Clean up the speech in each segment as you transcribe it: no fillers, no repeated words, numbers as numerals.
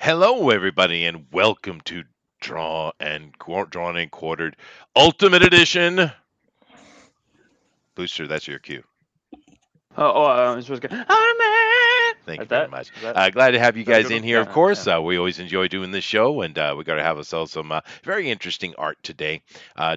Hello, everybody, and welcome to Drawn and Quartered Ultimate Edition. Booster, that's your cue. I'm supposed to go, oh man! Thank you Like very that? much. Is that, Glad to have you is that a guys good in one? here, of Yeah, course. yeah. We always enjoy doing this show, and we got to have ourselves some very interesting art today.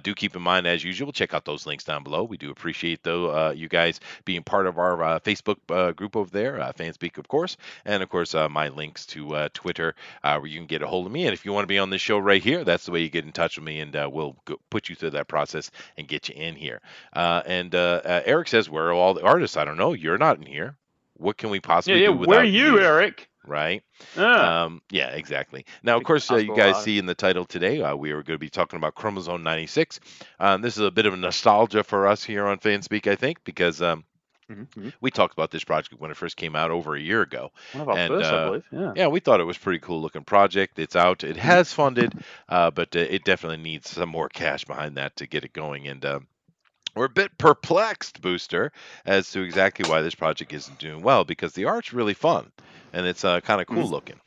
Do keep in mind, as usual, check out those links down below. We do appreciate though you guys being part of our Facebook group over there, Fanspeak, of course, and of course my links to Twitter, where you can get a hold of me. And if you want to be on this show right here, that's the way you get in touch with me, and we'll put you through that process and get you in here. Eric says, "Where are all the artists?" I don't know. You're not in here. What can we Yeah, possibly yeah. do Where are without you, you? Eric? Right? Yeah. Yeah, exactly. Now, of Big course, you basketball guys artist. see in the title today, we are going to be talking about Chromosome 96. This is a bit of a nostalgia for us here on Fanspeak, I think, because Mm-hmm. we talked about this project when it first came out over a year ago. One of our And first, I believe. Yeah. yeah, we thought it was a pretty cool looking project. It's out, it Mm-hmm. has funded, but it definitely needs some more cash behind that to get it going. And we're a bit perplexed, Booster, as to exactly why this project isn't doing well because the art's really fun and it's kind of Mm-hmm. cool looking.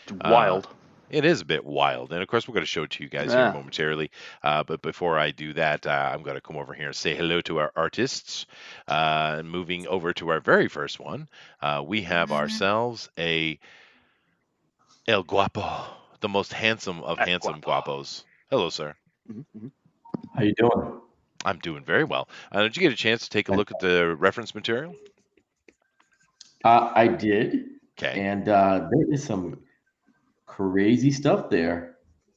It's Uh, wild. it is a bit wild, and of course, we're going to show it to you guys here Yeah. momentarily. But before I do that, I'm going to come over here and say hello to our artists. And moving over to our very first one, we have ourselves a El Guapo, the most handsome of At handsome Guapo. guapos. Hello, sir. Mm-hmm. How you doing? I'm doing very well. Did you get a chance to take a And, look at the reference material? I did, Okay. and there is some crazy stuff there,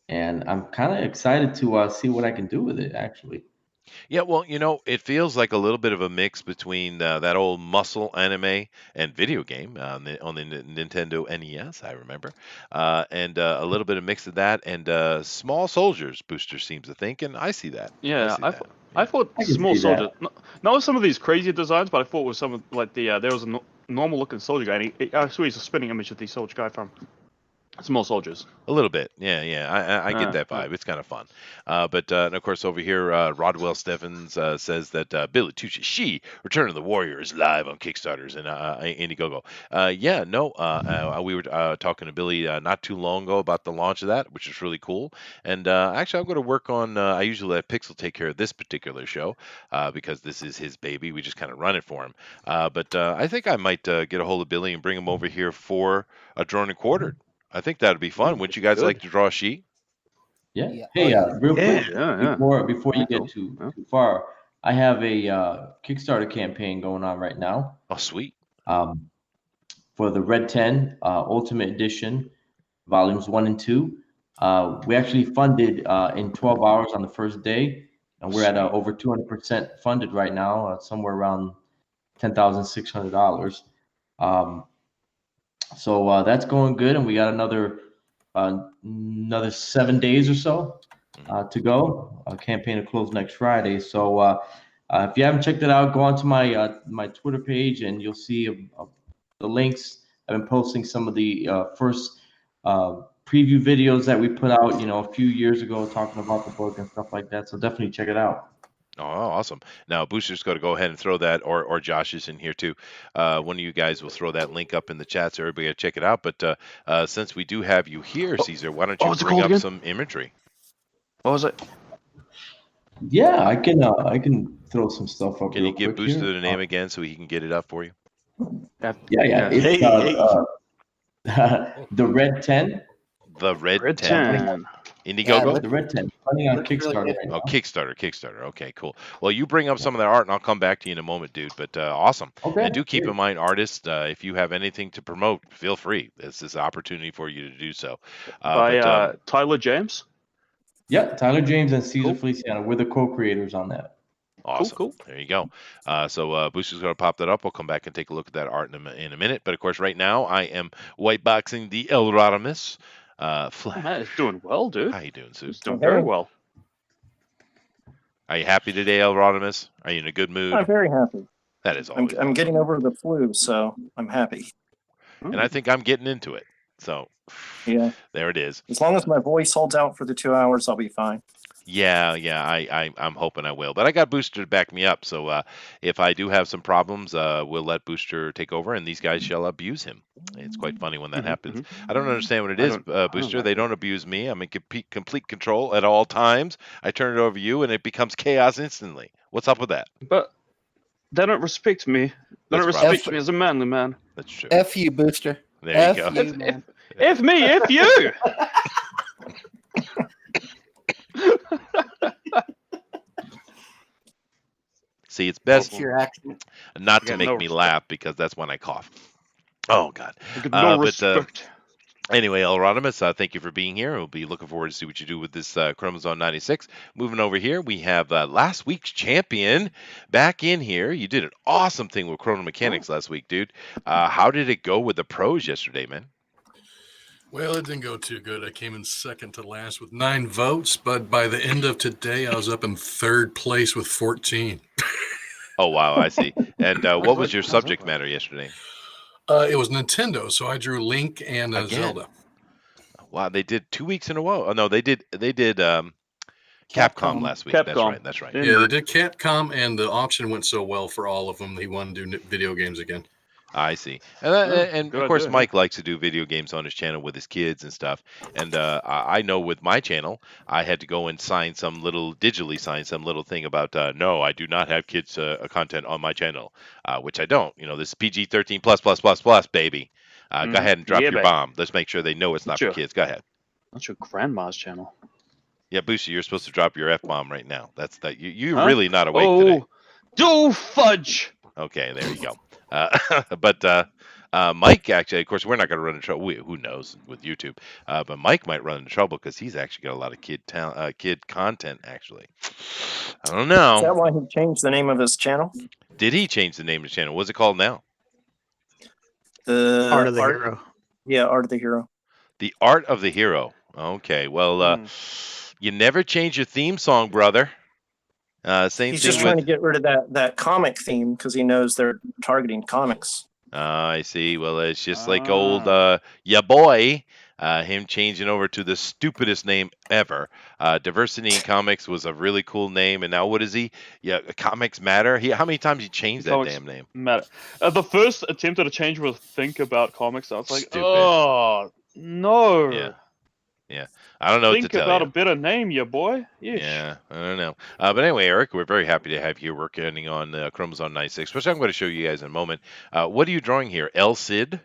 and I'm kind of excited to see what I can do with it. Actually, Yeah, well, it feels like a little bit of a mix between that old muscle anime and video game on the Nintendo NES, I remember, and a little bit of mix of that and small soldiers. Booster seems to think, and I see that. I Yeah, see that. I Yeah. thought I can small see soldiers. that. Not with some of these crazy designs, but I thought with some of like the there was a normal looking soldier guy. And I saw he's a spinning image of the soldier guy from Small Soldiers. A little bit, yeah, yeah. I get that Yeah. vibe. It's kind of fun, and of course over here, Rodwell Stevens says that Billy Tucci, she Return of the Warrior is live on Kickstarters and Indiegogo. Yeah, no, we were talking to Billy not too long ago about the launch of that, which is really cool. And actually, I'm going to work on. I usually let Pixel take care of this particular show because this is his baby. We just kind of run it for him. But I think I might get a hold of Billy and bring him over here for a drawn and quartered. I think that'd be fun. Wouldn't you That'd be guys like good. to draw a sheet? Yeah. Yeah. Oh, Hey, real Yeah, quick yeah. before you That'd be get cool. too Yeah. too far, I have a Kickstarter campaign going on right now. Oh, sweet. Um, for the Red 10 Ultimate Edition, volumes 1 and 2. We actually funded in 12 hours on the first day, and we're at Sweet. over 200% funded right now, somewhere around $10,600. Um, so that's going good, and we got another 7 days or so Mhm. to go. Campaign to close next Friday. So if you haven't checked it out, go onto my Twitter page, and you'll see the links. I've been posting some of the first preview videos that we put out, a few years ago, talking about the book and stuff like that. So definitely check it out. Oh, awesome. Now, Booster's got to go ahead and throw that, or Josh is in here too. One of you guys will throw that link up in the chat so everybody can check it out. But since we do have you here, Oh, Caesar, why don't what you was it bring called up again? some imagery? What was it? Yeah, I can throw some stuff up Can you real give quick Booster here. the name again so he can get it up for you? Yeah, Yeah. it's Hey. the Red 10. The Red Red 10. Running on, 10. Yeah, Indiegogo? the Red 10 running on looks really Kickstarter good. right Oh, now. Kickstarter. Okay, cool. Well, you bring up some of that art, and I'll come back to you in a moment, dude. But awesome. Okay, And do keep in great. mind, artists, if you have anything to promote, feel free. This is an opportunity for you to do so. By But Tyler James. Yeah, Tyler James and Caesar Cool. Feliciano, we're the co-creators on that. Cool, awesome. cool. There you go. So Booster's going to pop that up. We'll come back and take a look at that art in a minute. But of course, right now I am whiteboxing the El Rodimus Oh, Flash. man, it's doing well, dude. How you doing, Sue? It's doing Hey. very well. Are you happy today, El Rodimus? Are you in a good mood? I'm very happy. That is I'm, always I'm awesome. getting over the flu, so I'm happy. And I think I'm getting into it. So Yeah. there it is. As long as my voice holds out for the 2 hours, I'll be fine. Yeah, yeah, I'm hoping I will. But I got Booster to back me up, so if I do have some problems, we'll let Booster take over, and these guys shall abuse him. It's quite funny when that happens. Mhm. I don't understand what it I is, don't. I don't Booster. like They it. don't abuse me. I'm in complete control at all times. I turn it over to you, and it becomes chaos instantly. What's up with that? But they don't respect me. They That's don't probably respect true. me as a manly man. That's true. F you, Booster. There you F go. you, man. F me, F you. See, it's best That's your accent. not I to got make no me respect. laugh because that's when I cough. Oh God. I got no But respect. anyway, Elrodimus, thank you for being here. We'll be looking forward to see what you do with this Chromosome 96. Moving over here, we have last week's champion back in here. You did an awesome thing with Chrono Mechanics last week, dude. How did it go with the pros yesterday, man? Well, it didn't go too good. I came in second to last with 9 votes, but by the end of today, I was up in third place with 14. Oh, wow, I see. And what was your How's that subject work? matter yesterday? It was Nintendo, so I drew Link and Again? Zelda. Wow, they did 2 weeks in a row. Oh no, they did Capcom Capcom. last week. That's Capcom. right. That's right. Then- Yeah, they did Capcom, and the auction went so well for all of them. He wanted to do video games again. I see. And, good of course, idea, yeah. Mike likes to do video games on his channel with his kids and stuff. And I know with my channel, I had to go and digitally sign some little thing about, no, I do not have kids content on my channel, which I don't. You know, this is PG-13 plus, baby. Go Mhm. ahead and drop Yeah, your babe. bomb. Let's make sure they know it's not for Sure. kids. Go ahead. That's your grandma's channel. Yeah, Booster, you're supposed to drop your F-bomb right now. That's that. You're Huh? really not awake today. Oh, do fudge. Okay, there you go. But Mike, actually, of course, we're not going to run into trouble. Who knows with YouTube? But Mike might run into trouble because he's actually got a lot of kid content. Actually, I don't Is that know. why he changed the name of his channel? Did he change the name of the channel? What's it called now? The Art of the Hero. Yeah, Art of the Hero. The Art of the Hero. Okay, well, you never change your theme song, brother. Same He's thing just trying with. to get rid of that comic theme because he knows they're targeting comics. I see. Well, it's just like old Ah. ya boy, him changing over to the stupidest name ever. Diversity in Comics was a really cool name, and now what is he? Yeah, Comics Matter. How many times he changed that Comics damn name? Matter. The first attempt at a change was think about comics. I was like, Stupid. oh no. Yeah. Yeah, I don't know what to Think tell about you. a better name, you boy. Yeesh. Yeah, I don't know. But anyway, Eric, we're very happy to have you working on Chromosome 96, which I'm going to show you guys in a moment. What are you drawing here? El Cid?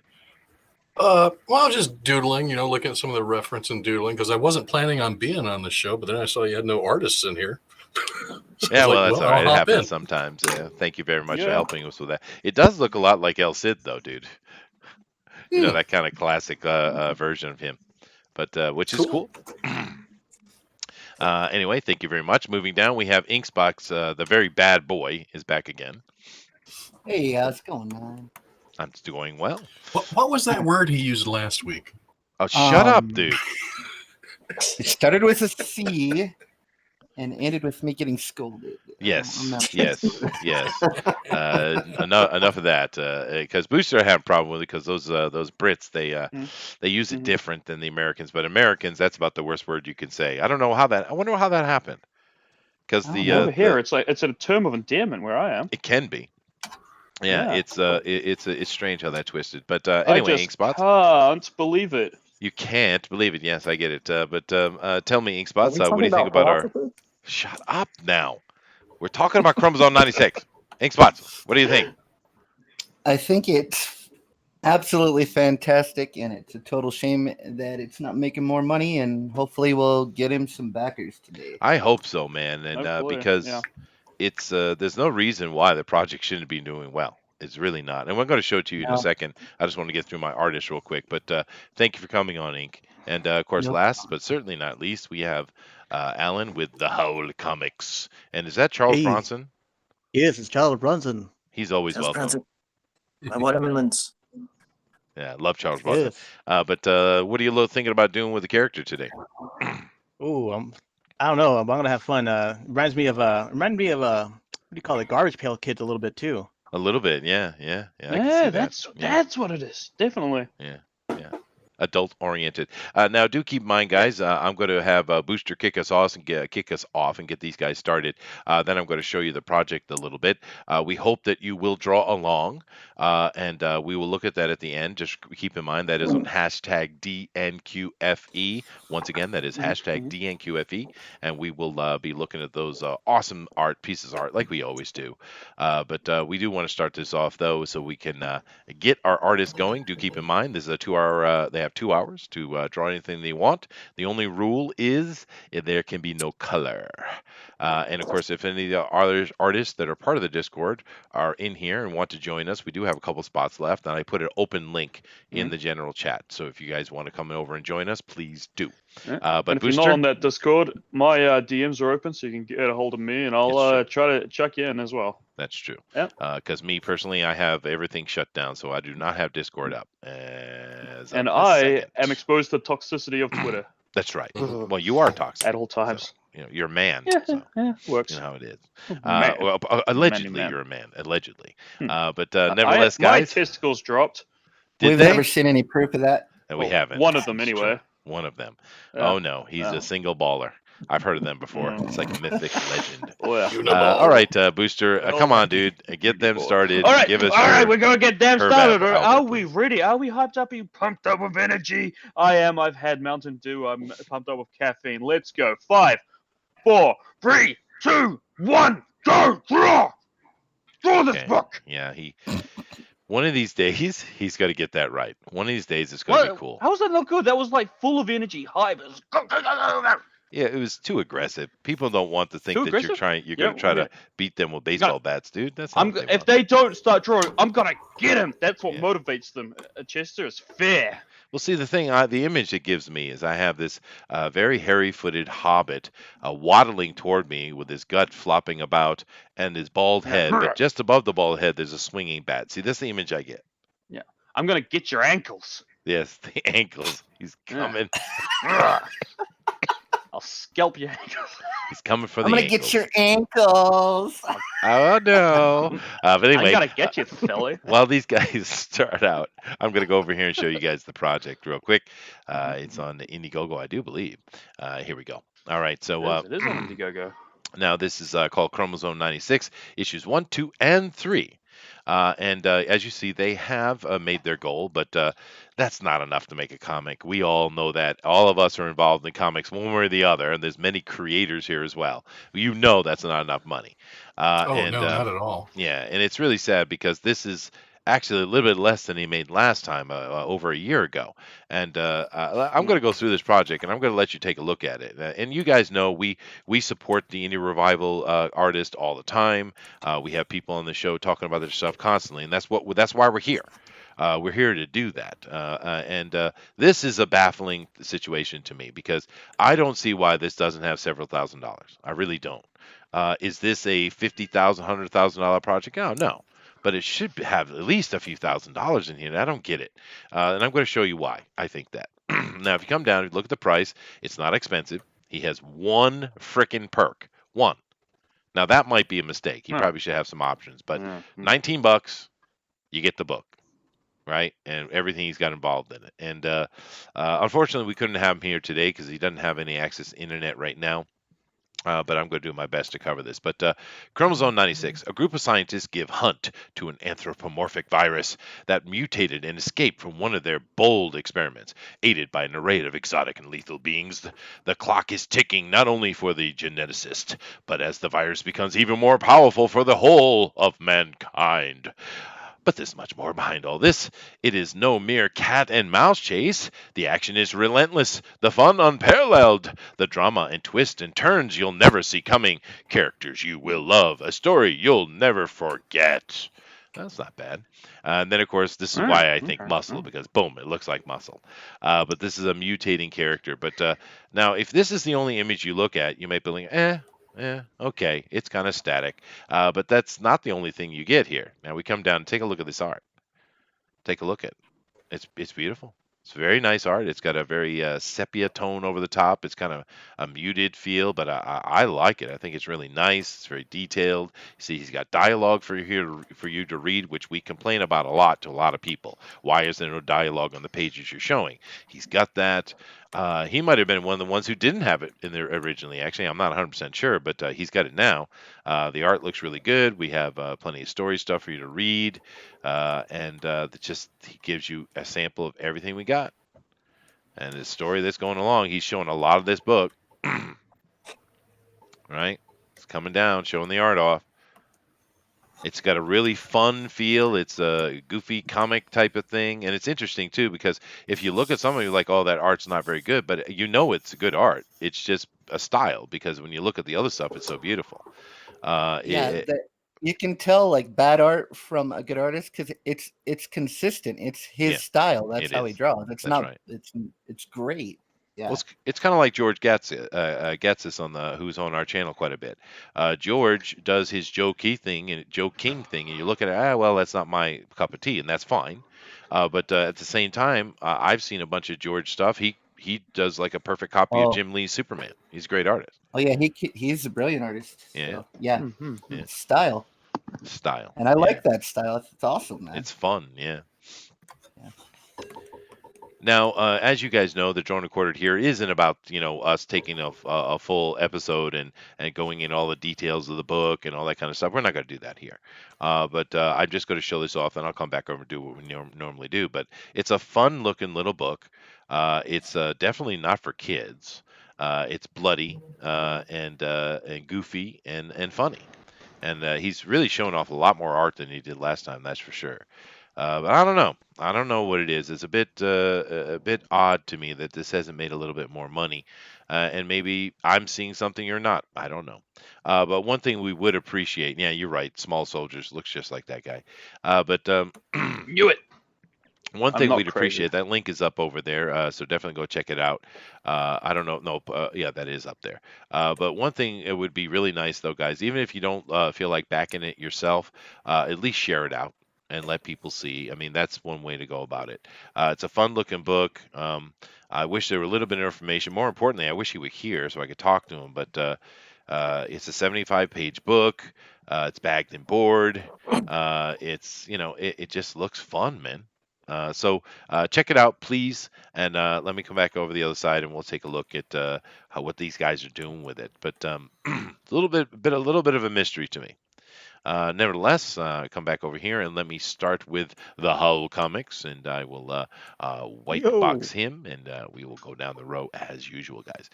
Well, I was just doodling, looking at some of the reference and doodling because I wasn't planning on being on the show, but then I saw you had no artists in here. So Yeah, I was well, like, that's all right. I'll It hop happens in. sometimes. Yeah, thank you very much for Yeah. helping us with that. It does look a lot like El Cid, though, dude. You know, that kind of classic version of him, but which is cool. Anyway, thank you very much. Moving down, we have Inksbox, the very bad boy, is back again. Hey, how's it going, man? I'm doing well. What was that word he used last week? Oh, shut up, dude. It started with a C and ended with me getting scolded. Yes, I'm not- yes. Enough of that. Because Booster had a problem with it because those Brits they use it Mhm. different than the Americans. But Americans, that's about the worst word you can say. I don't know how that. I wonder how that happened. Because I the don't know. Over here, it's like it's a term of endearment where I am. it can be. Yeah, Yeah. it's strange how that twisted. But anyway, I just Inkspots, can't believe it. you can't believe it. Yes, I get it. But tell me, Are we Inkspots, what do talking you think about about our? philosophy? Shut up now. We're talking about Chromosome 96. Inkspots, what do you think? I think it's absolutely fantastic, and it's a total shame that it's not making more money. And hopefully, we'll get him some backers today. I hope so, man, and Hopefully, because yeah. it's there's no reason why the project shouldn't be doing well. It's really not, and we're going to show it to you in a No. second. I just want to get through my artist real quick, but thank you for coming on, Ink. And of course, No last but certainly not least, we have Alan with the Howl Comics. And is that Charles Hey. Bronson? Yes, it's Charles Bronson. He's always That's welcome. Bronson. My watermelons. Yeah, love Charles Bronson. Yes. But what are you thinking about doing with the character today? Ooh, I don't know. I'm gonna have fun. Reminds me of what do you call it? Garbage Pail Kids a little bit too. A little bit, yeah. I can see Yeah, that. that's what it is. Definitely. Yeah. adult oriented. Now, do keep in mind, guys. I'm going to have Booster kick us off and get these guys started. Then I'm going to show you the project a little bit. We hope that you will draw along, and we will look at that at the end. Just keep in mind that is on hashtag DNQFE. Once again, that is hashtag DNQFE, and we will be looking at those awesome pieces of art like we always do. But we do want to start this off though, so we can get our artists going. Do keep in mind this is a 2 hour. They have 2 hours to draw anything they want. The only rule is there can be no color. And of course, if any of the other artists that are part of the Discord are in here and want to join us, we do have a couple spots left, and I put an open link in the general chat. So if you guys want to come over and join us, please do. But and if Booster, you're not on that Discord, my DMs are open, so you can get a hold of me, and I'll try to chuck you in as well. that's true. Yep. Because me personally, I have everything shut down, so I do not have Discord up. And I am exposed to the toxicity of Twitter. That's right. Well, you are toxic at all times. So, you're a man. Yeah, so, works. You know how it is. Man. Well, allegedly, Man. you're a man. Allegedly. But nevertheless, my guys. testicles dropped. We've never seen any proof of that. And we Well, haven't. one of them, It's anyway. true. One of them. Yeah. Oh no, he's a single baller. I've heard of them before. It's like a mythic legend. Oh, yeah. All right, Booster, come on, dude. Get them started. All right, Give us we're gonna get them her started. back, Are Albert, we ready? Are we hyped up? Are you pumped up with energy? I am. I've had Mountain Dew. I'm pumped up with caffeine. Let's go. 5, 4, 3, 2, 1, go! Draw this book. Yeah, one of these days he's got to get that right. One of these days it's going to be cool. How was that not good? That was like full of energy, hype. It was go. Yeah, it was too aggressive. People don't want to think Too that aggressive? you're going to try to beat them with baseball bats, dude. That's not what they If want. they don't start drawing, I'm gonna get them. That's what motivates them. Chester is fair. Well, see, the image it gives me is I have this very hairy-footed hobbit waddling toward me with his gut flopping about and his bald head, but just above the bald head there's a swinging bat. See, that's the image I get. Yeah, I'm gonna get your ankles. Yes, the ankles. He's coming. I'll scalp your ankles. He's coming for the I'm gonna ankles. get your ankles. Oh no! But anyway, I gotta get you, Philly. While these guys start out, I'm gonna go over here and show you guys the project real quick. It's on Indiegogo, I do believe. Here we go. All right, so It is on Indiegogo. now this is called Chromosome 96, issues 1, 2, and 3. And as you see, they have made their goal, but that's not enough to make a comic. We all know that. All of us are involved in comics one way or the other, and there's many creators here as well. You know that's not enough money. No, not at all. Yeah, and it's really sad because this is actually a little bit less than he made last time, over a year ago. And I'm going to go through this project, and I'm going to let you take a look at it. And you guys know we support the indie revival artist all the time. We have people on the show talking about their stuff constantly, and that's why we're here. We're here to do that. And this is a baffling situation to me because I don't see why this doesn't have several $1,000s. I really don't. Is this a $50,000, $100,000 project? Oh, no. But it should have at least a few $1,000s in here. And I don't get it. And I'm going to show you why I think that. Now, if you come down and look at the price, it's not expensive. He has one frickin' perk. One. Now, that might be a mistake. He probably should have some options. But $19, you get the book. Right, and everything he's got involved in it. And unfortunately, we couldn't have him here today because he doesn't have any access to internet right now. But I'm going to do my best to cover this. But Chromosome 96, a group of scientists give hunt to an anthropomorphic virus that mutated and escaped from one of their bold experiments. Aided by an array of exotic and lethal beings, the clock is ticking not only for the geneticist, but as the virus becomes even more powerful for the whole of mankind. But there's much more behind all this. It is no mere cat and mouse chase. The action is relentless, the fun unparalleled, the drama and twists and turns you'll never see coming, characters you will love, a story you'll never forget. That's not bad. And then, of course, this is why I think muscle, because boom, it looks like muscle. But this is a mutating character. But now, if this is the only image you look at, you might be like, yeah, okay, it's kind of static. But that's not the only thing you get here. Now we come down and take a look at this art. Take a look at it. It's beautiful. It's very nice art. It's got a very sepia tone over the top. It's kind of a muted feel, but I like it. I think it's really nice. It's very detailed. See, he's got dialogue for you to read, which we complain about a lot to a lot of people. Why is there no dialogue on the pages you're showing? He's got that. He might have been one of the ones who didn't have it in there originally. Actually, I'm not 100% sure, but he's got it now. The art looks really good. We have plenty of story stuff for you to read, and just he gives you a sample of everything we got. And the story that's going along, he's showing a lot of this book, right? It's coming down, showing the art off. It's got a really fun feel. It's a goofy comic type of thing, and it's interesting too because if you look at some of you like, oh, that art's not very good, but you know it's good art. It's just a style because when you look at the other stuff, it's so beautiful. Yeah, you can tell like bad art from a good artist because it's consistent. It's his Yeah, style. That's it how he is. draws. It's That's not. right. It's great. Yeah. Well, it's kind of like George Getsis on who's on our channel quite a bit. George does his Joe King thing, and you look at it, well, that's not my cup of tea, and that's fine. But at the same time, I've seen a bunch of George stuff. He does like a perfect copy of Oh, Jim Lee's Superman. He's a great artist. oh yeah. He's a brilliant artist. Yeah, So yeah, Mm-hmm. yeah. style, Style. and I Yeah. like that style. It's awesome, man. It's fun. Yeah. Yeah. Now, as you guys know, the Drone Recorded here isn't about us taking a full episode and going in all the details of the book and all that kind of stuff. We're not going to do that here. But I'm just going to show this off, and I'll come back over and do what we normally do. But it's a fun-looking little book. It's definitely not for kids. It's bloody and goofy and funny. And he's really showing off a lot more art than he did last time. That's for sure. But I don't know. I don't know what it is. It's a bit odd to me that this hasn't made a little bit more money, and maybe I'm seeing something or not. I don't know. But one thing we would appreciate. Yeah, you're right. Small Soldiers looks just like that guy. But Knew it. one I'm thing not we'd crazy. appreciate, that link is up over there, so definitely go check it out. I don't know, no, yeah, that is up there. But one thing it would be really nice though, guys, even if you don't feel like backing it yourself, at least share it out and let people see. I mean, that's one way to go about it. It's a fun looking book. I wish there were a little bit of information. More importantly, I wish he were here so I could talk to him. But it's a 75-page book. It's bagged and board. It's it just looks fun, man. So check it out, please, and let me come back over the other side, and we'll take a look at what these guys are doing with it. But a little bit of a mystery to me. Nevertheless, come back over here and let me start with the Hull Comics, and I will white Yo. box him, and we will go down the row as usual, guys.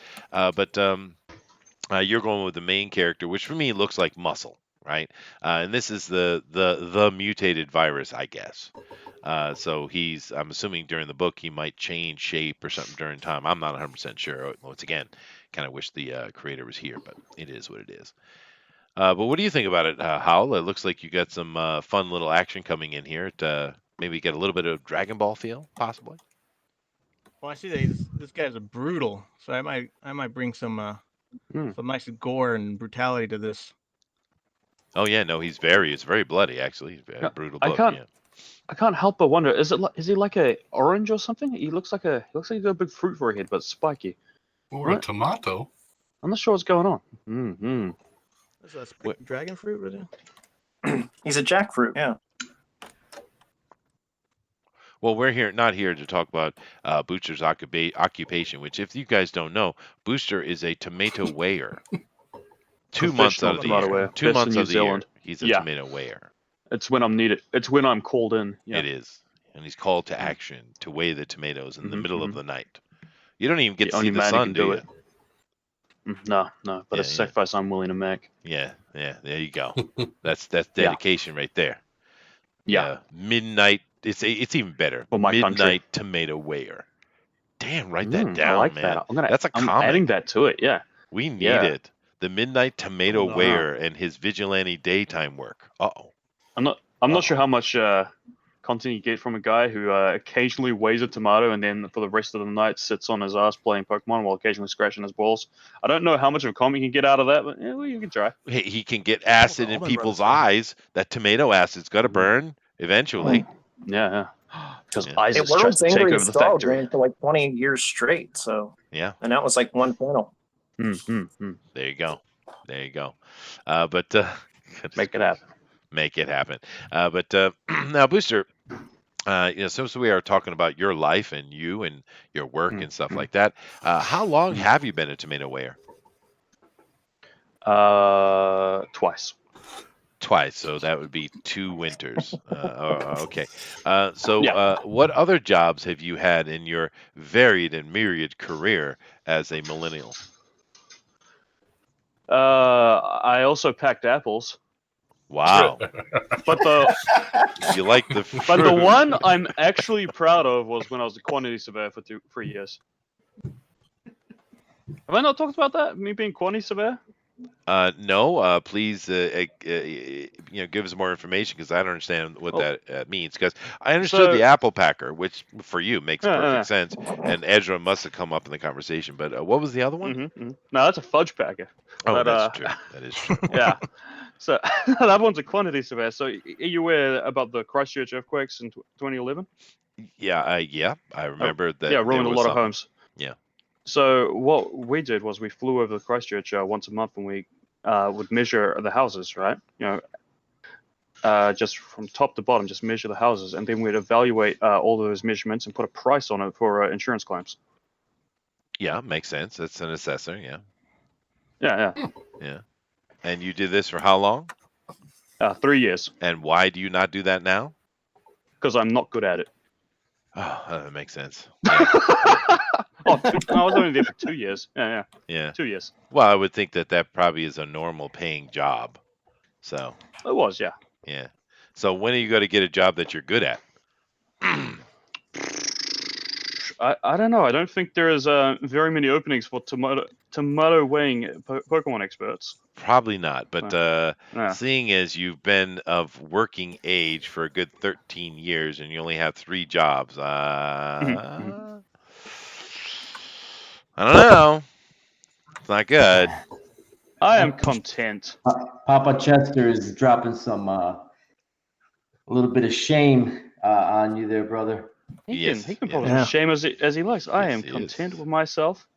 But you're going with the main character, which for me looks like Muscle, right? And this is the mutated virus, I guess. So I'm assuming during the book he might change shape or something during time. I'm not 100% sure. Once again, kind of wish the creator was here, but it is what it is. But what do you think about it, Hal? It looks like you got some fun little action coming in here. Maybe get a little bit of Dragon Ball feel, possibly. Well, I see that this guy's a brutal, so I might bring some nice gore and brutality to this. Oh yeah, no, it's very bloody actually. Very brutal book. I can't help but wonder, is he like a orange or something? He looks like he's got a big fruit for a head, but it's spiky. Or What? a tomato. I'm not sure what's going on. Mm-hmm. Is that a dragon fruit right there? He's a jackfruit, yeah. Well, we're not here to talk about Booster's occupation, which, if you guys don't know, Booster is a tomato weigher. 2 months out of the Professional year. tomato weigher. 2 Best in months New out of the year, Zealand. he's a Yeah. tomato weigher. It's when I'm needed. It's when I'm called in. Yeah. It is. And he's called to action to weigh the tomatoes in the middle of mhm. the night. You don't even get The to see only the man who sun, can do do you? it. No, but Yeah, it's a sacrifice I'm willing to make. Yeah, there you go. That's dedication right there. Yeah. Midnight. It's even better. For my Midnight country. Tomato Weigher. Damn, write that down, I like man. that. That's a I'm comic. adding that to it. Yeah. We need Yeah. it. The Midnight Tomato No. Weigher and his vigilante daytime work. Uh-oh. I'm not sure how much content you get from a guy who occasionally weighs a tomato and then for the rest of the night sits on his ass playing Pokemon while occasionally scratching his balls. I don't know how much of a comic you can get out of that, but well, you can try. Hey, he can get acid in Allman people's Brothers. eyes. That tomato acid's got to burn eventually. Yeah. because Yeah. ISIS tries World's to take Angriest over the Dog factory. ran for like 20 years straight. So, Yeah. and that was like one panel. There you go. There you go. But Make it happen. make it happen. But now, Booster, since we are talking about your life and you and your work and stuff like that, how long have you been a tomato weigher? Twice. Twice, so that would be 2 winters. Okay. Yeah. What other jobs have you had in your varied and myriad career as a millennial? I also packed apples, Wow. but You like the but the fruit. one I'm actually proud of was when I was a quantity surveyor for 3 years. Have I not talked about that? Me being quantity surveyor? No, please, give us more information because I don't understand what Oh. that means. Because I understood the So- apple packer, which for you makes Yeah, perfect yeah. sense, and Ezra must have come up in the conversation. But what was the other one? No, that's a fudge packer. Oh, But, that's true. That is true. Yeah. So that one's a quantity surveyor. So are you aware about the Christchurch earthquakes in 2011? Yeah, I remember that. Yeah, there ruined a was lot of something. homes. Yeah. So what we did was we flew over to Christchurch once a month, and we would measure the houses, right? Just from top to bottom, just measure the houses, and then we'd evaluate all those measurements and put a price on it for insurance claims. Yeah, makes sense. That's an assessor. Yeah. Yeah, Yeah. And you did this for how long? 3 years, And why do you not do that now? because I'm not good at it. Oh, that makes sense. No, I was only there for 2 years. Yeah, Yeah. 2 years. Well, I would think that probably is a normal paying job. So, It was, yeah. yeah. So when are you going to get a job that you're good at? I don't know. I don't think there is very many openings for tomato weighing Pokemon experts. Probably not. But Yeah. seeing as you've been of working age for a good 13 years and you only have 3 jobs, I don't know. It's not good. I am content. Papa Chester is dropping some a little bit of shame on you there, brother. He Yes, can yes. pose Yeah. shame as he likes. I Yes, am he content is. with myself.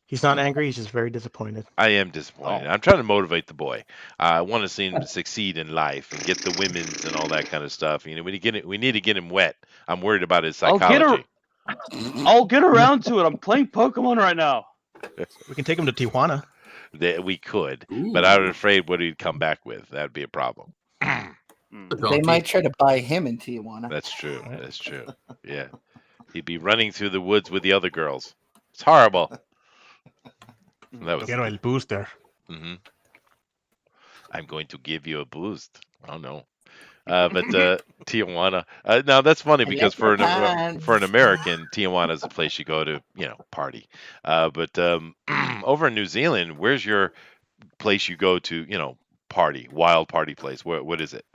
He's not angry. He's just very disappointed. I am disappointed. Oh. I'm trying to motivate the boy. I want to see him succeed in life and get the women's and all that kind of stuff. We need to get him wet. I'm worried about his psychology. I'll get around to it. I'm playing Pokemon right now. We can take him to Tijuana. That we could, but I was afraid what he'd come back with. That'd be a problem. They might try to buy him in Tijuana. That's true. That's true. Yeah, he'd be running through the woods with the other girls. It's horrible. That was. Quiero el booster. Mm-hmm. I'm going to give you a boost. Oh no. But Tijuana. Now that's funny because for an American, Tijuana is a place you go to, party. But over in New Zealand, where's your place you go to, party, wild party place? What is it?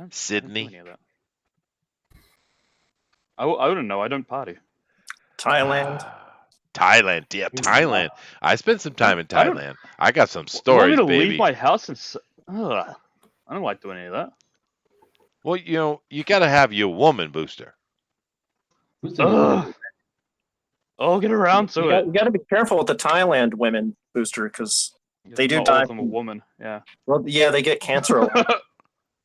Sydney? I wouldn't know. I don't party. Thailand. Thailand, yeah, Thailand. I spent some time in I don't- Thailand. I got some You want stories, me to baby. leave my house and? Ugh, I don't like doing any of that. Well, you got to have your woman booster. Ugh. I'll get around to it. You got to be careful with the Thailand women, Booster, because they do Not all die. of them a woman. Yeah. Well, yeah, they get cancer a lot.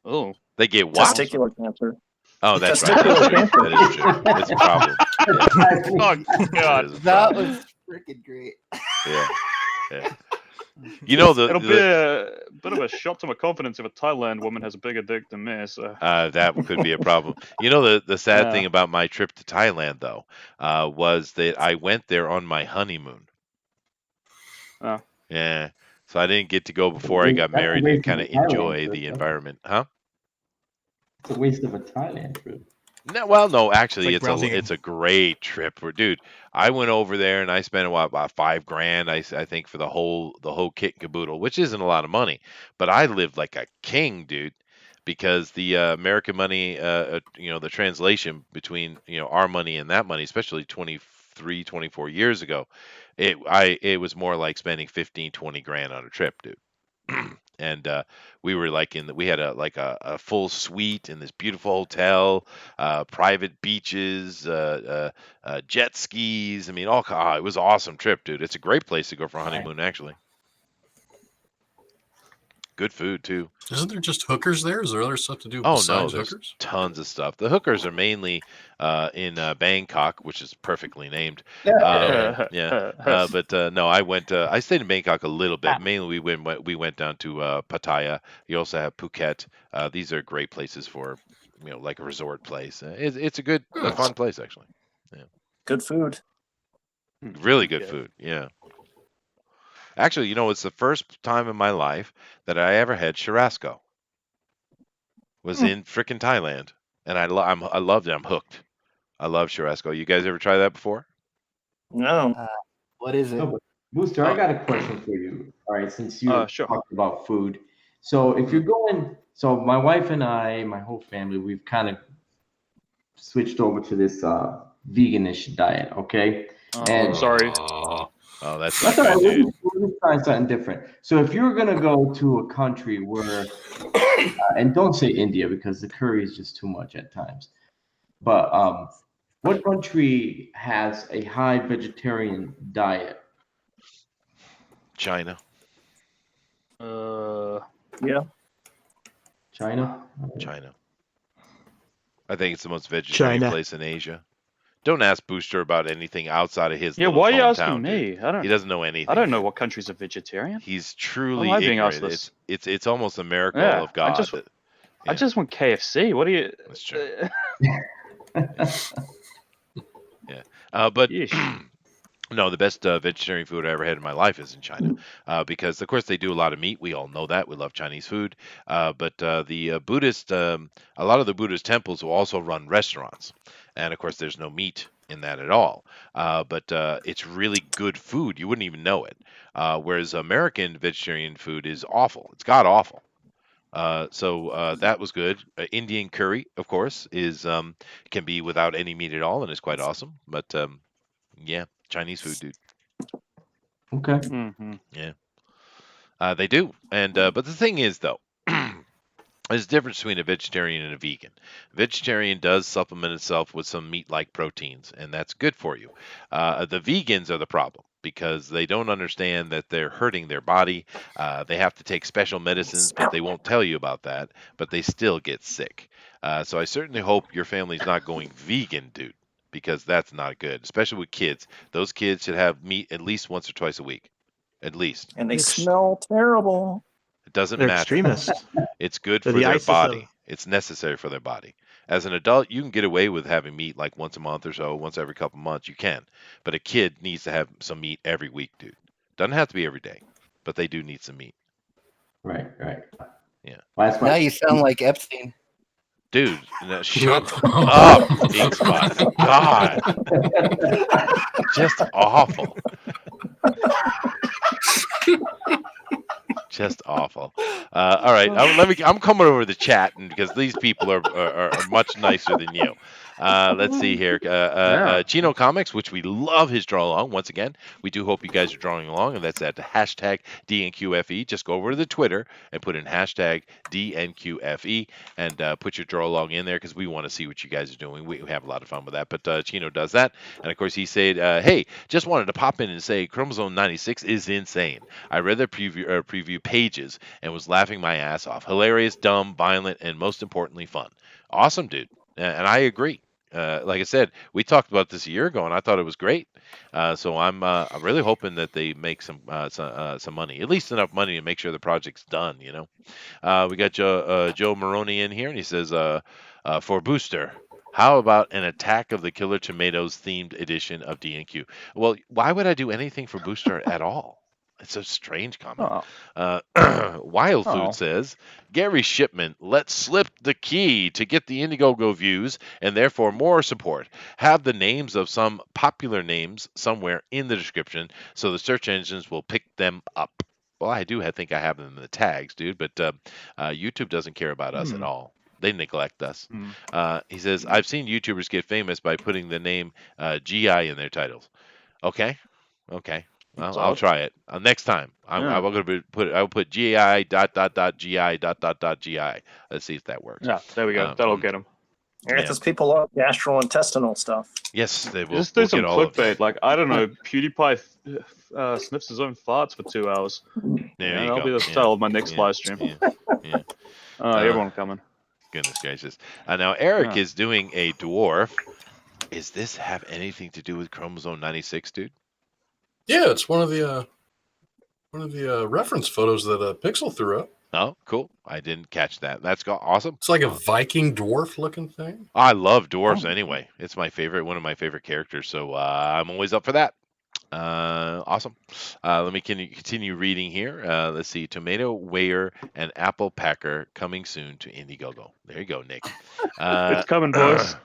Oh. They get what? Testicular cancer. Oh, that's right. Testicular cancer. That is true. It's a problem. Oh God. It is a That problem. was freaking great. Yeah. Yeah. You know It'll be a bit of a shot to my confidence if a Thailand woman has a bigger dick than me. So. that could be a problem. You know the sad Yeah. thing about my trip to Thailand though was that I went there on my honeymoon. Oh. Yeah. So I didn't get to go before I got That's a married waste and kind of of a Thailand enjoy trip, the though. environment, huh? It's a waste of a Thailand trip. No, well, no, actually, It's like browsing. it's a great trip. Dude, I went over there and I spent about $5,000, I think, for the whole kit and caboodle, which isn't a lot of money, but I lived like a king, dude, because the American money, the translation between our money and that money, especially 23, 24 years ago, it was more like spending 15, 20 grand on a trip, dude. and we were like we had a full suite in this beautiful hotel, private beaches, jet skis. I mean, it was an awesome trip, dude. It's a great place to go for a honeymoon, actually. Good food too. Isn't there just hookers there? Is there other stuff to do Oh no, besides there's hookers? tons of stuff. The hookers are mainly in Bangkok, which is perfectly named. Yeah, but no, I went. I stayed in Bangkok a little bit. Mainly, we went down to Pattaya. You also have Phuket. These are great places for, like a resort place. It's a fun place actually. Yeah, Good food. really good food. Yeah, actually, it's the first time in my life that I ever had churrasco. Was in frickin' Thailand, and I loved it. I'm hooked. I love churrasco. You guys ever try that before? No. What is it? No, but Booster, I Uh, got a question for you. All right, since you Sure. talked about food. So if you're going, so my wife and I, my whole family, we've kind of switched over to this veganish diet, okay? And Sorry. Oh, that's that's not all right. good, dude. We're just trying something different. So if you're gonna go to a country where, and don't say India because the curry is just too much at times, but what country has a high vegetarian diet? China. Yeah. China? China. I think it's the most vegetarian China. place in Asia. Don't ask Booster about anything outside of his Yeah, little why are you hometown, asking dude. me? I He doesn't know anything. I don't know dude. what country's a vegetarian. He's Why am truly I being asked ignorant. this? It's almost a miracle Yeah, of God. I Yeah. just want KFC. What do you? That's true. Yeah. But Yeesh. no, the best vegetarian food I ever had in my life is in China, because of course they do a lot of meat. We all know that. We love Chinese food, but the Buddhist, a lot of the Buddhist temples will also run restaurants, and of course there's no meat in that at all. But it's really good food. You wouldn't even know it. Whereas American vegetarian food is awful. It's god awful. So that was good. Indian curry, of course, is can be without any meat at all, and is quite awesome. But yeah, Chinese food, dude. Okay. Hmm. Yeah, they do. And but the thing is, though, there's a difference between a vegetarian and a vegan. Vegetarian does supplement itself with some meat-like proteins, and that's good for you. The vegans are the problem because they don't understand that they're hurting their body. They have to take special medicines, but they won't tell you about that. But they still get sick. So I certainly hope your family's not going vegan, dude, because that's not good, especially with kids. Those kids should have meat at least once or twice a week, at least. And they Ex- smell terrible. It doesn't They're matter. extremists. It's good They're for the their ISIS of. body. It's necessary for their body. As an adult, you can get away with having meat like once a month or so, once every couple months. You can. But a kid needs to have some meat every week, dude. Doesn't have to be every day, but they do need some meat. Right. Yeah. Well, that's Now my you sound like Epstein. Dude, no, shut up, Ink Spot. God. Just awful. Just awful. All right, I'm coming over to the chat, and because these people are much nicer than you. Let's see here. Yeah. Chino Comics, which we love his draw along. Once again, we do hope you guys are drawing along, and that's at the hashtag DNQFE. Just go over to the Twitter and put in hashtag DNQFE and put your draw along in there because we want to see what you guys are doing. We have a lot of fun with that. But Chino does that, and of course he said, "Hey, just wanted to pop in and say Chromosome 96 is insane. I read the preview pages and was laughing my ass off. Hilarious, dumb, violent, and most importantly, fun. Awesome, dude. And I agree. Like I said, we talked about this a year ago, and I thought it was great. So I'm really hoping that they make some money, at least enough money to make sure the project's done. We got Joe Maroney in here, and he says, for Booster, how about an Attack of the Killer Tomatoes themed edition of DNQ? Well, why would I do anything for Booster at all? It's a strange comment. Wild Food Oh. says, Gary Shipman let slip the key to get the Indiegogo views and therefore more support. Have the names of some popular names somewhere in the description so the search engines will pick them up. Well, I think I have them in the tags, dude, but YouTube doesn't care about us at all. They neglect us. He says, I've seen YouTubers get famous by putting the name GI in their titles. Okay. I'll try it next time. I'm going to put. I'll put GI .gi .gi. Let's see if that works. Yeah, there we go. That'll get him. Yeah, because people love gastrointestinal stuff. Yes, they will. Just do We'll some get all of them. clickbait. Like, I don't know, PewDiePie sniffs his own farts for 2 hours. There you That'll go. be the style of my next live stream. Yeah. Everyone coming. Goodness gracious. Now Eric is doing a dwarf. Is this have anything to do with chromosome 96, dude? Yeah, it's one of the reference photos that Pixel threw up. Oh, cool. I didn't catch that. That's awesome. It's like a Viking dwarf looking thing. I love dwarfs anyway. It's my favorite, one of my favorite characters. So I'm always up for that. Awesome. Let me continue reading here. Let's see. Tomato Weyer and Apple Packer coming soon to Indiegogo. There you go, Nick. It's coming, boys.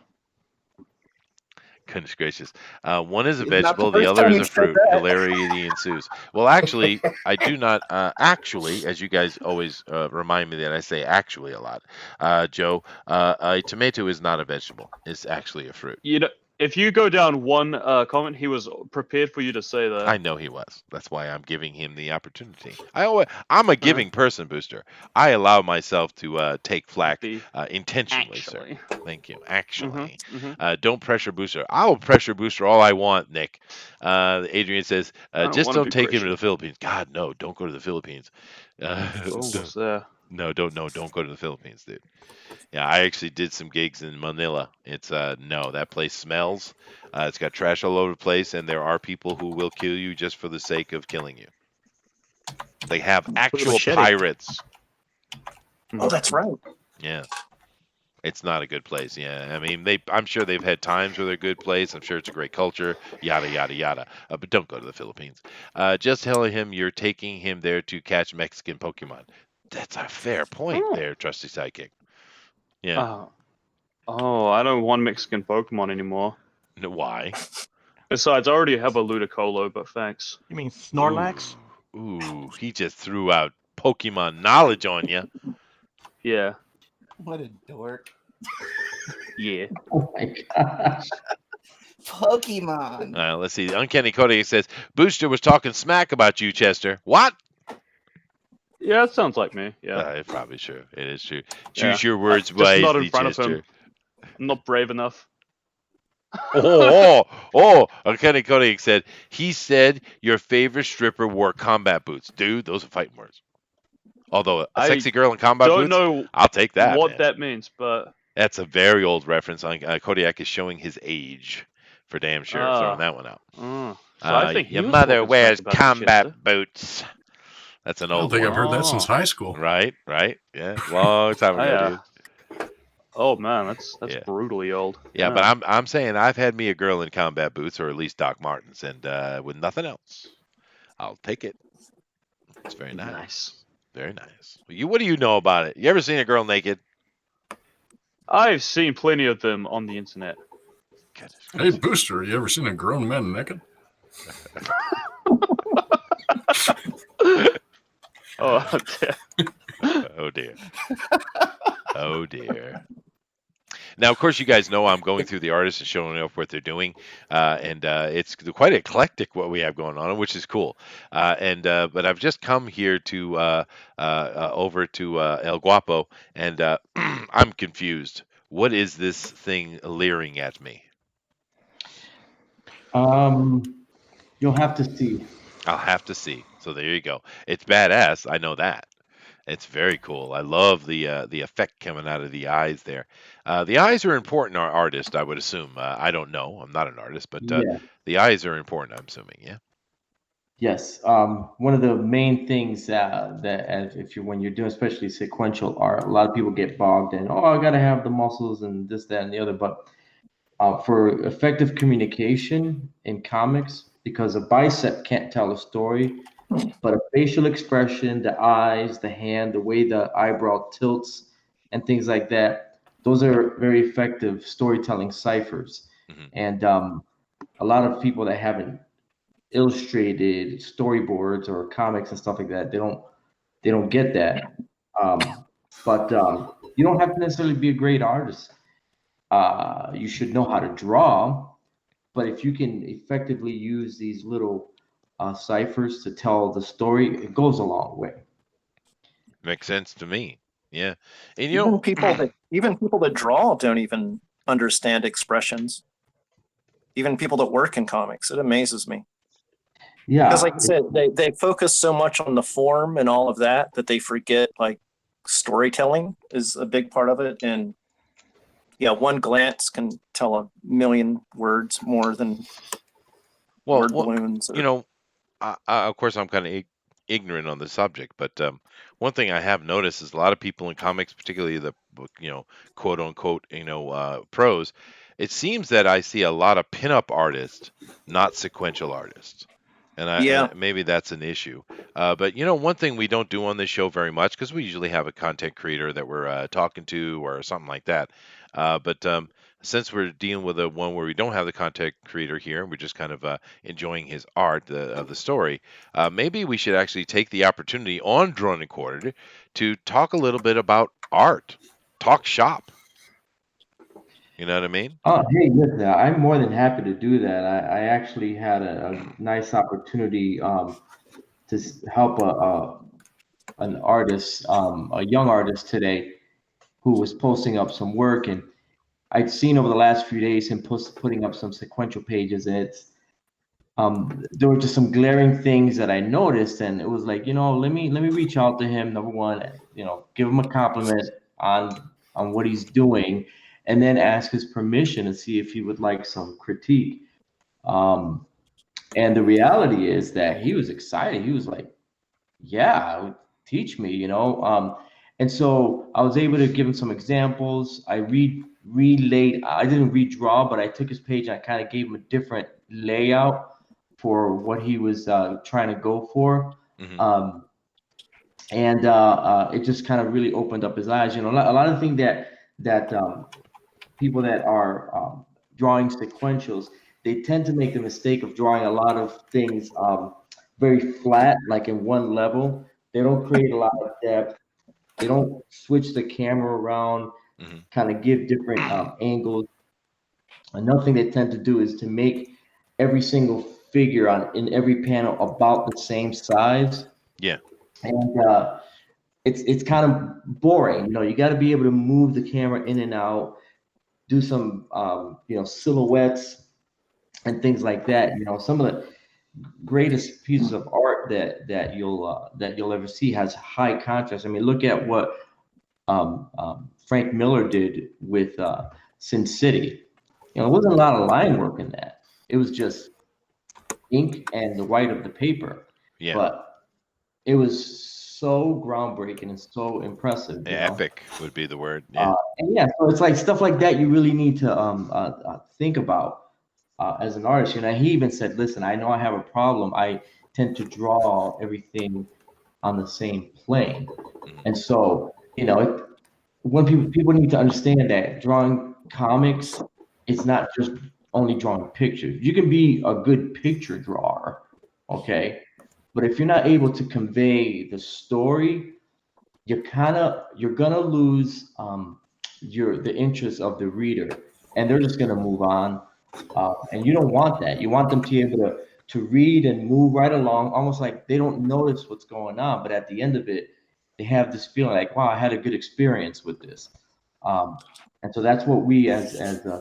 Goodness gracious. One is a It's not vegetable, the the first other time is a you've said fruit. that. Hilarity ensues. Well, actually, I do not. Actually, as you guys always remind me that I say actually a lot, Joe, a tomato is not a vegetable. It's actually a fruit. You know, if you go down one comment, he was prepared for you to say that. I know he was. That's why I'm giving him the opportunity. I'm a giving person, Booster. I allow myself to take flack intentionally, Actually. sir. Thank you. Actually. Mhm. Don't pressure Booster. I'll pressure Booster all I want, Nick. Adrian says, just wanna don't be take him to pressured. the Philippines. God, no, don't go to the Philippines. Almost there. No, don't go to the Philippines, dude. Yeah, I actually did some gigs in Manila. It's no, that place smells. It's got trash all over the place, and there are people who will kill you just for the sake of killing you. They have actual machete. pirates. Oh, that's right. Yeah. It's not a good place. Yeah, I mean, I'm sure they've had times where they're a good place. I'm sure it's a great culture. Yada yada yada. But don't go to the Philippines. Just tell him you're taking him there to catch Mexican Pokemon. That's a fair point, there, trusty sidekick. Yeah. I don't want Mexican Pokemon anymore. No, why? Besides, I already have a Ludicolo, but thanks. You mean Snorlax? Ooh, he just threw out Pokemon knowledge on you. Yeah. What a dork. Yeah. Oh my gosh. Pokemon. Let's see. Uncanny Cody says Booster was talking smack about you, Chester. What? Yeah, it sounds like me. Yeah. It's probably true. It is true. Yeah. Choose your words Just not in wisely, front of Chester. him. I'm not brave enough. Uncanny Cody said he said your favorite stripper wore combat boots. Dude, those are fighting words. Although a sexy girl in combat Don't boots, know I'll take that. what man. that means, but That's a very old reference. Kodiak is showing his age for damn sure. Throwing that one out. so I think he Your was mother talking wears smack about you, combat Chester. boots. That's an I don't old think one. I've heard that since high school. Right. Yeah, long time ago, dude. Oh man, that's Yeah. brutally old. Yeah, but I'm saying I've had me a girl in combat boots, or at least Doc Martens, and with nothing else, I'll take it. It's very nice. Very nice. What do you know about it? You ever seen a girl naked? I've seen plenty of them on the internet. Hey, Booster, you ever seen a grown man naked? Oh dear. Oh dear. Oh dear. Now, of course, you guys know I'm going through the artists and showing off what they're doing, and it's quite eclectic what we have going on, which is cool. But I've just come here to over to El Guapo, and I'm confused. What is this thing leering at me? You'll have to see. I'll have to see. So there you go. It's badass. I know that. It's very cool. I love the effect coming out of the eyes there. The eyes are important, our artist, I would assume. I don't know. I'm not an artist, but Yeah. the eyes are important, I'm assuming. Yeah. Yes. One of the main things that if you're when you're doing especially sequential art, a lot of people get bogged in, oh, I gotta have the muscles and this, that, and the other. But for effective communication in comics, because a bicep can't tell a story, but a facial expression, the eyes, the hand, the way the eyebrow tilts, and things like that, those are very effective storytelling ciphers. Mhm. And a lot of people that haven't illustrated storyboards or comics and stuff like that, they don't get that. But you don't have to necessarily be a great artist. You should know how to draw, but if you can effectively use these little ciphers to tell the story, it goes a long way. Makes sense to me. Yeah, and Even people that draw don't even understand expressions. Even people that work in comics, it amazes me. Yeah, Because like I said, they focus so much on the form and all of that they forget like storytelling is a big part of it. And yeah, one glance can tell a million words more than word balloons. you know, of course, I'm kind of ignorant on the subject, but one thing I have noticed is a lot of people in comics, particularly the quote unquote pros. It seems that I see a lot of pinup artists, not sequential artists. Yeah. And maybe that's an issue. But one thing we don't do on this show very much because we usually have a content creator that we're talking to or something like that. But since we're dealing with a one where we don't have the content creator here and we're just kind of enjoying his art of the story, maybe we should actually take the opportunity on Drawn and Quartered to talk a little bit about art, talk shop. You know what I mean? Oh, hey, listen, I'm more than happy to do that. I actually had a nice opportunity to help an artist, a young artist today, who was posting up some work, and I'd seen over the last few days him putting up some sequential pages, and there were just some glaring things that I noticed, and it was like, let me reach out to him. Number one, give him a compliment on what he's doing, and then ask his permission and see if he would like some critique. And the reality is that he was excited. He was like, yeah, teach me. And so I was able to give him some examples. I relayed. I didn't redraw, but I took his page and I kind of gave him a different layout for what he was trying to go for. Mm-hmm. And it just kind of really opened up his eyes. A lot of things that people that are drawing sequentials, they tend to make the mistake of drawing a lot of things very flat, like in one level. They don't create a lot of depth. They don't switch the camera around, Mm-hmm. kind of give different angles. Another thing they tend to do is to make every single figure in every panel about the same size. Yeah. And it's kind of boring. You got to be able to move the camera in and out, do some silhouettes and things like that. Some of the greatest pieces of art that you'll ever see has high contrast. I mean, look at what Frank Miller did with Sin City. There wasn't a lot of line work in that. It was just ink and the white of the paper. Yeah. But it was so groundbreaking and so impressive. Epic would be the word. Yeah. And yeah, so it's like stuff like that you really need to think about as an artist. He even said, "Listen, I know I have a problem. I tend to draw everything on the same plane, and so when people need to understand that drawing comics, it's not just only drawing pictures. You can be a good picture drawer, okay, but if you're not able to convey the story, you're gonna lose the interest of the reader, and they're just gonna move on. And you don't want that. You want them to be able to read and move right along, almost like they don't notice what's going on, but at the end of it, they have this feeling like, wow, I had a good experience with this. And so that's what we as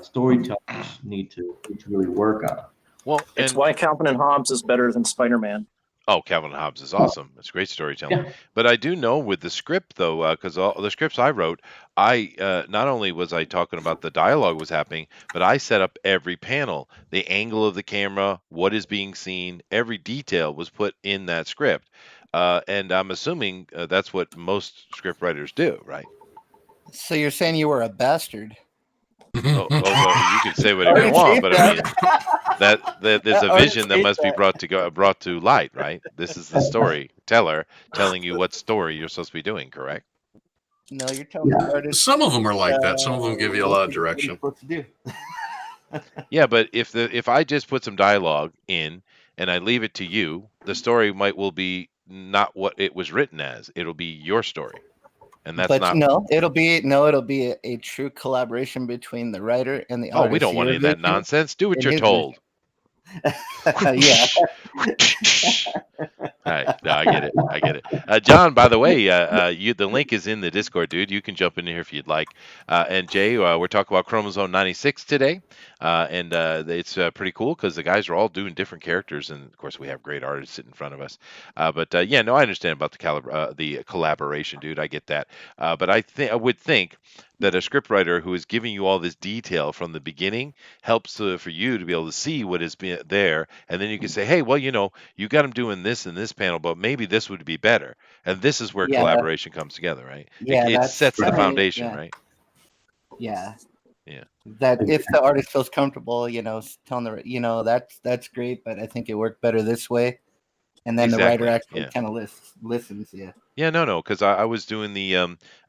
storytellers need to really work on. Well, It's why Calvin and Hobbes is better than Spider-Man. Oh, Calvin and Hobbes is awesome. It's great storytelling. Yeah. But I do know with the script, though, because all the scripts I wrote, I not only was I talking about the dialogue was happening, but I set up every panel, the angle of the camera, what is being seen, every detail was put in that script. And I'm assuming that's what most script writers do, right? So you're saying you were a bastard? Well, you can say whatever you want, but I mean that there's a vision that must be brought to light, right? This is the storyteller telling you what story you're supposed to be doing, correct? No, you're telling the artist. Some of them are like that. Some of them give you a lot of what direction. you're supposed to do. Yeah, but if I just put some dialogue in and I leave it to you, the story will be not what it was written as. It'll be your story, and that's But not. no, it'll be a true collaboration between the writer and the Oh, artist. we don't want any of that nonsense. Do what you're told. Yeah. All right, no, I get it. I get it. John, by the way, the link is in the Discord, dude. You can jump in here if you'd like. And Jay, we're talking about Chromosome 96 today, and it's pretty cool because the guys are all doing different characters, and of course we have great artists sitting in front of us. But yeah, no, I understand about the collaboration, dude. I get that. But I would think that a scriptwriter who is giving you all this detail from the beginning helps for you to be able to see what is there, and then you can say, hey, well, you got them doing this in this panel, but maybe this would be better. And this is where Yeah. collaboration comes together, right? Yeah. It That's sets the foundation, yeah. right? Yeah. Yeah. That if the artist feels comfortable, telling that's great, but I think it worked better this way. And then the writer Exactly. actually Yeah. kind of listens. Yeah. Yeah, no, because I was doing the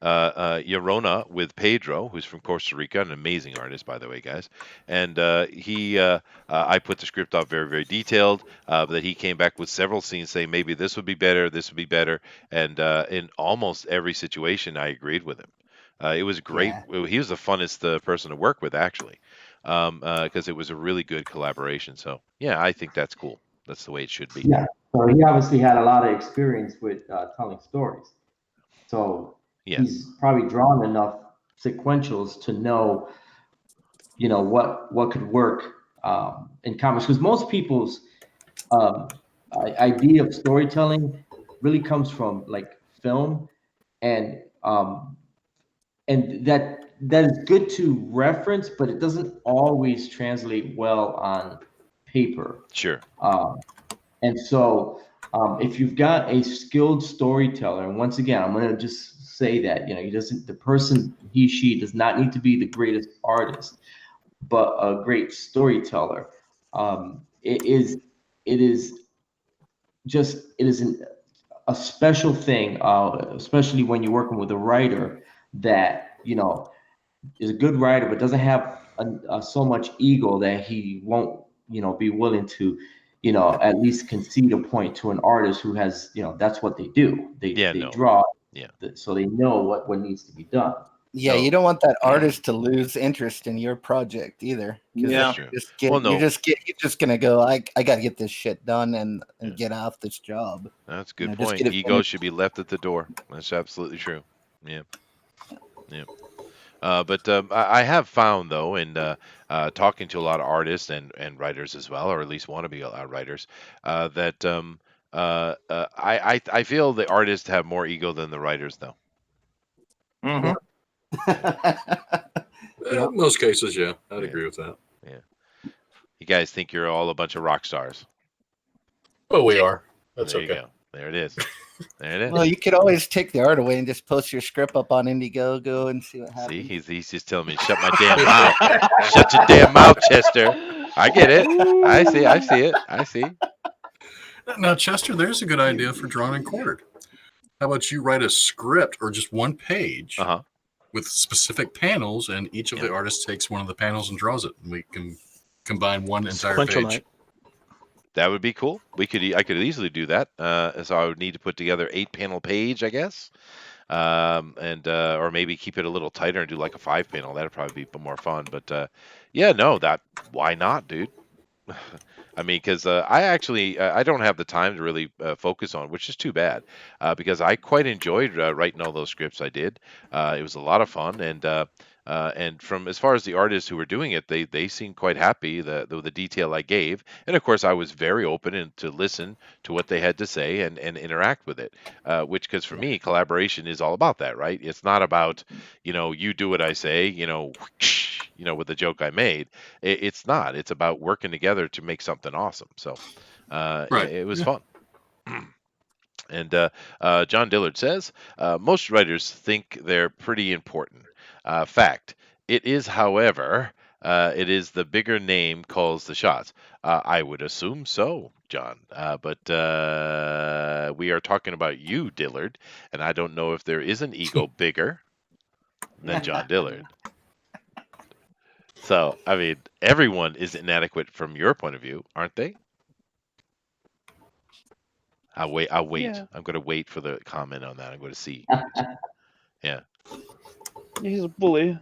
Llorona with Pedro, who's from Costa Rica, an amazing artist, by the way, guys. And I put the script out very, very detailed. That he came back with several scenes saying maybe this would be better, this would be better, and in almost every situation, I agreed with him. It was great. Yeah. He was the funnest person to work with, actually, because it was a really good collaboration. So yeah, I think that's cool. That's the way it should be. Yeah. So he obviously had a lot of experience with telling stories. So Yeah, he's probably drawn enough sequentials to know, what could work in comics. Because most people's um, idea of storytelling really comes from like film, and that is good to reference, but it doesn't always translate well on paper. sure. Um, and so, if you've got a skilled storyteller, and once again, I'm going to just say that, the person, she does not need to be the greatest artist, but a great storyteller. It is a special thing, especially when you're working with a writer that, is a good writer, but doesn't have so much ego that he won't, be willing to, at least concede a point to an artist who has, that's what they do. Yeah, They no. draw, Yeah. so they know what needs to be done. Yeah, No. you don't want that artist to lose interest in your project either. 'Cause Yeah. if True. you're No. just gonna go, I got to get this shit done and Yeah. get off this job. That's a good Just point. get it Ego finished. should be left at the door. That's absolutely true. Yeah. Yeah. But I have found though, in talking to a lot of artists and writers as well, or at least want to be writers, that I feel the artists have more ego than the writers, though. Mhm. Yep. Most cases, yeah, I'd Yeah. agree with that. Yeah. You guys think you're all a bunch of rock stars. But we are. That's There you okay. go. There it is. There it is. Well, you could always take the art away and just post your script up on Indiegogo and see what See, happens. he's just telling me, shut my damn mouth. Shut your damn mouth, Chester. I get it. I see. I see it. I see. Now, Chester, there's a good idea for drawn and quartered. How about you write a script or just one page Uh huh. with specific panels, and each of Yeah. the artists takes one of the panels and draws it, and we can combine one entire Sequential page. night. That would be cool. I could easily do that. So I would need to put together 8-panel page, I guess, and or maybe keep it a little tighter and do like a 5-panel. That'd probably be more fun. But yeah, no, why not, dude? I mean, because I actually I don't have the time to really focus on, which is too bad, because I quite enjoyed writing all those scripts I did. It was a lot of fun, and from as far as the artists who were doing it, they seemed quite happy the detail I gave, and of course I was very open and to listen to what they had to say and interact with it. Which, because for me, collaboration is all about that, right? It's not about you do what I say, with the joke I made. It's not. It's about working together to make something awesome. So Right. it was Yeah. fun. And John Dillard says most writers think they're pretty important. Fact. It is, however, it is the bigger name calls the shots. I would assume so, John. But we are talking about you, Dillard, and I don't know if there is an ego bigger than John Dillard. So, I mean, everyone is inadequate from your point of view, aren't they? I'll wait. Yeah. I'm going to wait for the comment on that. I'm going to see. Yeah. He's a bully.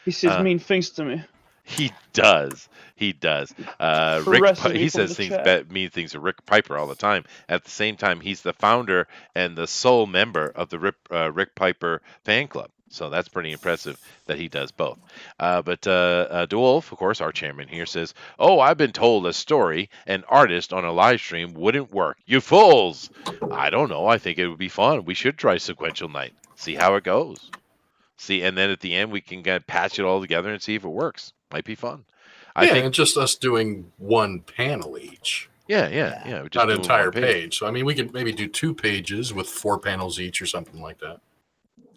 He says Uh, mean things to me. He does. He does. Harassing He people in says the things chat. mean things to Rick Piper all the time. At the same time, he's the founder and the sole member of the Rick Piper fan club. So that's pretty impressive that he does both. But DeWolf, of course, our chairman here says, "Oh, I've been told a story, an artist on a live stream wouldn't work. You fools! I don't know. I think it would be fun. We should try sequential night. See how it goes." See, and then at the end we can patch it all together and see if it works. Might be fun. I Yeah, think. and just us doing one panel each, Yeah. We're just not an doing one entire page. page. So I mean, we could maybe do 2 pages with 4 panels each or something like that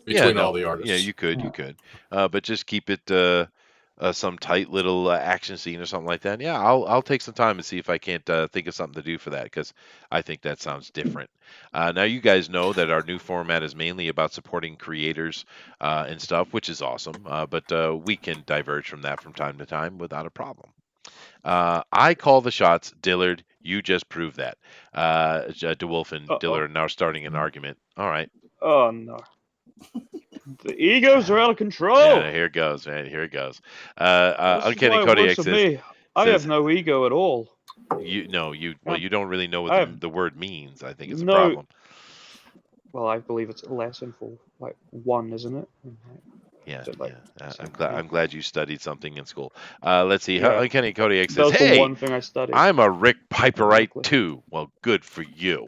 Yeah, between no, all the artists. yeah, you could, but just keep it some tight little action scene or something like that. Yeah, I'll take some time and see if I can't think of something to do for that because I think that sounds different. Now you guys know that our new format is mainly about supporting creators and stuff, which is awesome. But we can diverge from that from time to time without a problem. I call the shots, Dillard. You just proved that. DeWolf and Dillard are now starting an argument. All right. Oh no. The egos are out of control. Yeah, here it goes, man. Here it goes. This is Uncanny why it Kodiak works with me. I have says no ego at all. you don't really know what I have the word means. I think is a no. problem. Well, I believe it's Latin for like one, isn't it? Yeah, So, like, yeah. so, I'm glad you studied something in school. Let's see. yeah. Uncanny Kodiak That says, was the "Hey, one thing I studied. I'm a Rick Piperite Ironically. too." Well, good for you.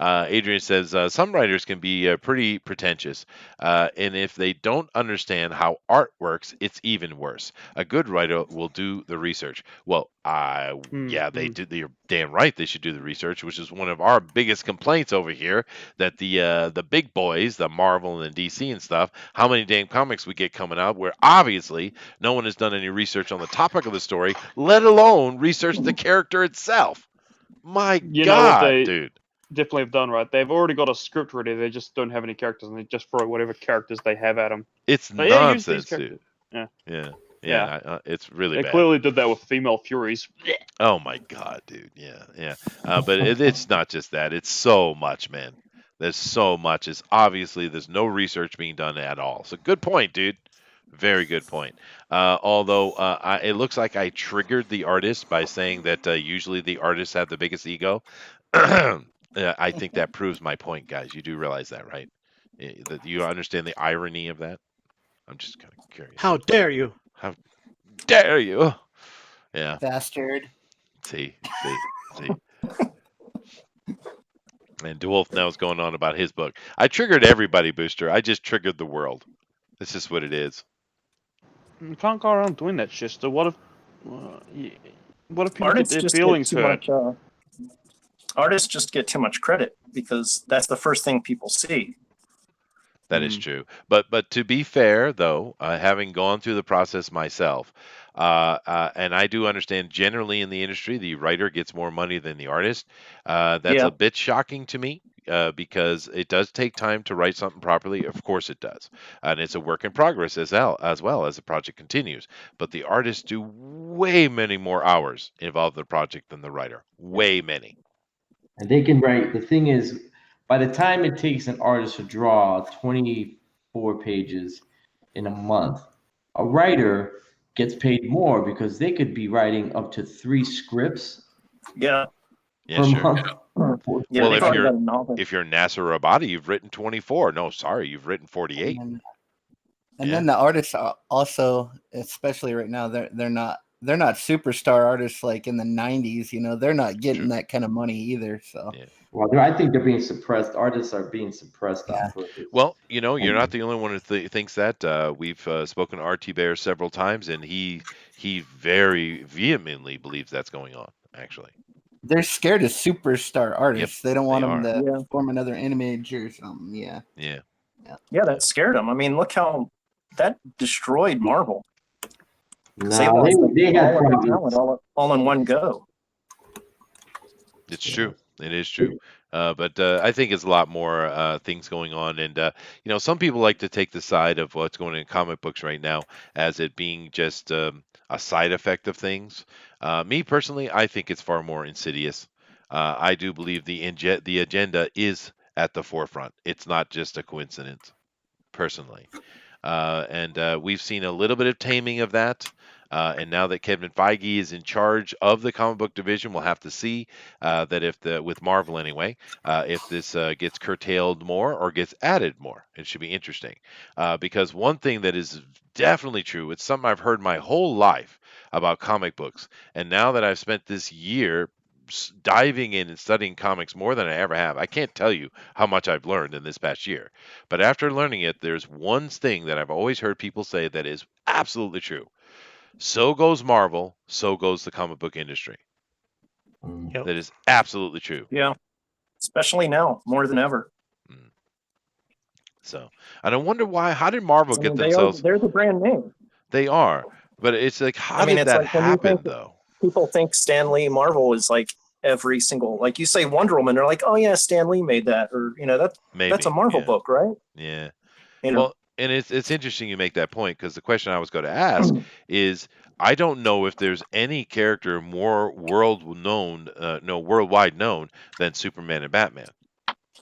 Adrian says some writers can be pretty pretentious, and if they don't understand how art works, it's even worse. A good writer will do the research. Well, yeah, they do. You're damn right. They should do the research, which is one of our biggest complaints over here. That the big boys, the Marvel and DC and stuff, how many damn comics we get coming out where obviously no one has done any research on the topic of the story, let alone research the character itself. My You know what God, they dude. definitely have done, right? They've already got a script ready. They just don't have any characters, and they just throw whatever characters they have at them. It's So yeah, use these nonsense, dude. characters. Yeah, Yeah. yeah. It's really They bad. clearly did that with female Furies. Oh my God, dude. Yeah. But it's not just that. It's so much, man. There's so much. It's obviously there's no research being done at all. So good point, dude. Very good point. Although it looks like I triggered the artist by saying that usually the artists have the biggest ego. I think that proves my point, guys. You do realize that, right? That you understand the irony of that? I'm just kind of curious. How dare you? How dare you? Yeah. Bastard. See. And DeWolf now is going on about his book. I triggered everybody, Booster. I just triggered the world. This is what it is. You can't go around doing that, Chester. What if people Artists get their just get feelings too hurt? much. Artists just get too much credit because that's the first thing people see. That is true. But to be fair, though, having gone through the process myself, and I do understand generally in the industry, the writer gets more money than the artist. That's Yeah. a bit shocking to me because it does take time to write something properly. Of course it does. And it's a work in progress as well as the project continues. But the artists do way many more hours involved in the project than the writer. Way many. And they can write. The thing is, by the time it takes an artist to draw 24 pages in a month, a writer gets paid more because they could be writing up to 3 scripts Yeah. Yeah, per sure. month. Yeah. Well, they've if already you're got a novel. if you're Nasser Rabadi, you've written 24. No, sorry, you've written 48. And Yeah. then the artists are also, especially right now, they're not superstar artists like in the 90s. You know, they're not getting True. that kind of money either. So Yeah. Well, I think they're being suppressed. Artists are being suppressed Yeah. on purpose. Well, you're not the only one who thinks that. We've spoken to RT Bear several times, and he very vehemently believes that's going on. Actually, they're scared of superstar artists. They don't want they them are. to Yeah. form another image or something. Yeah. Yeah. Yeah, that scared them. I mean, look how that destroyed Marvel. No, They lost they had all of the problems. talent all in one go. It's true. It is true. But I think it's a lot more things going on. And, some people like to take the side of what's going on in comic books right now as it being just a side effect of things. Me personally, I think it's far more insidious. I do believe the agenda is at the forefront. It's not just a coincidence, personally. And we've seen a little bit of taming of that And now that Kevin Feige is in charge of the comic book division, we'll have to see that if with Marvel anyway, if this gets curtailed more or gets added more. It should be interesting because one thing that is definitely true, it's something I've heard my whole life about comic books, and now that I've spent this year diving in and studying comics more than I ever have. I can't tell you how much I've learned in this past year. But after learning it, there's one thing that I've always heard people say that is absolutely true. So goes Marvel, so goes the comic book industry. Yep. That is absolutely true. Yeah, especially now more than ever. So, and I wonder why. How did Marvel I get mean, themselves? they're the brand name. They are, but it's like, how I mean, did it's that like when you happen, think though? people think Stan Lee Marvel is like every single, like you say Wonder Woman, they're like, oh yeah, Stan Lee made that, or that's Maybe, a Marvel yeah, book, right? yeah. You know, Well, and it's interesting you make that point because the question I was going to ask is I don't know if there's any character more worldwide known than Superman and Batman.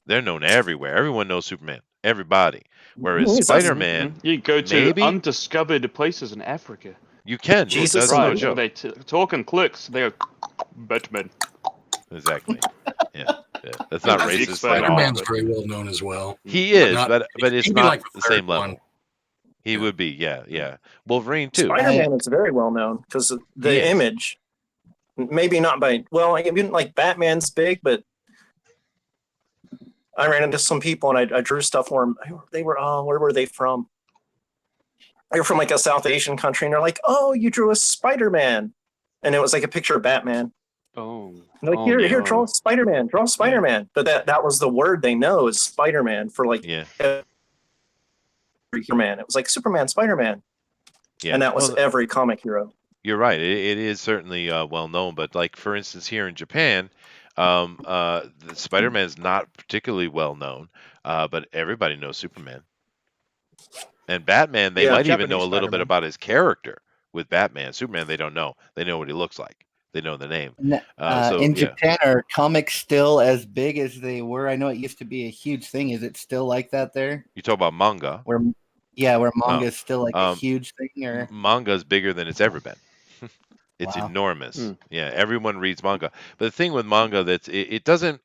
They're known everywhere. Everyone knows Superman. Everybody. Whereas Jesus. Spider-Man, You go to maybe undiscovered places in Africa. you can. Jesus. That's no Right, joke. they talk in clicks. They go, Batman. Exactly. Yeah. That's I not think Six racist foot at all. Spider-Man's but- very well known as well. He But is, not but it's he'd be not like the the third same one. level. He Yeah. would be, yeah. Wolverine too. Spider-Man is very well known because He the is. image, maybe not by, well, I mean, like Batman's big, but I ran into some people and I drew stuff for them. They were, where were they from? They were from like a South Asian country, and they're like, "Oh, you drew a Spider-Man," and it was like a picture of Batman. Oh, And like, oh, here, no. draw Spider-Man, draw Spider-Man. But that was the word they know is Spider-Man for like Yeah. every Superman. It was like Superman, Spider-Man, Yeah. and that was Well, every comic hero. you're right. It is certainly well known, but like for instance, here in Japan, the Spider-Man is not particularly well known, but everybody knows Superman. And Batman, they Yeah. might even know Japanese a little bit Spider-Man. about his character. With Batman, Superman, they don't know. They know what he looks like. They know the name. So In yeah, Japan, are comics still as big as they were? I know it used to be a huge thing. Is it still like that there? you talk about manga. Where manga is still like a Um, huge thing, or Manga is bigger than it's ever been. It's Wow. enormous. Hmm. Yeah, everyone reads manga. But the thing with manga it doesn't,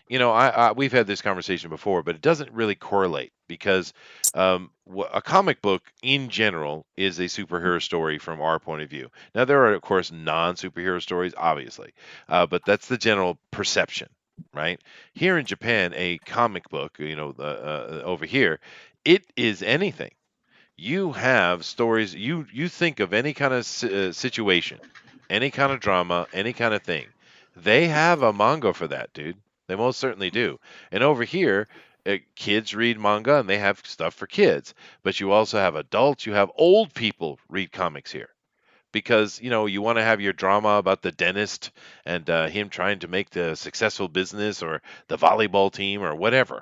we've had this conversation before, but it doesn't really correlate because a comic book in general is a superhero story from our point of view. Now there are of course non-superhero stories, obviously, but that's the general perception, right? Here in Japan, a comic book, over here, it is anything. You have stories. You think of any kind of situation, any kind of drama, any kind of thing. They have a manga for that, dude. They most certainly do. And over here, kids read manga and they have stuff for kids. But you also have adults. You have old people read comics here because you want to have your drama about the dentist and him trying to make the successful business or the volleyball team or whatever.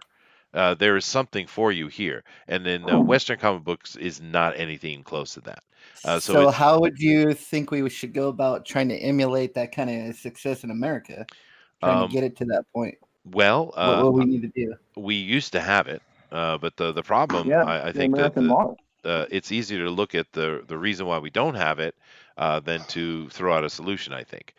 There is something for you here, and then Western comic books is not anything close to that. So so it's how would you think we should go about trying to emulate that kind of success in America? Trying to um, get it to that point. well, What we need to do? we used to have it, but the problem, Yeah, I the think that American model. it's easier to look at the reason why we don't have it than to throw out a solution. I think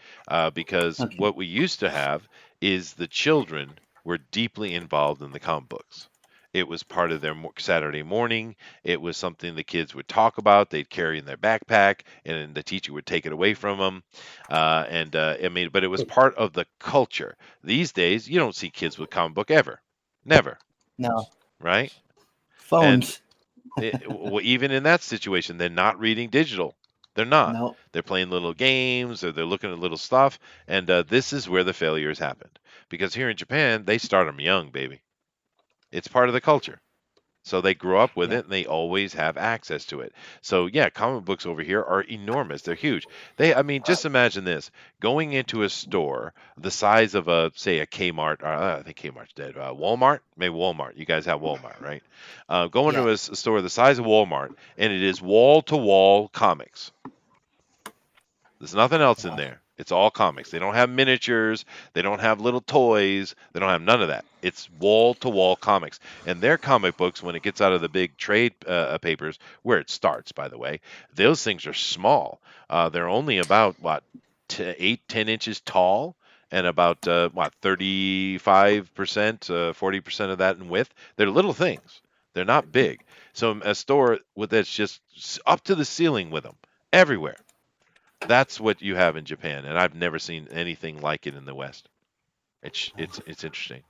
because Okay. what we used to have is the children were deeply involved in the comic books. It was part of their Saturday morning. It was something the kids would talk about. They'd carry in their backpack, and then the teacher would take it away from them. I mean, but it was part of the culture. These days, you don't see kids with comic book ever, never, No right? And phones. even in that situation, they're not reading digital. They're not. No. They're playing little games or they're looking at little stuff. And this is where the failures happened. Because here in Japan, they start them young, baby. It's part of the culture. So they grow up with Yeah. it and they always have access to it. So yeah, comic books over here are enormous. They're huge. I mean, just imagine this: going into a store the size of say a Kmart. I think Kmart's dead. Walmart, maybe Walmart. You guys have Walmart, right? Go into Yeah. a store the size of Walmart, and it is wall to wall comics. There's nothing else in Wow. there. It's all comics. They don't have miniatures. They don't have little toys. They don't have none of that. It's wall to wall comics. And their comic books, when it gets out of the big trade papers, where it starts, by the way, those things are small. They're only about, what, 8, 10 inches tall and about, 35%, 40% of that in width. They're little things. They're not big. So a store with that's just up to the ceiling with them everywhere. That's what you have in Japan, and I've never seen anything like it in the West. It's interesting.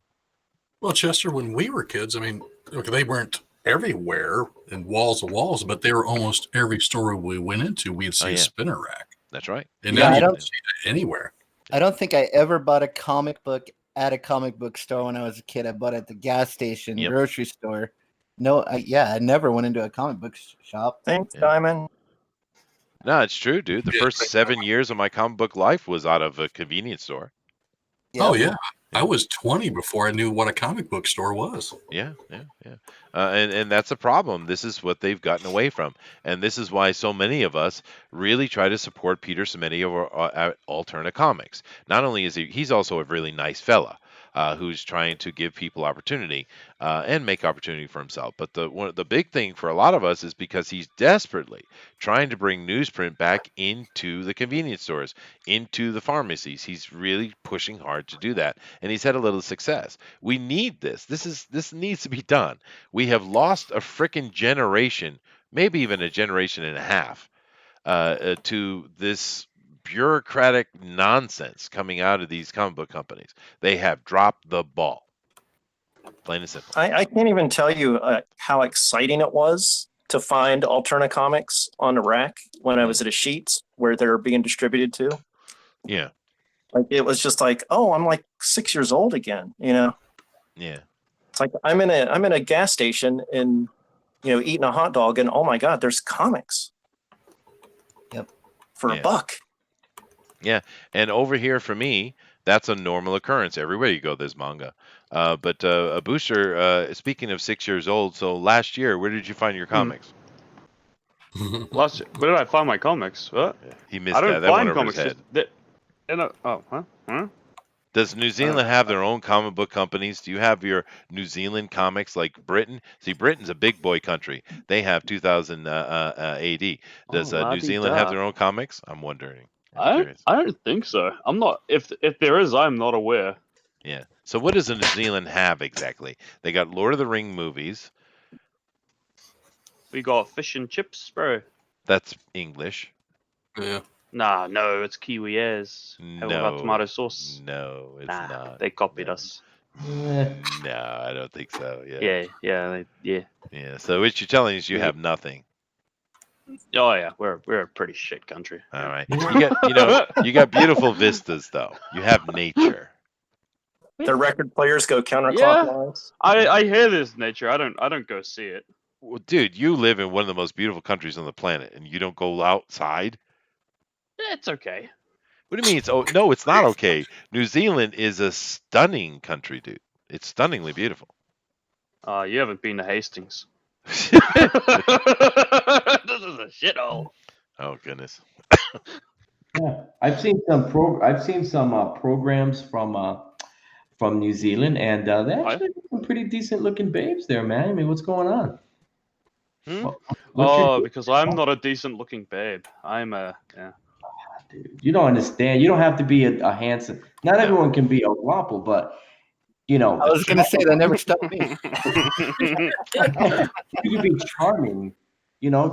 Well, Chester, when we were kids, I mean, look, they weren't everywhere in walls of walls, but they were almost every store we went into, we'd see Oh, a yeah. spinner rack. That's right. And Yeah, now I you don't- don't see that anywhere. I don't think I ever bought a comic book at a comic book store when I was a kid. I bought it at the gas station, Yep. grocery store. No, I never went into a comic book shop. Thanks, Yeah. Diamond. No, it's true, dude. The Yeah, first 7 years of my comic book life was out of a convenience store. Oh, Yep. yeah. I was 20 before I knew what a comic book store was. Yeah. And that's a problem. This is what they've gotten away from, and this is why so many of us really try to support Peter Simeti over at Alterna Comics. Not only is he's also a really nice fella. Who's trying to give people opportunity and make opportunity for himself. But the big thing for a lot of us is because he's desperately trying to bring newsprint back into the convenience stores, into the pharmacies. He's really pushing hard to do that, and he's had a little success. We need this. This needs to be done. We have lost a frickin' generation, maybe even a generation and a half, to this bureaucratic nonsense coming out of these comic book companies. They have dropped the ball. Plain and simple. I can't even tell you how exciting it was to find Alterna comics on the rack when I was at a Sheets where they're being distributed to. Yeah. Like it was just like, oh, I'm like 6 years old again. You know, Yeah. it's like I'm in a gas station and eating a hot dog and oh my god, there's comics. Yep. For Yeah. $1. Yeah. And over here for me, that's a normal occurrence. Everywhere you go, there's manga. But a booster, speaking of 6 years old, so last year, where did you find your comics? Last year, where did I find my comics? What? He missed I don't that. That went find over his comics. head. Huh? Does New Zealand have their own comic book companies? Do you have your New Zealand comics like Britain? See, Britain's a big boy country. They have 2000 AD. Does New Zealand have la-di-da. their own comics? I'm wondering. I'm I curious. don't think so. I'm not. If there is, I'm not aware. Yeah. So what does New Zealand have exactly? They got Lord of the Ring movies. We got fish and chips, bro. That's English. Yeah. Nah, no, it's Kiwi airs. How about No. tomato sauce? No, it's Nah, not. they copied No. us. No, I don't think so. Yeah. Yeah. So what you're telling us you have nothing. Oh yeah, we're a pretty shit country. All right. You got beautiful vistas though. You have nature. The record players go counterclockwise. I hear this nature. I don't go see it. Well, dude, you live in one of the most beautiful countries on the planet, and you don't go outside. It's okay. What do you mean? No, it's not okay. New Zealand is a stunning country, dude. It's stunningly beautiful. You haven't been to Hastings. This is a shithole. Oh goodness. Yeah, I've seen some programs from New Zealand, and they actually got some pretty decent looking babes there, man. I mean, what's going on? What's your Because I'm not a decent looking babe. I'm a dude? You don't understand. You don't have to be a handsome. Not everyone can be a guapo, but I was gonna say that never stopped me. you can be charming.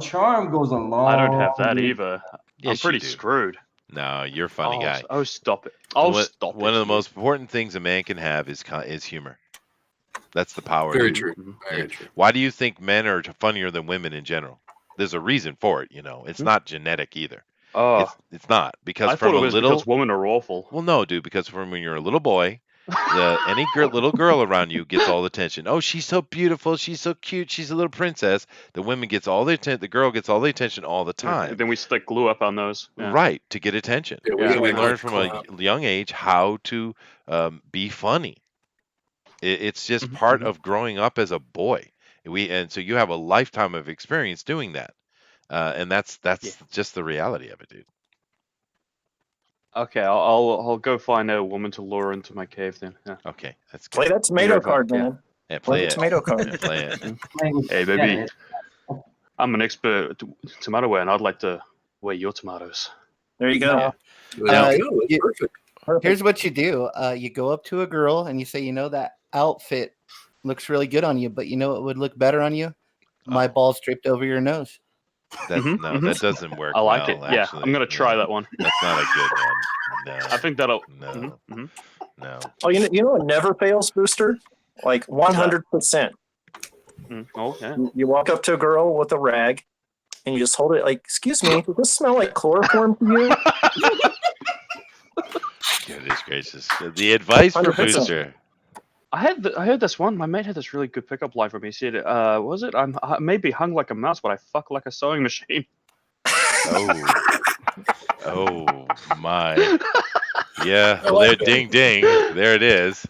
Charm goes a long. I don't have that either. Yes, I'm pretty you do. screwed. No, you're a funny guy. Oh, stop it. Stop it. One of the most important things a man can have is humor. That's the power. Very dude. true. Mhm. Very true. Why do you think men are funnier than women in general? There's a reason for it. It's not genetic either. Oh, It's not because I from thought it a was little. because women are awful. Well, no, dude, because from when you're a little boy, any little girl around you gets all the attention. Oh, she's so beautiful. She's so cute. She's a little princess. The women gets all the attention. The girl gets all the attention all the time. Then we stick glue up our nose. Yeah. Right, to get attention. Yeah, Yeah. So we gotta learn like from clown. a young age how to be funny. It's just Mhm, part mhm. of growing up as a boy. And so you have a lifetime of experience doing that, and that's Yeah. just the reality of it, dude. Okay, I'll go find a woman to lure into my cave then. Yeah. Okay, that's Play good. that tomato right back, card, yeah. man. Yeah, Play play the it. tomato card. Yeah, play it. Hey, baby. I'm an expert tomato wearer, and I'd like to wear your tomatoes. There you go. Yeah. There you go. That's you- perfect. Perfect. Here's what you do. You go up to a girl and you say, that outfit looks really good on you, but you know what would look better on you? My balls draped over your nose. That's Mhm, no, mhm. that doesn't work. I like well, it. Yeah, actually. I'm gonna try Yeah. that one. That's not a good one. No. I think that'll. No. Mhm. No. Oh, you know what never fails, Booster? Like 100%. Oh yeah. You walk up to a girl with a rag, and you just hold it like, "Excuse me, does this smell like chloroform to you?" Goodness gracious. The advice for 100%. Booster. I heard this one. My mate had this really good pickup line for me. He said, was it? I may be hung like a mouse, but I fuck like a sewing machine. Oh. Oh my. Yeah. I Well, there, like that. ding ding. There it is.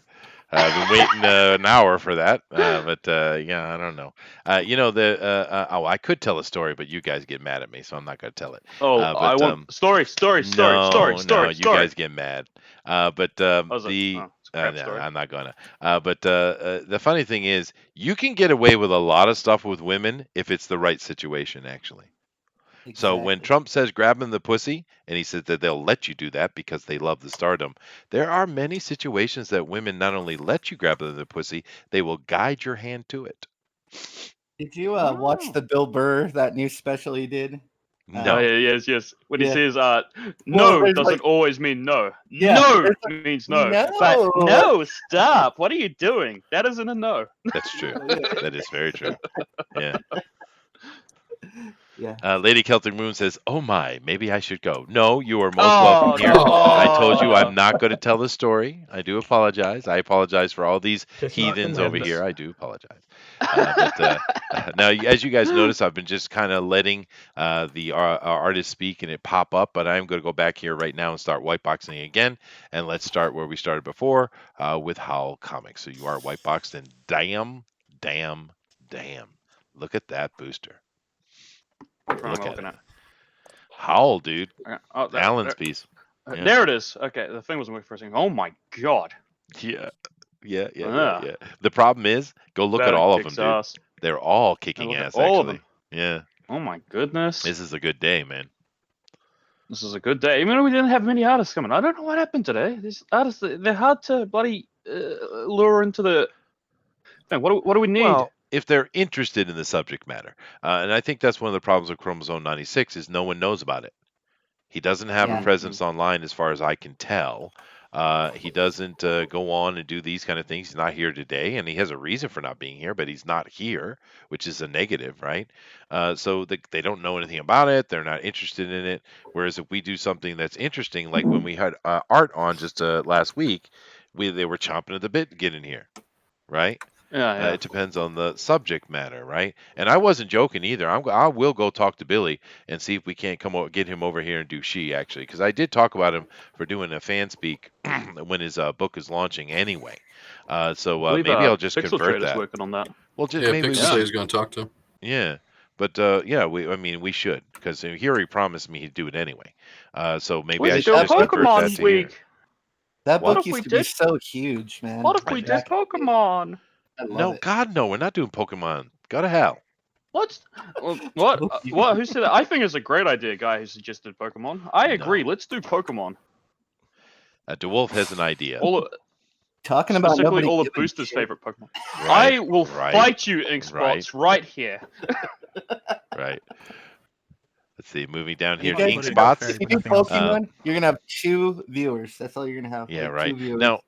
I've been waiting an hour for that, but yeah, I don't know. I could tell a story, but you guys get mad at me, so I'm not going to tell it. Oh, But I want story. no, you guys get mad. But Was it? the Oh, it's a crap no, story. I'm not gonna. But the funny thing is, you can get away with a lot of stuff with women if it's the right situation, actually. So when Exactly. Trump says grab him the pussy, and he says that they'll let you do that because they love the stardom, there are many situations that women not only let you grab them the pussy, they will guide your hand to it. Did you watch Oh. the Bill Burr, that new special he did? No. Oh, yeah, yes. When he Yeah. says, Well, no there's doesn't like- always mean no. Yeah, No there's means no. No. But no, stop. What are you doing? That isn't a no. That's true. That is very true. Yeah. Yeah. Lady Celtic Moon says, "Oh my, maybe I should go." No, you are most Oh, welcome here. no. I told you I'm Oh. not going to tell the story. I do apologize. I apologize for all these It's not heathens over tremendous. here. I do apologize. Now, as you guys notice, I've been just kind of letting the artist speak and it pop up, but I'm going to go back here right now and start whiteboxing again. And let's start where we started before with Howl Comics. So you are whiteboxed, and damn. Look at that booster. Which one am Look I at looking it. at? Howl, dude. Oh, Alan's piece. Yeah. There it is. Okay, the thing wasn't working for a second. Oh my god. Yeah. Ah. The problem is, go look at That all of them, kicks dude. ass. They're all And kicking look at ass, all of actually. them. Yeah. Oh my goodness. This is a good day, man. This is a good day. Even though we didn't have many artists coming. I don't know what happened today. These artists, they're hard to bloody lure into the thing. What do we need? Well, if they're interested in the subject matter. And I think that's one of the problems with Chromosome 96 is no one knows about it. He doesn't have a Yeah. presence online as far as I can tell. He doesn't go on and do these kind of things. He's not here today, and he has a reason for not being here, but he's not here, which is a negative, right? So they don't know anything about it. They're not interested in it. Whereas if we do something that's interesting, like when we had Art on just last week, they were chomping at the bit to get in here, right? Yeah. It depends on the subject matter, right? And I wasn't joking either. I will go talk to Billy and see if we can't get him over here and do She, actually, because I did talk about him for doing a fan speak when his book is launching anyway. So I believe, maybe I'll just Pixel convert Trader's that. working on that. Well, just Yeah, maybe Pixel we says should. he's going to talk to him. Yeah, but yeah, we should, because here he promised me he'd do it anyway. So maybe We I should should do a just convert that Pokemon to here. week. That What book if we used to be did- so huge, man. What if we did Pokemon? I love No, it. God, no, we're not doing Pokemon. Go to hell. What? What? What? Who said that? I think it's a great idea, guy who suggested Pokemon. I agree. No. Let's do Pokemon. DeWolf has an idea. Talking about Specifically, nobody all of giving a Booster's shit. favorite Pokemon. Right, I will right, fight you, Inkspots, right here. right. Let's see, moving down You here, guys- Ink Put it Spots. fair, If you but do nothing else. Pokemon, you're gonna have 2 viewers. That's all you're gonna have. Yeah, like, right. 2 viewers. Now,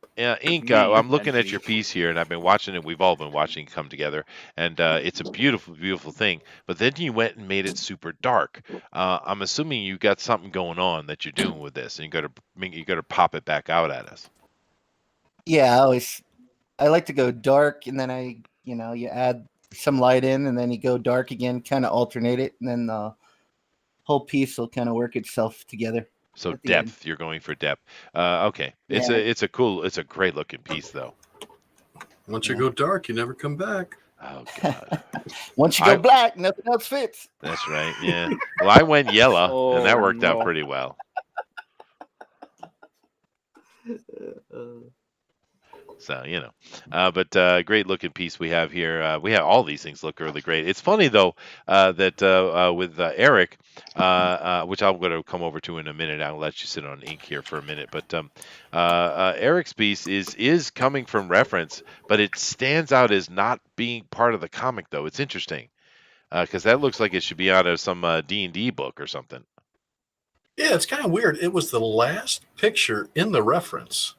Ink, Me I'm looking and at me. your piece here, and I've been watching it. We've all been watching it come together, and it's a beautiful, beautiful thing. But then you went and made it super dark. I'm assuming you got something going on that you're doing with this, and you got to pop it back out at us. Yeah, I like to go dark, and then you add some light in, and then you go dark again, kind of alternate it, and then the whole piece will kind of work itself together. So At the end. depth, you're going for depth. Okay, Yeah. it's a great looking piece though. Once you go dark, you never come back. Oh God. Once you go black, nothing else fits. That's right. Yeah. Well, I went yellow, and that Oh, worked out no. pretty well. So but great looking piece we have here. We have all these things look really great. It's funny though that with Eric, which I'm going to come over to in a minute. I'll let you sit on ink here for a minute. But Eric's piece is coming from reference, but it stands out as not being part of the comic though. It's interesting because that looks like it should be out of some D&D book or something. Yeah, it's kind of weird. It was the last picture in the reference.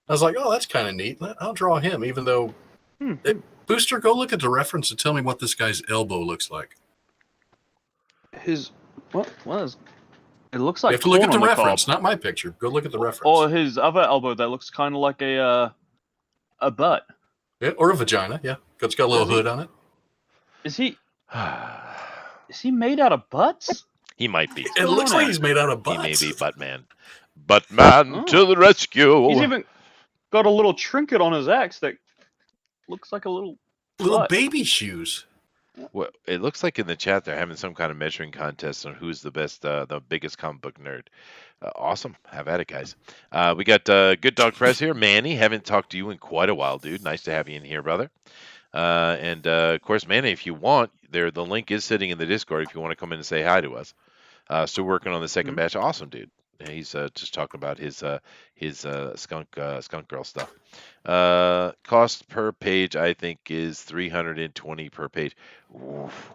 I was like, oh, that's kind of neat. I'll draw him, even though. Booster, go look at the reference and tell me what this guy's elbow looks like. His what was? It looks like You have to look at corn the on reference, cob. not my picture. Go look at the reference. Or his other elbow that looks kind of like a butt. Yeah, or a vagina, yeah. It's got a little hood on it. Is he made out of butts? He might be. It looks like he's made out of butts. He may be Buttman. Buttman to the rescue. He's even got a little trinket on his axe that looks like a little baby shoes. Well, it looks like in the chat they're having some kind of measuring contest on who's the best, the biggest comic book nerd. Awesome. Have at it, guys. We got Good Dog Press here. Manny, haven't talked to you in quite a while, dude. Nice to have you in here, brother. And of course, Manny, if you want, the link is sitting in the Discord if you want to come in and say hi to us. Still working on the second batch. Awesome, dude. He's just talking about his skunk girl stuff. Cost per page, I think, is $320 per page. Oof,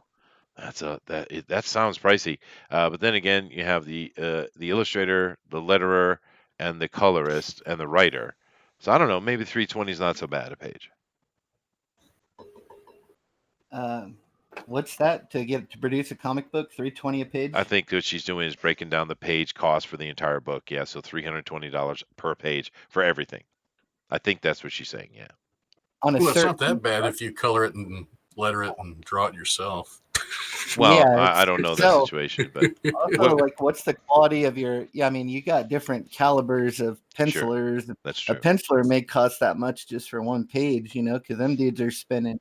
that sounds pricey. But then again, you have the illustrator, the letterer, and the colorist and the writer. So I don't know. Maybe $320 is not so bad a page. What's that to produce a comic book? $320 a page? I think what she's doing is breaking down the page cost for the entire book. Yeah, so $320 per page for everything. I think that's what she's saying. Yeah. It's not that bad if you color it and letter it and draw it yourself. Well, yeah, I don't know that situation, but also, like, what's the quality of your? Yeah, I mean, you got different calibers of pencilers. Sure, that's true. A penciler may cost that much just for one page, because them dudes are spending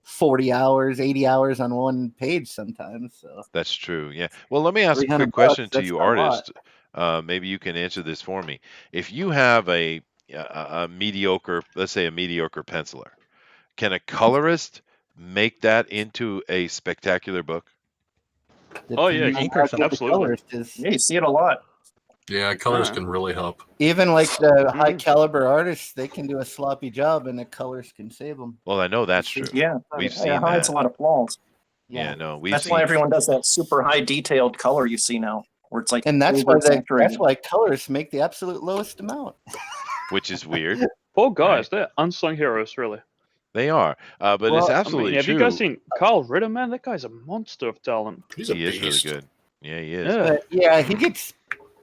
40 hours, 80 hours on one page sometimes. So that's true. Yeah. Well, let me ask a quick question to you, artist. Maybe you can answer this for me. If you have a mediocre, let's say a mediocre penciler, can a colorist make that into a spectacular book? Oh yeah, absolutely. Yeah, you see it a lot. Yeah, colors can really help. Even like the high caliber artists, they can do a sloppy job, and the colors can save them. Well, I know that's true. Yeah, we've seen that. Hides a lot of flaws. Yeah, no, that's why everyone does that super high detailed color you see now, where it's like, and that's why colors make the absolute lowest amount. Which is weird. Poor guys, they're unsung heroes, really. They are, but it's absolutely true. Have you guys seen Carl Ritter, man? That guy's a monster of talent. He is really good. Yeah, he is. But, yeah, he gets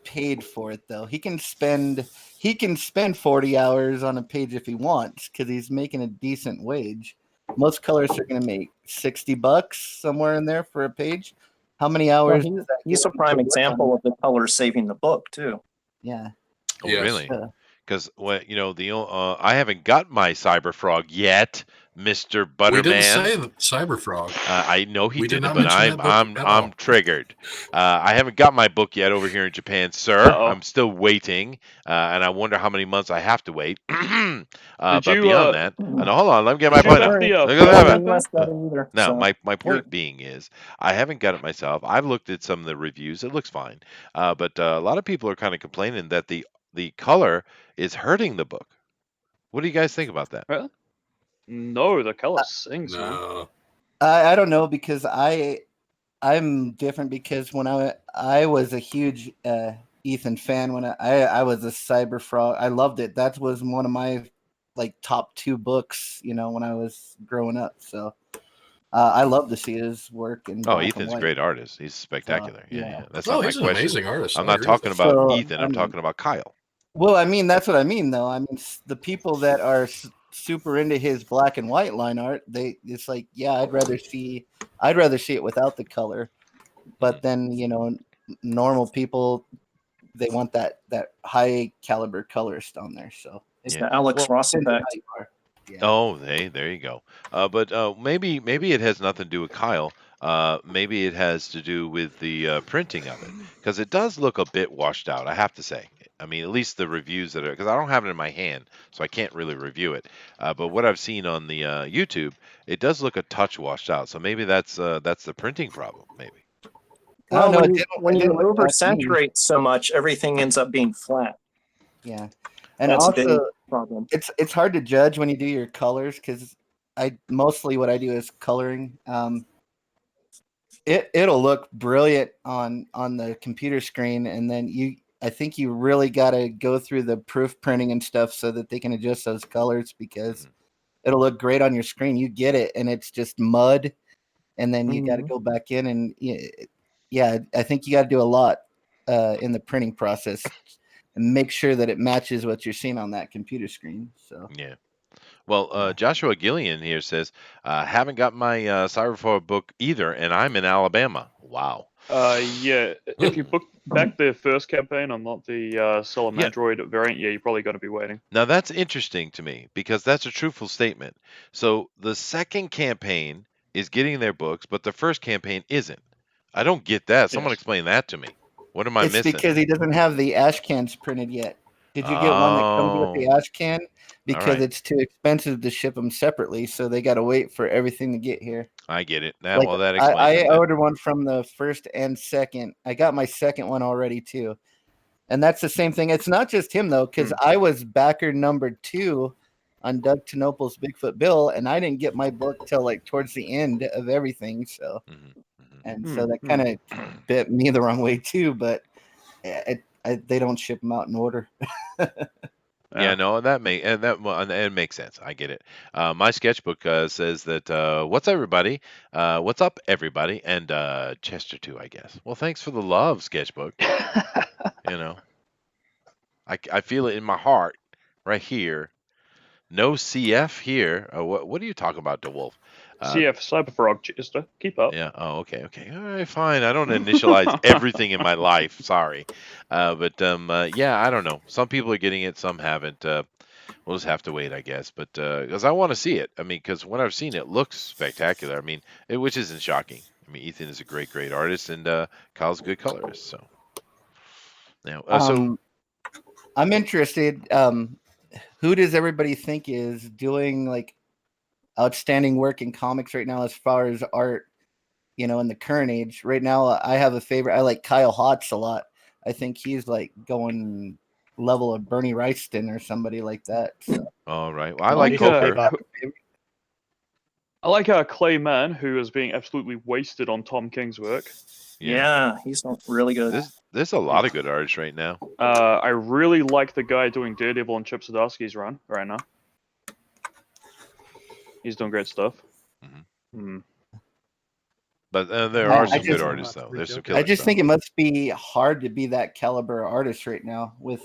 paid for it though. He can spend 40 hours on a page if he wants because he's making a decent wage. Most colorists are going to make $60 somewhere in there for a page. How many hours? Well, he's a prime example of the colors saving the book too. Yeah. Oh, yes. Really? Because I haven't got my Cyberfrog yet, Mr. Butterman. We didn't say the Cyberfrog. I know he didn't, but I'm triggered. I haven't got my book yet over here in Japan, sir. I'm still waiting, and I wonder how many months I have to wait. But beyond that, no, hold on, let me get my point out. No, my point being is I haven't got it myself. I've looked at some of the reviews; it looks fine, but a lot of people are kind of complaining that the color is hurting the book. What do you guys think about that? Really? No, the color sings, man. I don't know because I'm different because when I was a huge Ethan fan when I was a Cyberfrog. I loved it. That was one of my top 2 books, when I was growing up. So I love to see his work. Ethan's a great artist. He's spectacular. Yeah. That's not my he's question. An amazing artist. I'm not talking about Ethan. I'm talking about Kyle. Well, I mean, that's what I mean, though. I mean, the people that are super into his black and white line art, it's like, yeah, I'd rather see it without the color. But then, normal people, they want that high caliber colorist on there. So it's the Alex Ross effect. Yeah. Oh, there you go. But maybe it has nothing to do with Kyle. Maybe it has to do with the printing of it, because it does look a bit washed out, I have to say. I mean, at least the reviews that are, because I don't have it in my hand, so I can't really review it. But what I've seen on the YouTube, it does look a touch washed out. So maybe that's the printing problem. Maybe. Oh Well, no, when it you didn't look bad to me. oversaturate so much, everything ends up being flat. Yeah, and That's a big also problem. it's hard to judge when you do your colors because mostly what I do is coloring. It'll look brilliant on the computer screen, and then I think you really got to go through the proof printing and stuff so that they can adjust those colors because it'll look great on your screen. You get it, and it's just mud, and then you got to go back in and yeah, I think you got to do a lot in the printing process and make sure that it matches what you're seeing on that computer screen. So Yeah. Well, Joshua Gillian here says, haven't got my Cyberpunk book either, and I'm in Alabama. Wow. Yeah, if you book back the first campaign and not the Solemn Yeah. Android variant, yeah, you're probably going to be waiting. Now that's interesting to me because that's a truthful statement. So the second campaign is getting their books, but the first campaign isn't. I don't get that. Someone Yes. explain that to me. What am I it's missing? because he doesn't have the ash cans printed yet. Did you get one that comes with the Oh, ash can? Because right. it's too expensive to ship them separately, so they got to wait for everything to get here. I get it. That Like well, that explains I it then. ordered one from the first and second. I got my second one already too, and that's the same thing. It's not just him though, because I was backer number 2 on Doug Tenople's Bigfoot Bill, and I didn't get my book till like towards the end of everything. So, and so that kind of bit me the wrong way too. But they don't ship them out in order. Yeah, no, it makes sense. I get it. My sketchbook says that what's everybody? What's up, everybody? And Chester too, I guess. Well, thanks for the love, sketchbook. You know, I feel it in my heart, right here. No CF here. What are you talking about, DeWolf? CF Cyberfrog, Chester. Keep up. Yeah. Oh, okay. Okay. All right. Fine. I don't initialize everything in my life. Sorry. Yeah. I don't know. Some people are getting it. Some haven't. We'll just have to wait, I guess. But because I want to see it. I mean, because when I've seen it, it looks spectacular. I mean, which isn't shocking. I mean, Ethan is a great, great artist, and Kyle's a good colorist. So now, I'm interested. Who does everybody think is doing like outstanding work in comics right now as far as art? You know, in the current age. Right now, I have a favorite. I like Kyle Hotz a lot. I think he's like going level of Bernie Wrightston or somebody like that. So. all right. Well, I like Coker. I like Clay Mann, who is being absolutely wasted on Tom King's work. Yeah, he's really good. There's a lot of good artists right now. I really like the guy doing Daredevil and Chip Zdarsky's run right now. He's doing great stuff. But there are some good artists, though. There's some killer I just stuff. think it must be hard to be that caliber artist right now with,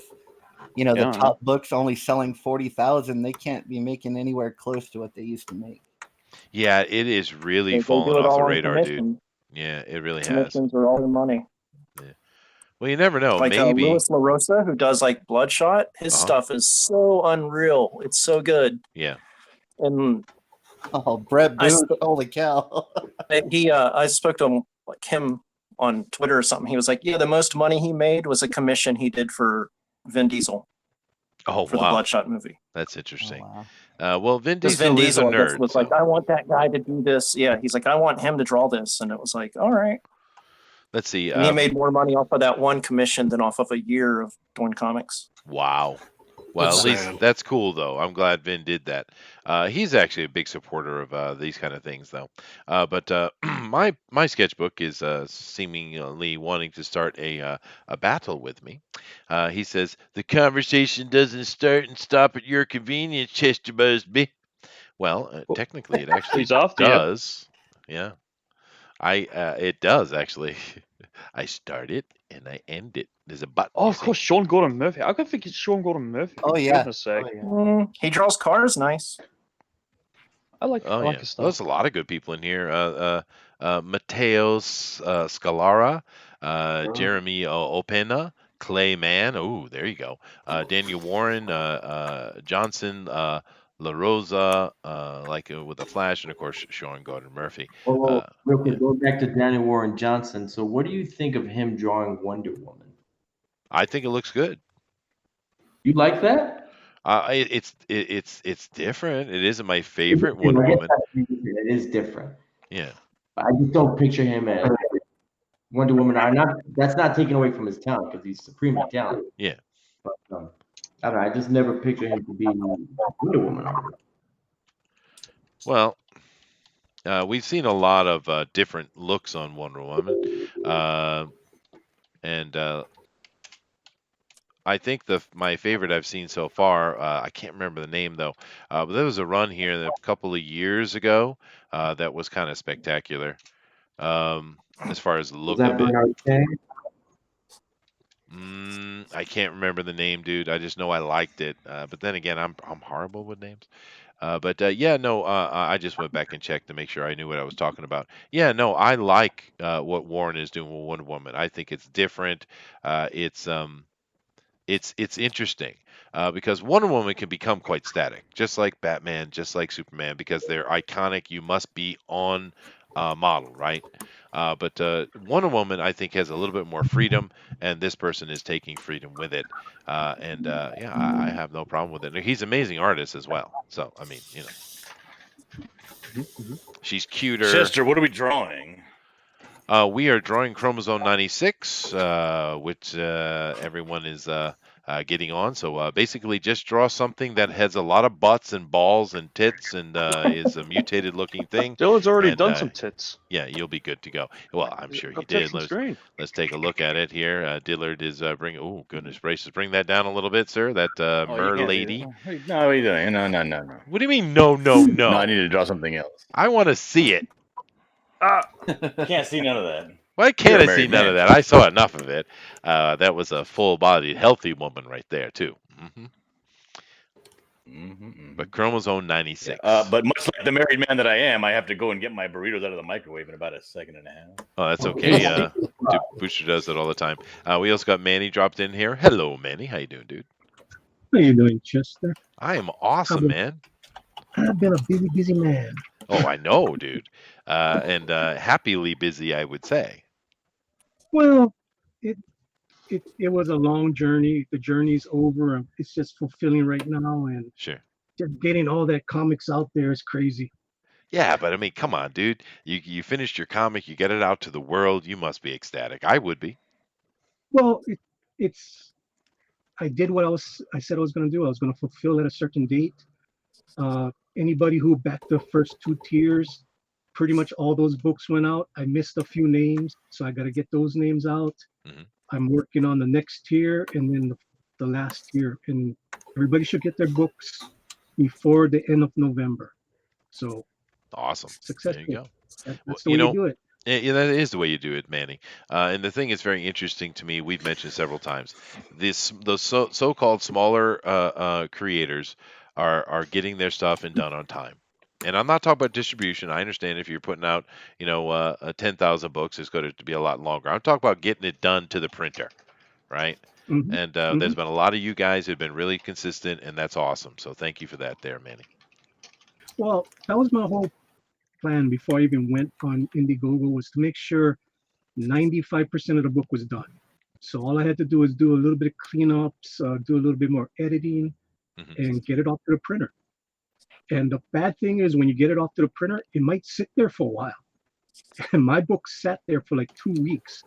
you know, the top books only selling 40,000. They can't be making anywhere close to what they used to make. Yeah, it is really They falling do it off the all on radar, dude. commission. Yeah, it really has. Commissions are all the money. Yeah. Well, you never know. Like Maybe Louis LaRosa, who does like Bloodshot, his stuff is so unreal. It's so good. Yeah. And Brett Booth, holy cow! I spoke to him on Twitter or something. He was like, "Yeah, the most money he made was a commission he did for Vin Diesel." Oh, for the Bloodshot movie. That's interesting. Oh, wow. Well, Vin Diesel is a nerd. Was like, I want that guy to do this. Yeah, he's like, I want him to draw this, and it was like, all right. Let's see. And he made more money off of that one commission than off of a year of doing comics. Wow. Well, at least that's cool, though. I'm glad Vin did that. He's actually a big supporter of these kind of things, though. But my sketchbook is seemingly wanting to start a battle with me. He says the conversation doesn't start and stop at your convenience, Chester Busby. Well, technically, it actually does. Yeah, it does actually. I start it and I end it. There's a button. Oh, of course, Sean Gordon Murphy. I think it's Sean Gordon Murphy. Oh yeah. Goodness sake. He draws cars nice. I like his stuff. Well, there's a lot of good people in here. Mateos Scalara, Jeremy Opena, Clay Mann. Oh, there you go. Daniel Warren, Johnson, La Rosa, with a Flash, and of course Sean Gordon Murphy. Well, real quick, going back to Daniel Warren Johnson. So, what do you think of him drawing Wonder Woman? I think it looks good. You like that? It's different. It isn't my It favorite is, Wonder I guess Woman. it is different. Yeah. I just don't picture him as Wonder Woman. That's not taken away from his talent because he's supremely talented. Yeah. But I don't know. I just never picture him to be Wonder Woman artist. Well, we've seen a lot of different looks on Wonder Woman, and I think my favorite I've seen so far. I can't remember the name though, but there was a run here a couple of years ago that was kind of spectacular as far as the Was look that of it. Bernard Chang? I can't remember the name, dude. I just know I liked it. But then again, I'm horrible with names. But yeah, no, I just went back and checked to make sure I knew what I was talking about. Yeah, no, I like what Warren is doing with Wonder Woman. I think it's different. It's interesting because Wonder Woman can become quite static, just like Batman, just like Superman, because they're iconic. You must be on model, right? But Wonder Woman, I think, has a little bit more freedom, and this person is taking freedom with it. And yeah, I have no problem with it. And he's an amazing artist as well. So I mean, she's cuter. Chester, what are we drawing? We are drawing Chromosome 96, which everyone is getting on. So basically, just draw something that has a lot of butts and balls and tits and is a mutated looking thing. Dylan's already And done some tits. yeah, you'll be good to go. Well, I'm sure he Up did. text and screen. Let's take a look at it here. Dillard is bringing. Oh goodness gracious, bring that down a little bit, sir. That mer lady. No, what are you doing? No. What do you mean? No, no, no. No, I need to draw something else. I want to see it. Can't see none of that. Why can't You're a I see married none of man. that? I saw enough of it. That was a full-bodied, healthy woman right there too. But Chromosome 96. But much like the married man that I am, I have to go and get my burritos out of the microwave in about a second and a half. Oh, that's okay. Booster does it all the time. We also got Manny dropped in here. Hello, Manny. How you doing, dude? How you doing, Chester? I am awesome, man. I've been a busy man. Oh, I know, dude. And happily busy, I would say. Well, it was a long journey. The journey's over. It's just fulfilling right now, and Sure. just getting all that comics out there is crazy. Yeah, but I mean, come on, dude. You finished your comic, you get it out to the world. You must be ecstatic. I would be. Well, it's I did what I said I was going to do. I was going to fulfill at a certain date. Anybody who backed the first two tiers, pretty much all those books went out. I missed a few names, so I got to get those names out. I'm working on the next tier and then the last tier, and everybody should get their books before the end of November. So awesome. Successful. There you go. That's the way you do it. Yeah, that is the way you do it, Manny. And the thing is very interesting to me. We've mentioned several times those so-called smaller creators are getting their stuff and done on time. And I'm not talking about distribution. I understand if you're putting out, 10,000 books, it's going to be a lot longer. I'm talking about getting it done to the printer, right? And there's been a lot of you guys who've been really consistent, and that's awesome. So thank you for that, there, Manny. Well, that was my whole plan before I even went on Indiegogo, was to make sure 95% of the book was done. So all I had to do was do a little bit of cleanups, do a little bit more editing, and get it off to the printer. And the bad thing is, when you get it off to the printer, it might sit there for a while. And my book sat there for like 2 weeks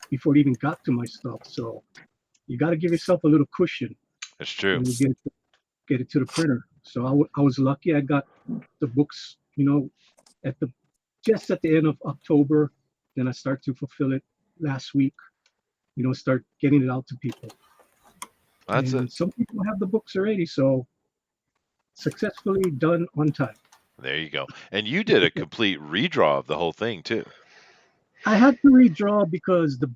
before it even got to my stuff. So you got to give yourself a little cushion. That's true. When you get it to the printer. So I was lucky. I got the books, just at the end of October. Then I start to fulfill it last week. Start getting it out to people. That's it. Some people have the books already, so successfully done on time. There you go. And you did a complete redraw of the whole thing too. I had to redraw because the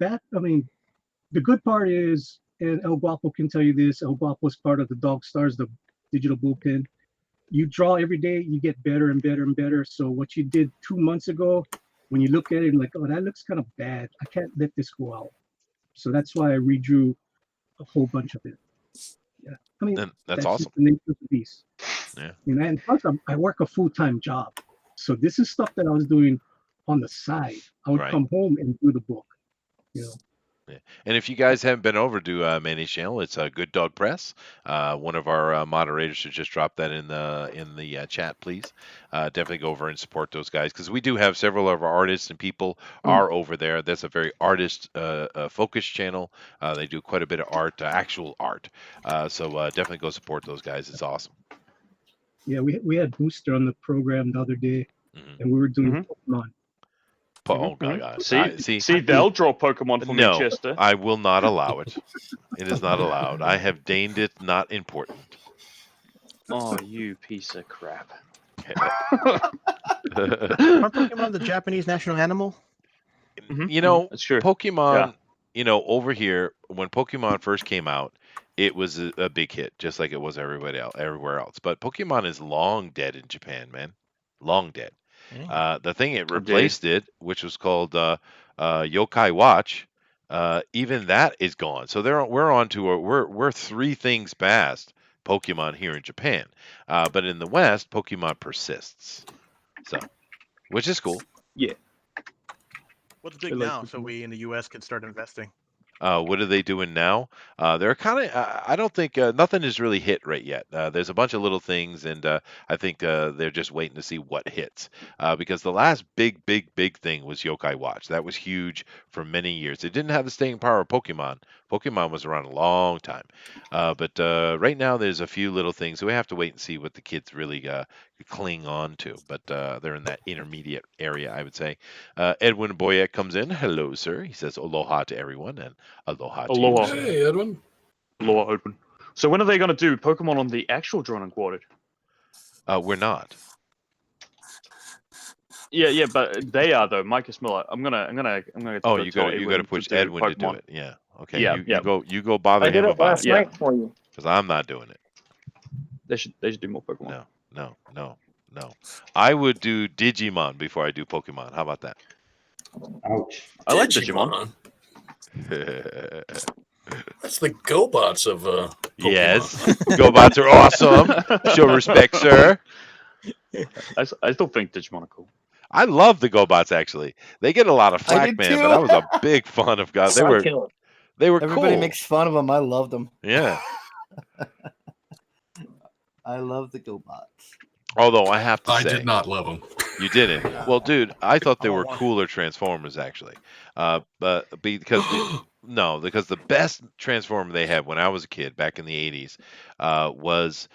good part is, and El Guapo can tell you this, El Guapo is part of the Dog Stars, the digital bullpen. You draw every day, you get better and better and better. So what you did 2 months ago, when you look at it, like, oh, that looks kind of bad. I can't let this go out. So that's why I redrew a whole bunch of it. Yeah, I mean, that's awesome. Just the nature of the beast. Yeah. And plus, I work a full-time job, so this is stuff that I was doing on the side. I would come home and do the book. And if you guys haven't been over to Manny's channel, it's Good Dog Press. One of our moderators should just drop that in the chat, please. Definitely go over and support those guys because we do have several of our artists and people are over there. That's a very artist focused channel. They do quite a bit of art, actual art. So definitely go support those guys. It's awesome. Yeah, we had Booster on the program the other day, Mhm. and we were doing Mhm. Pokemon. Oh God! See, they'll draw Pokemon for me, No, Chester. I will not allow it. It is not allowed. I have deemed it not important. Oh, you piece of crap. Aren't Pokemon the Japanese national animal? You know, That's true. Pokemon, over here, when Pokemon first came out, it was a big hit, just like it was everywhere else. But Pokemon is long dead in Japan, man. Long dead. The thing it replaced it, which was called Yokai Watch, even that is gone. So we're on to we're three things past Pokemon here in Japan. But in the West, Pokemon persists. So, which is cool. Yeah. What's big I like now, so Pokemon. we in the U.S. can start investing? What are they doing now? They're kind of. I don't think nothing is really hit right yet. There's a bunch of little things, and I think they're just waiting to see what hits. Because the last big thing was Yokai Watch. That was huge for many years. It didn't have the staying power of Pokemon. Pokemon was around a long time, but right now there's a few little things. So we have to wait and see what the kids really cling on to. But they're in that intermediate area, I would say. Edwin Boyette comes in. Hello, sir. He says aloha to everyone, and aloha to you, Aloha. sir. Hey, Edwin. Aloha, Edwin. So when are they going to do Pokemon on the actual drawn and quartered? We're not. Yeah, but they are though. Micus Miller. I'm gonna. Oh, go you tell got to Edwin push do Edwin to do Pokemon. it. Yeah. Okay. Yeah, You go bother I did him it about last it Yeah. night for you. because I'm not doing it. They should do more Pokemon. No. I would do Digimon before I do Pokemon. How about that? Ouch. I like Digimon. That's the GoBots of Pokemon. Yes. GoBots are awesome. Show respect, sir. I still think Digimon are cool. I love the GoBots actually. They get a lot of I flack, did man, too. but I was a big fan of God. They were Psycho. Everybody cool. makes fun of them. I love them. Yeah. I love the GoBots. Although I have to I say, did not love them. you didn't. Well, dude, I thought they Oh, were one. cooler Transformers actually. But because because the best Transformer they had when I was a kid back in the '80s was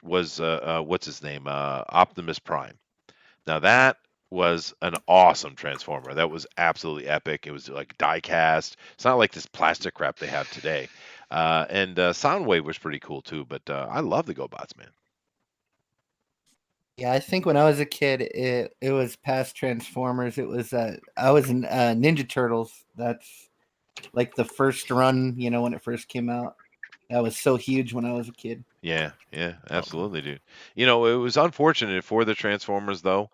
what's his name? Optimus Prime. Now that was an awesome Transformer. That was absolutely epic. It was like die cast. It's not like this plastic crap they have today. And Soundwave was pretty cool too. But I love the GoBots, man. Yeah, I think when I was a kid, it was past Transformers. It was I was in Ninja Turtles. That's like the first run, when it first came out. That was so huge when I was a kid. Yeah, absolutely, dude. It was unfortunate for the Transformers though,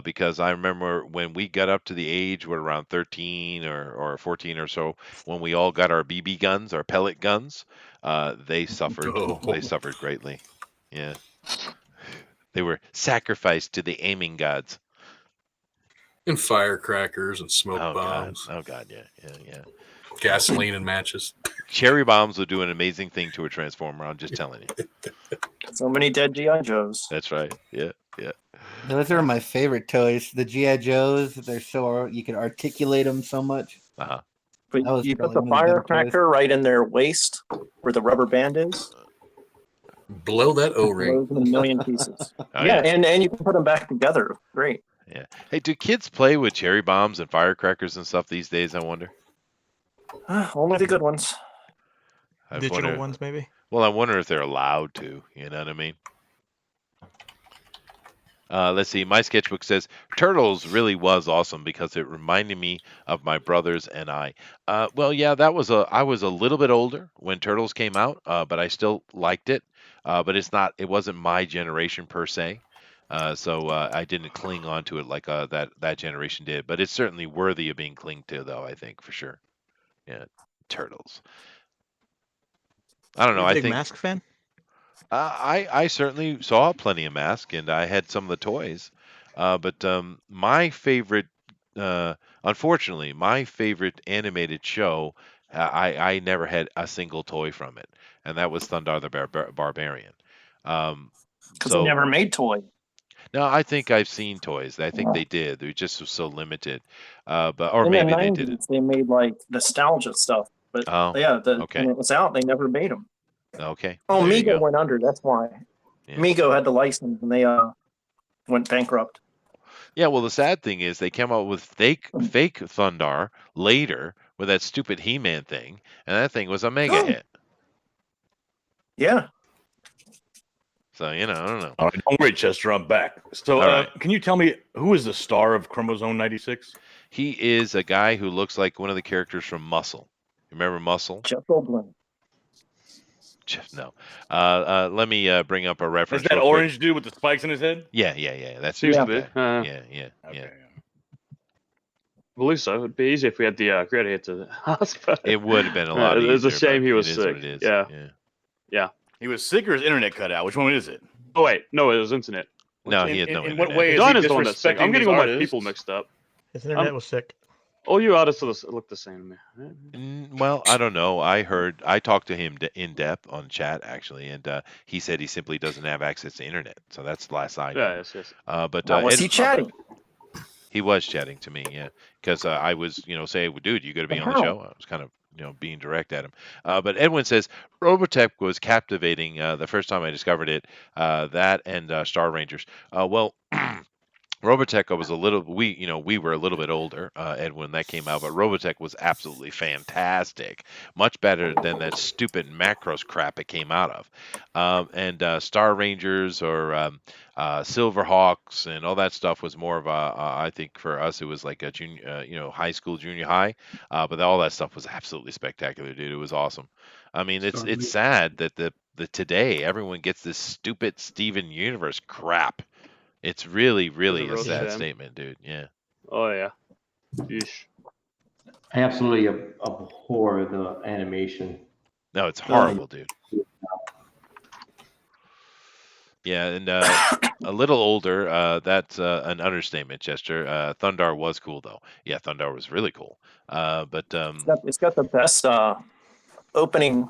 because I remember when we got up to the age, we're around 13 or 14 or so, when we all got our BB guns, our pellet guns, they suffered. Oh. They suffered greatly. Yeah, they were sacrificed to the aiming gods. And firecrackers and smoke bombs. Oh God, yeah. Gasoline and matches. Cherry bombs will do an amazing thing to a Transformer. I'm just telling you. So many dead GI Joes. That's right. Yeah. Those are my favorite toys. The GI Joes. They're so you can articulate them so much. Uh-huh. But That was you put probably the one of the better toys. firecracker right in their waist where the rubber band is. Blow that O-ring. Blows them in a million pieces. Oh, yeah, and you can put them back together. Great. Yeah. Hey, do kids play with cherry bombs and firecrackers and stuff these days? I wonder. Only the good ones. I Digital wonder, ones, maybe. Well, I wonder if they're allowed to. You know what I mean? Let's see. My sketchbook says Turtles really was awesome because it reminded me of my brothers and I. Well, yeah, I was a little bit older when Turtles came out, but I still liked it. But it wasn't my generation per se. So I didn't cling on to it like that generation did. But it's certainly worthy of being clinged to, though. I think for sure. Yeah, Turtles. I don't know. You a I big think Mask fan? I certainly saw plenty of Mask, and I had some of the toys. But my favorite Unfortunately, my favorite animated show, I never had a single toy from it, and that was Thundar the Barbarian. Um, Because they so never made toy. no, I think I've seen toys. I think they did. They just were so limited. But or In the maybe they didn't. '90s, they made like nostalgia stuff, but Oh, yeah, okay, when it was out, they never made them. okay. Oh, There you Mego go. went under. That's why. Yeah. Mego had the license, and they went bankrupt. Yeah, well, the sad thing is they came out with fake Thundar later with that stupid He-Man thing, and that thing was a mega hit. Yeah. So I don't know. All right, don't worry, Chester. I'm back. So, All right. can you tell me who is the star of Chromosome 96? He is a guy who looks like one of the characters from Muscle. Remember Muscle? Jeff Goldblum. No. Let me bring up a Is reference. that real quick. orange dude with the spikes in his head? Yeah. That's Seems the to be. guy. Yeah. Okay. I believe so. It'd be easy if we had the creator here to ask. But It would have been a lot easier. It's a shame but he was it is sick. what it is. Yeah. He was sick or his internet cut out? Which one is it? Oh wait, no, it was internet. No, In- he had in- no in internet. what way is Don he is the one that's sick. I'm disrespecting getting these all my artists? people mixed up. His internet was sick. All you artists look the same to me. Well, I don't know. I talked to him in depth on chat actually, and he said he simply doesn't have access to internet. So that's the last I knew. Yeah, yes. But Was Ed- he chatting? He was chatting to me, yeah, because I was, saying, well, dude, you got to be But on the how? show. I was kind of, being direct at him. But Edwin says Robotech was captivating the first time I discovered it. That and Star Rangers. Well. Robotech was a little we were a little bit older, Ed, when that came out, but Robotech was absolutely fantastic, much better than that stupid Macros crap it came out of. And Star Rangers or Silverhawks and all that stuff was more of I think for us it was like a junior, high school, junior high, but all that stuff was absolutely spectacular, dude. It was awesome. I mean, it's sad that the today everyone gets this stupid Steven Universe crap. It's really, really a real sad shame. statement, dude. Yeah. Oh yeah. Yeesh. I absolutely abhor the animation. No, it's horrible, dude. Yeah, and a little older, that's an understatement, Chester. Thundar was cool, though. Yeah, Thundar was really cool. But It's got the best opening,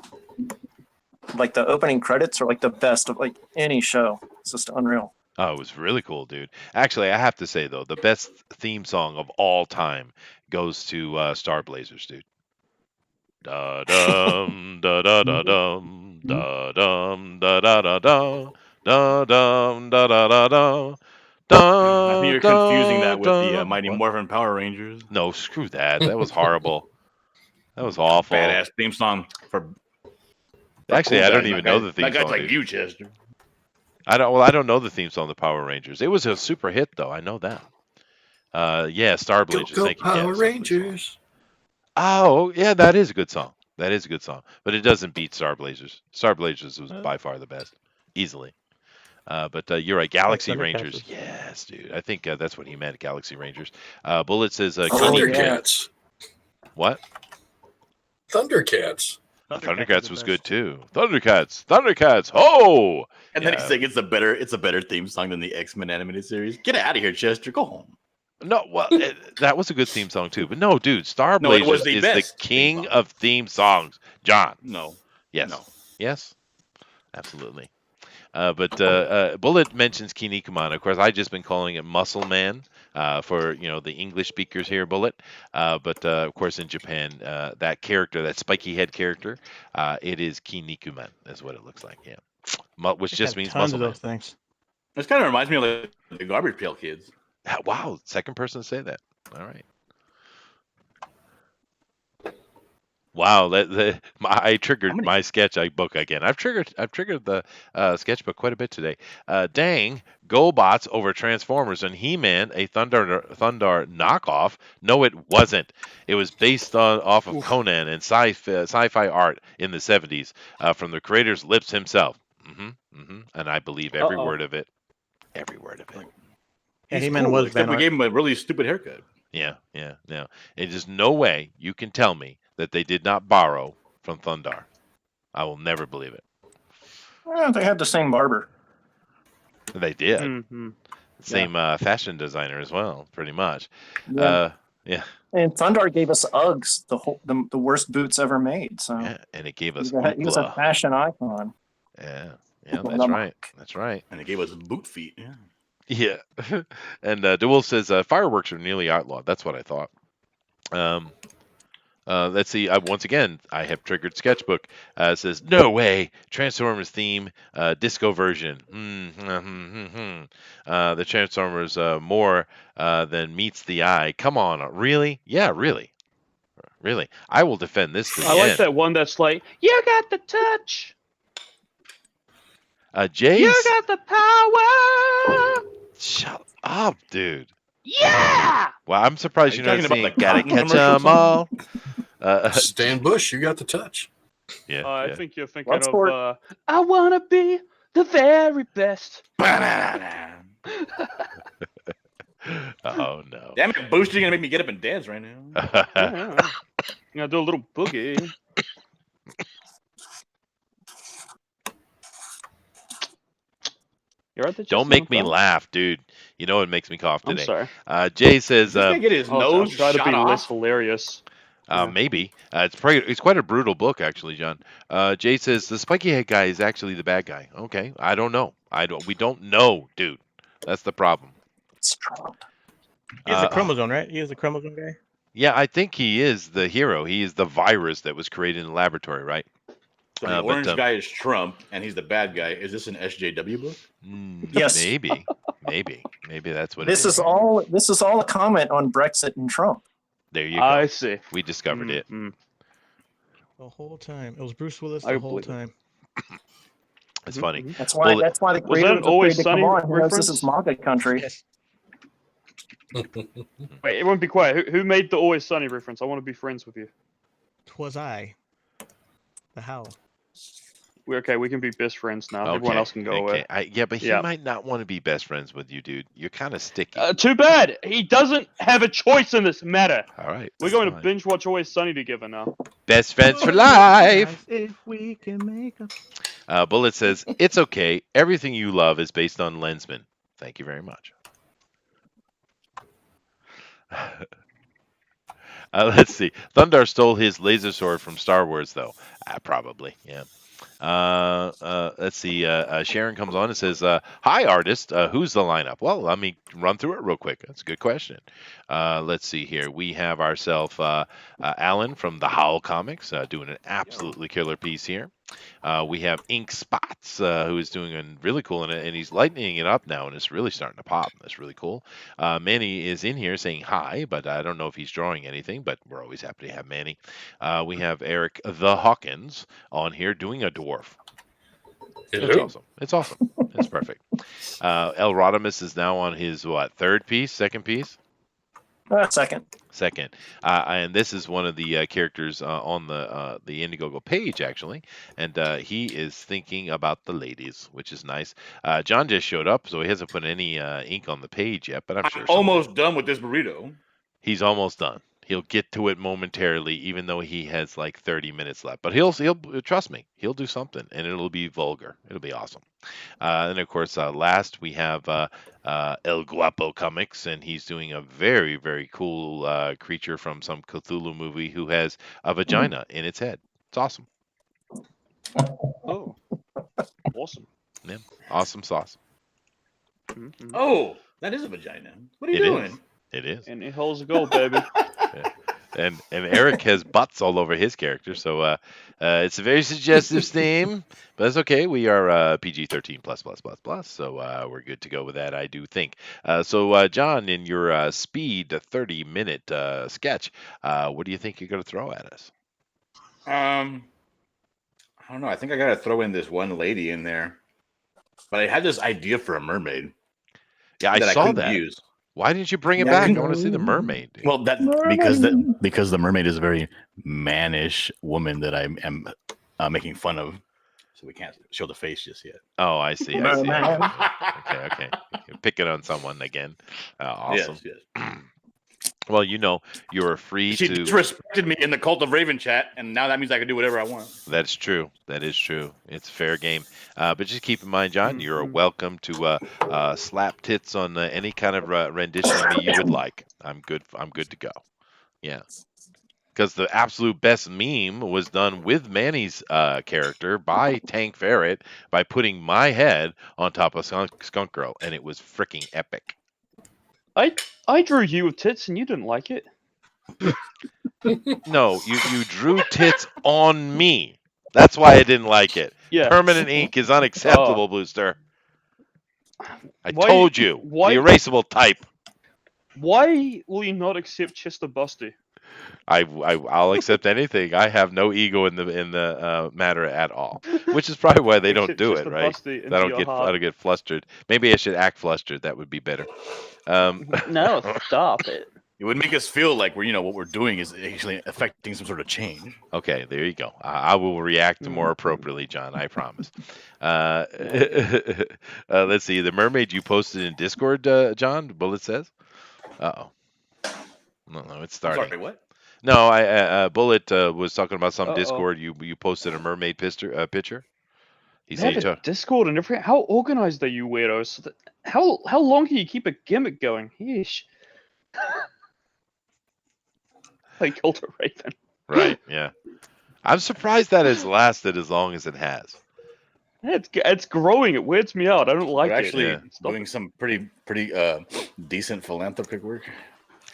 like the opening credits are like the best of like any show. It's just unreal. oh, it was really cool, dude. Actually, I have to say though, the best theme song of all time goes to Star Blazers, dude. Da dum da da da dum da dum da da da da da dum da da da da. I think you're confusing that with the Mighty What? Morphin Power Rangers. No, screw that. That was horrible. That was awful. Badass theme song for. Actually, cool I don't guys. even That know guy- the theme That guy's song. like dude. you, Chester. I don't know the theme song, the Power Rangers. It was a super hit though. I know that. Yeah, Star Go, Blazers. go Thank you, Power Ken. Star Blazers. Rangers. Oh, yeah, that is a good song. That is a good song, but it doesn't beat Star Blazers. Star Blazers was by far the best, easily. But you're right, Galaxy Thundercats Rangers. was- Yes, dude. I think that's what he meant, Galaxy Rangers. Bullet says Oh, Kenny- yeah. Thundercats. What? Thundercats. Thundercats was good too. Thundercats. Ho! And then Yeah. he's saying it's a better theme song than the X-Men animated series. Get out of here, Chester. Go home. No, well, that was a good theme song too. But no, dude, Star No, it was Blazers the is the best theme king song. of theme songs. John. No. Yes. No. Yes. Absolutely. But Bullet mentions Kinnikuman. Of course, I just been calling it Muscle Man for the English speakers here, Bullet. But of course, in Japan, that character, that spiky head character, it is Kinnikuman. Is what it looks like. Yeah, which They just got means tons muscle of man. those things. This kind of reminds me of like the Garbage Pail Kids. Wow, second person to say that. All right. Wow, I triggered my sketchbook again. I've triggered the sketchbook quite a bit today. Dang, GoBots over Transformers and He-Man, a Thundar knockoff. No, it wasn't. It was based off of Conan and sci-fi art in the 70s from the creator's lips himself. And I believe every word of it. Every word of it. Yeah, He's He-Man cool, was except Van we Art. gave him a really stupid haircut. Yeah. It is no way you can tell me that they did not borrow from Thundar. I will never believe it. Yeah, they had the same barber. They did. Mm-hmm. Same fashion designer as well, pretty much. Yeah. Yeah. And Thundar gave us Uggs, the worst boots ever made. So Yeah, and it gave us he was a Ookla. fashion icon. Yeah, that's right. That's right. And it gave us boot feet. Yeah. Yeah. And DeWolf says fireworks are nearly outlawed. That's what I thought. Let's see. Once again, I have triggered sketchbook. It says, no way. Transformers theme, disco version. The Transformers more than meets the eye. Come on. Really? Yeah, really. Really. I will defend this to the I like end. that one that's like, you got the touch. Jay's. You got the power. Shut up, dude. Yeah. Well, I'm surprised Are you're you not talking about saying the gotta cotton catch commercial 'em all. Stan Bush, you got the touch. Yeah. I yeah. think you're thinking Let's of for- I wanna be the very best. Oh no. Damn it, Booster, you're gonna make me get up and dance right now. Yeah. You gotta do a little boogie. You right there, Don't Justin? make I'm me sorry. laugh, dude. You know it makes me cough I'm today. sorry. Jay says, He's gonna get his I'll nose try to shot be off. less hilarious. maybe. It's quite a brutal book, actually, John. Jay says the spiky head guy is actually the bad guy. Okay, I don't know. We don't know, dude. That's the problem. It's Trump. He is the chromosome, right? He is the chromosome guy. Yeah, I think he is the hero. He is the virus that was created in the laboratory, right? So the orange guy is Trump, and he's the bad guy. Is this an SJW book? Yes. Maybe that's what This it is all. This is all a comment on Brexit and Trump. There you go. I see. We discovered it. Mm. The whole time. It was Bruce Willis I the whole believe it. time. It's funny. That's why. Well, That's why the Was that creator an was Always afraid to come Sunny on. He knows this reference? is MAGA country. Yes. Wait, everyone be quiet. Who made the Always Sunny reference? I want to be friends with you. 'Twas I. The how. We can be best friends now. Everyone else can go away. But he might not want to be best friends with you, dude. You're kind of sticky. Too bad. He doesn't have a choice in this matter. All right. We're going to binge watch Always Sunny together now. Best friends for life. If we can make a... Bullet says, it's okay. Everything you love is based on Lensman. Thank you very much. Let's see. Thundar stole his laser sword from Star Wars, though. Probably, yeah. Let's see. Sharon comes on and says, hi, artist. Who's the lineup? Well, let me run through it real quick. That's a good question. Let's see here. We have ourselves Alan from the Howl Comics doing an absolutely killer piece here. We have Ink Spots, who is doing a really cool, and he's lightening it up now, and it's really starting to pop. That's really cool. Manny is in here saying hi, but I don't know if he's drawing anything, but we're always happy to have Manny. We have Eric the Hawkins on here doing a dwarf. It's awesome. It's awesome. It's perfect. El Rodimus is now on his, second piece? Second. And this is one of the characters on the Indiegogo page, actually, and he is thinking about the ladies, which is nice. John just showed up, so he hasn't put any ink on the page yet, but I'm sure almost done with this burrito. He's almost done. He'll get to it momentarily, even though he has like 30 minutes left. But he'll trust me. He'll do something, and it'll be vulgar. It'll be awesome. And of course, last we have El Guapo Comics, and he's doing a very, very cool creature from some Cthulhu movie who has a vagina in its head. It's awesome. Oh, awesome. Yeah, awesome sauce. Mm-hmm. Oh, that is a vagina. What are you doing? It is. And it holds a gold, baby. Yeah. And Eric has butts all over his character, so it's a very suggestive theme, but that's okay. We are PG-13 plus, so we're good to go with that, I do think. So John, in your speed 30-minute sketch, what do you think you're going to throw at us? I don't know. I think I got to throw in this one lady in there, but I had this idea for a mermaid. Yeah, I saw that. Use. Why didn't you bring it back? I want to see the mermaid. Dude. Well, because the mermaid is a very mannish woman that I am making fun of, so we can't show the face just yet. Oh, I see. Okay. You're picking on someone again. Awesome. Yes. Well, you're free She to. She disrespected me in the Cult of Raven chat, and now that means I can do whatever I want. That's true. That is true. It's fair game. But just keep in mind, John, you're welcome to slap tits on any kind of rendition of me you would like. I'm good to go. Yeah. Because the absolute best meme was done with Manny's character by Tank Ferret by putting my head on top of Skunk Girl, and it was freaking epic. I drew you with tits and you didn't like it. No, you drew tits on me. That's why I didn't like it. Yeah. Permanent ink is unacceptable, Booster. I Why- told you. why- The erasable type. Why will you not accept Chester Busty? I'll accept anything. I have no ego in the matter at all, which is probably why they don't Accept do Chester it, right? Busty I into don't your get heart. flustered. Maybe I should act flustered. That would be better. No, stop it. It would make us feel like what we're doing is actually affecting some sort of change. Okay, there you go. I will react Mm-hmm. more appropriately, John. I promise. Let's see. The mermaid you posted in Discord, John. Bullet says. Uh-oh. No, it's starting. Sorry, what? No, Bullet was talking about some Uh-oh. Discord. You posted a mermaid picture. He They said have you a Discord and everything. How organized are you, weirdos? How long can you keep a gimmick going? Yeesh. I killed a raven. Right, yeah. I'm surprised that has lasted as long as it has. It's growing. It weirds me out. I don't like We're it. actually Yeah. Stop doing it. some pretty decent philanthropic work.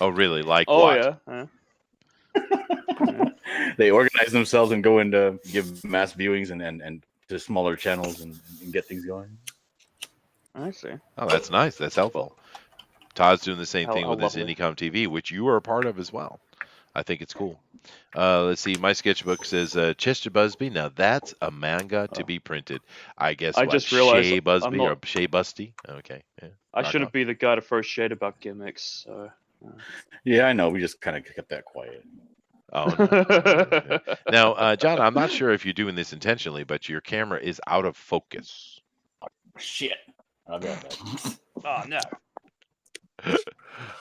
Oh, really? Like Oh what? yeah. They organize themselves and go and give mass viewings and to smaller channels and get things going. I see. Oh, that's nice. That's helpful. Todd's doing the same thing How with his lovely. IndieCom TV, which you are a part of as well. I think it's cool. Let's see. My sketchbook says Chester Busby. Now that's a manga to be printed. I guess I what? just realized Shea I'm Busby not- or Shea Busty? Okay. Yeah. I rock shouldn't on. be the guy to throw shade about gimmicks. So. Yeah, I know. We just kind of kept that quiet. Oh, no. Now, John, I'm not sure if you're doing this intentionally, but your camera is out of focus. Shit. I'll be right back. Oh no.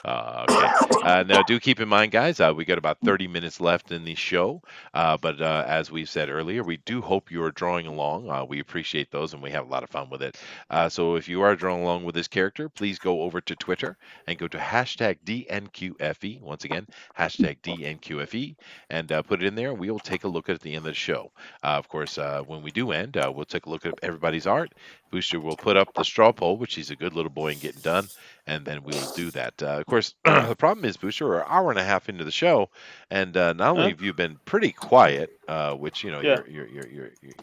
Okay. Now, do keep in mind, guys, we got about 30 minutes left in the show. But as we said earlier, we do hope you are drawing along. We appreciate those, and we have a lot of fun with it. So if you are drawing along with this character, please go over to Twitter and go to hashtag DNQFE. Once again, hashtag DNQFE, and put it in there. We will take a look at it at the end of the show. Of course, when we do end, we'll take a look at everybody's art. Booster will put up the straw poll, which he's a good little boy and getting done, and then we will do that. Of course, the problem is, Booster, we're an hour and a half into the show, and not only have you been pretty quiet, which Yeah.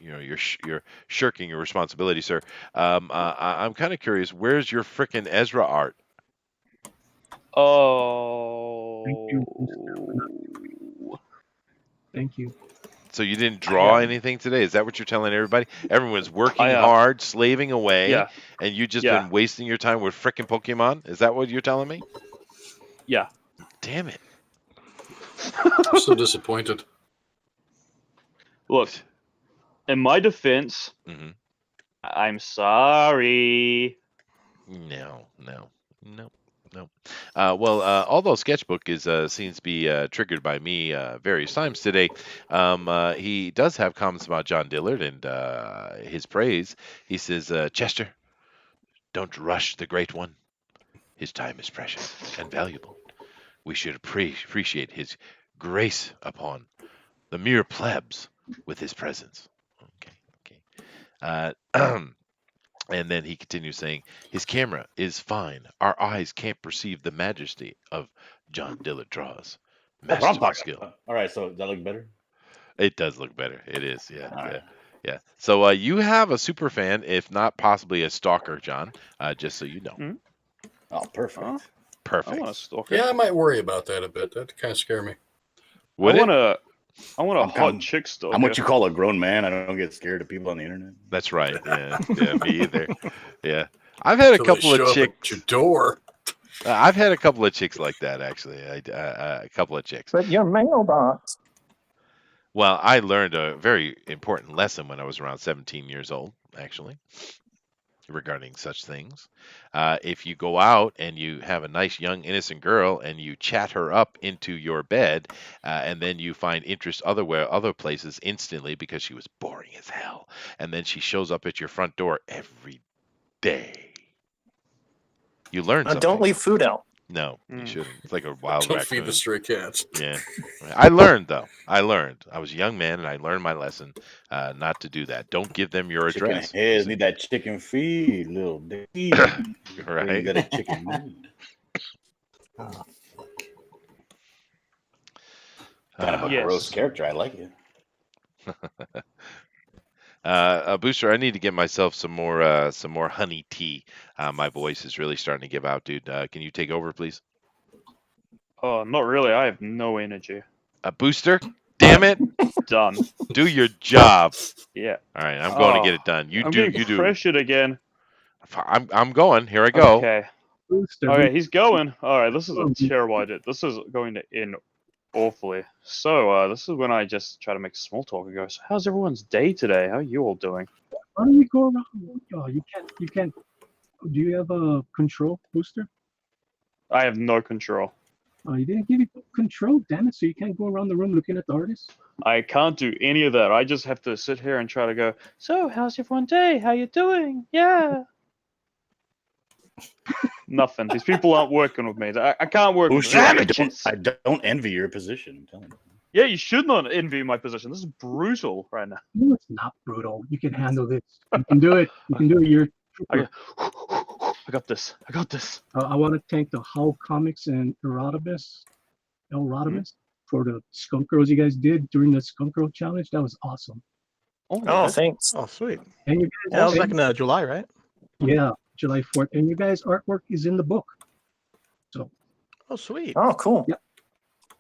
you're shirking your responsibility, sir. I'm kind of curious. Where's your frickin' Ezra art? Oh. Thank you. So you didn't draw am- anything today? Is that what you're telling everybody? Everyone's working I, hard, slaving away, Yeah. and you just Yeah. been wasting your time with frickin' Pokemon? Is that what you're telling me? Yeah. Damn it. I'm so disappointed. Look, in my defense, hmm I'm sorry. No. Well, although Sketchbook is seems to be triggered by me various times today, he does have comments about John Dillard and his praise. He says, Chester, don't rush the great one. His time is precious and valuable. We should appreciate his grace upon the mere plebs with his presence. Okay. And then he continues saying, his camera is fine. Our eyes can't perceive the majesty of John Dillard draws. That's what I'm Masterful talking skill. about. All right, so does that look better? It does look better. It is, yeah. All right. Yeah. So you have a super fan, if not possibly a stalker, John, just so you know. Oh, perfect. Huh? I Perfect. want to stalk her. Yeah, I might worry about that a bit. That kind of scare me. Would I it? want a I'm hot kinda- chick stalker. I'm what you call a grown man. I don't get scared of people on the internet. That's right. Yeah, me either. Yeah. I've had a Till they couple of show up chicks. at your door. I've had a couple of chicks like that, actually. A couple of chicks. But your mailbox. Well, I learned a very important lesson when I was around 17 years old, actually, regarding such things. If you go out and you have a nice, young, innocent girl and you chat her up into your bed, and then you find interest other places instantly because she was boring as hell, and then she shows up at your front door every day, you learn something. Don't leave food out. No, you Mm. shouldn't. It's like a wild Don't raccoon. feed the stray cats. Yeah. I learned though. I learned. I was a young man and I learned my lesson not to do that. Don't give them your Chicken address. heads need that chicken feed, little baby. When you Right? got a chicken need. Oh, Kind of a Yes. gross character. I like it. Booster, I need to get myself some more honey tea. My voice is really starting to give out, dude. Can you take over, please? Oh, not really. I have no energy. Booster, damn it, Done. do your job. Yeah. All right, I'm going to get Oh, it done. You I'm do, getting you do. pressured again. I'm going. Here I go. Okay. Booster, Okay, he's going. Alright, this is a Booster. terrible idea. This is going to end awfully. So, this is when I just try to make small talk and go, so how's everyone's day today? How are you all doing? Why don't we go around? Oh, you can't. Do you have a control, Booster? I have no control. Oh, you didn't give you control, damn it! So you can't go around the room looking at the artist. I can't do any of that. I just have to sit here and try to go, so how's everyone's day? How you doing? Yeah. Nothing. These people aren't working with me. I can't work with Booster, them. I don't envy your position. I'm telling you. Yeah, you should not envy my position. This is brutal right now. No, it's not brutal. You can handle this. You can do it. You can do it. You're. I got this. I got this. I want to thank the How Comics and Erotimus for the Skunk Girls you guys did during the Skunk Girl Challenge. That was awesome. Oh, thanks. Oh, sweet. And you Yeah, that was guys, back in July, right? yeah, July 4th. And you guys' artwork is in the book. So Oh, sweet. Oh, cool. Yeah.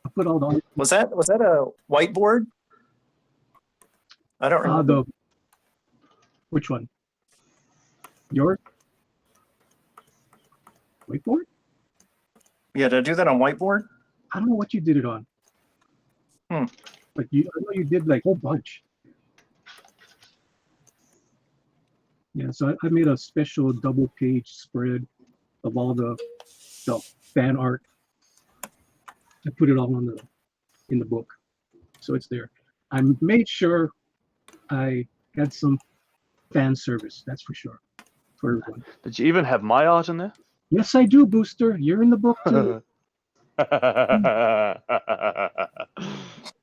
I put all the Was that a whiteboard? I don't remember. which one? Yours? Whiteboard? Yeah, did I do that on whiteboard? I don't know what you did it on. Hmm. But I know you did like a whole bunch. Yeah, so I made a special double page spread of all the fan art. I put it all in the book. So it's there. I made sure I had some fan service, that's for sure. For everyone. Did you even have my art in there? Yes, I do, Booster. You're in the book too.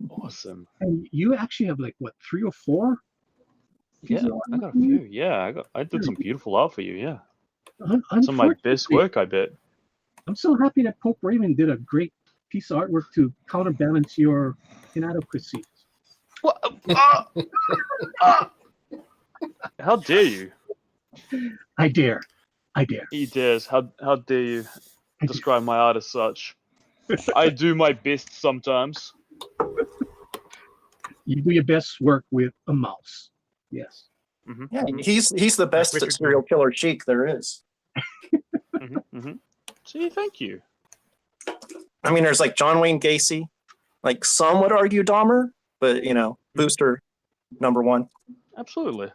Awesome. And you actually have like what, 3 or 4? Yeah, I got a few. Yeah, I did some beautiful art for you. Yeah, some of my best Unfortunately, work, I bet. I'm so happy that Pope Raymond did a great piece of artwork to counterbalance your inadequacies. What? How dare you? I dare. He dares. How dare you I dare. describe my art as such? I do my best sometimes. You do your best work with a mouse. Yes. Mm-hmm. Yeah, he's the best Richard serial killer chic there is. See, thank you. I mean, there's like John Wayne Gacy, like some would argue Dahmer, but Booster, number one. Absolutely.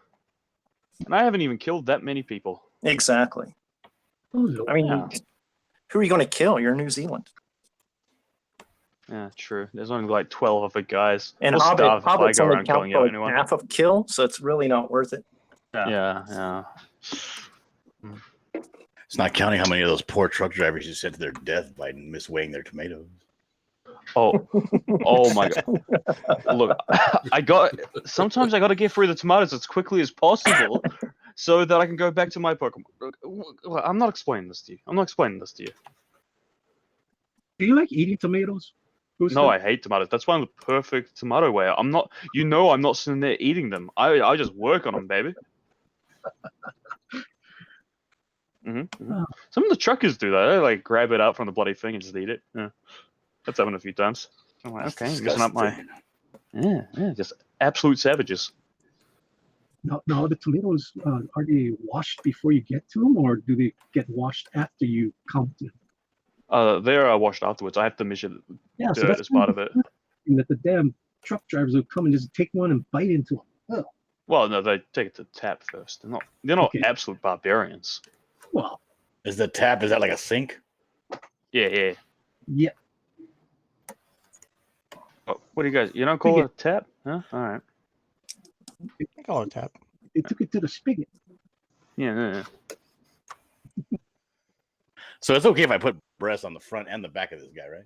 And I haven't even killed that many people. Exactly. Oh, I mean, Yeah. who are you going to kill? You're in New Zealand. Yeah, true. There's only like 12 other guys. And We'll starve if I Hobbits go only around count killing for out like anyone. half of a kill, so it's really not worth it. Yeah. It's not counting how many of those poor truck drivers you sent to their death by misweighing their tomatoes. Oh my god. Look, sometimes I got to get through the tomatoes as quickly as possible so that I can go back to my Pokemon. I'm not explaining this to you. do you like eating tomatoes, Booster? No, I hate tomatoes. That's why I'm the perfect tomato weigher. I'm not sitting there eating them. I just work on them, baby. Some of the truckers do that. They like grab it out from the bloody thing and just eat it. Yeah. That's happened a few times. I'm like, That's okay, you're messing up my. disgusting. Yeah, just absolute savages. No, the tomatoes, are they washed before you get to them, or do they get washed after you count them? They're washed afterwards. I have to measure Yeah, so dirt that's as part of it. that the damn truck drivers will come and just take one and bite into them. Oh, Well, no, they take it to tap first. They're not Okay. absolute barbarians. well, Is that like a sink? Yeah. yeah. Oh, what do you guys? You don't call it a tap? Huh? All right. I call it tap. They took it to the spigot. Yeah. So it's okay if I put breasts on the front and the back of this guy, right?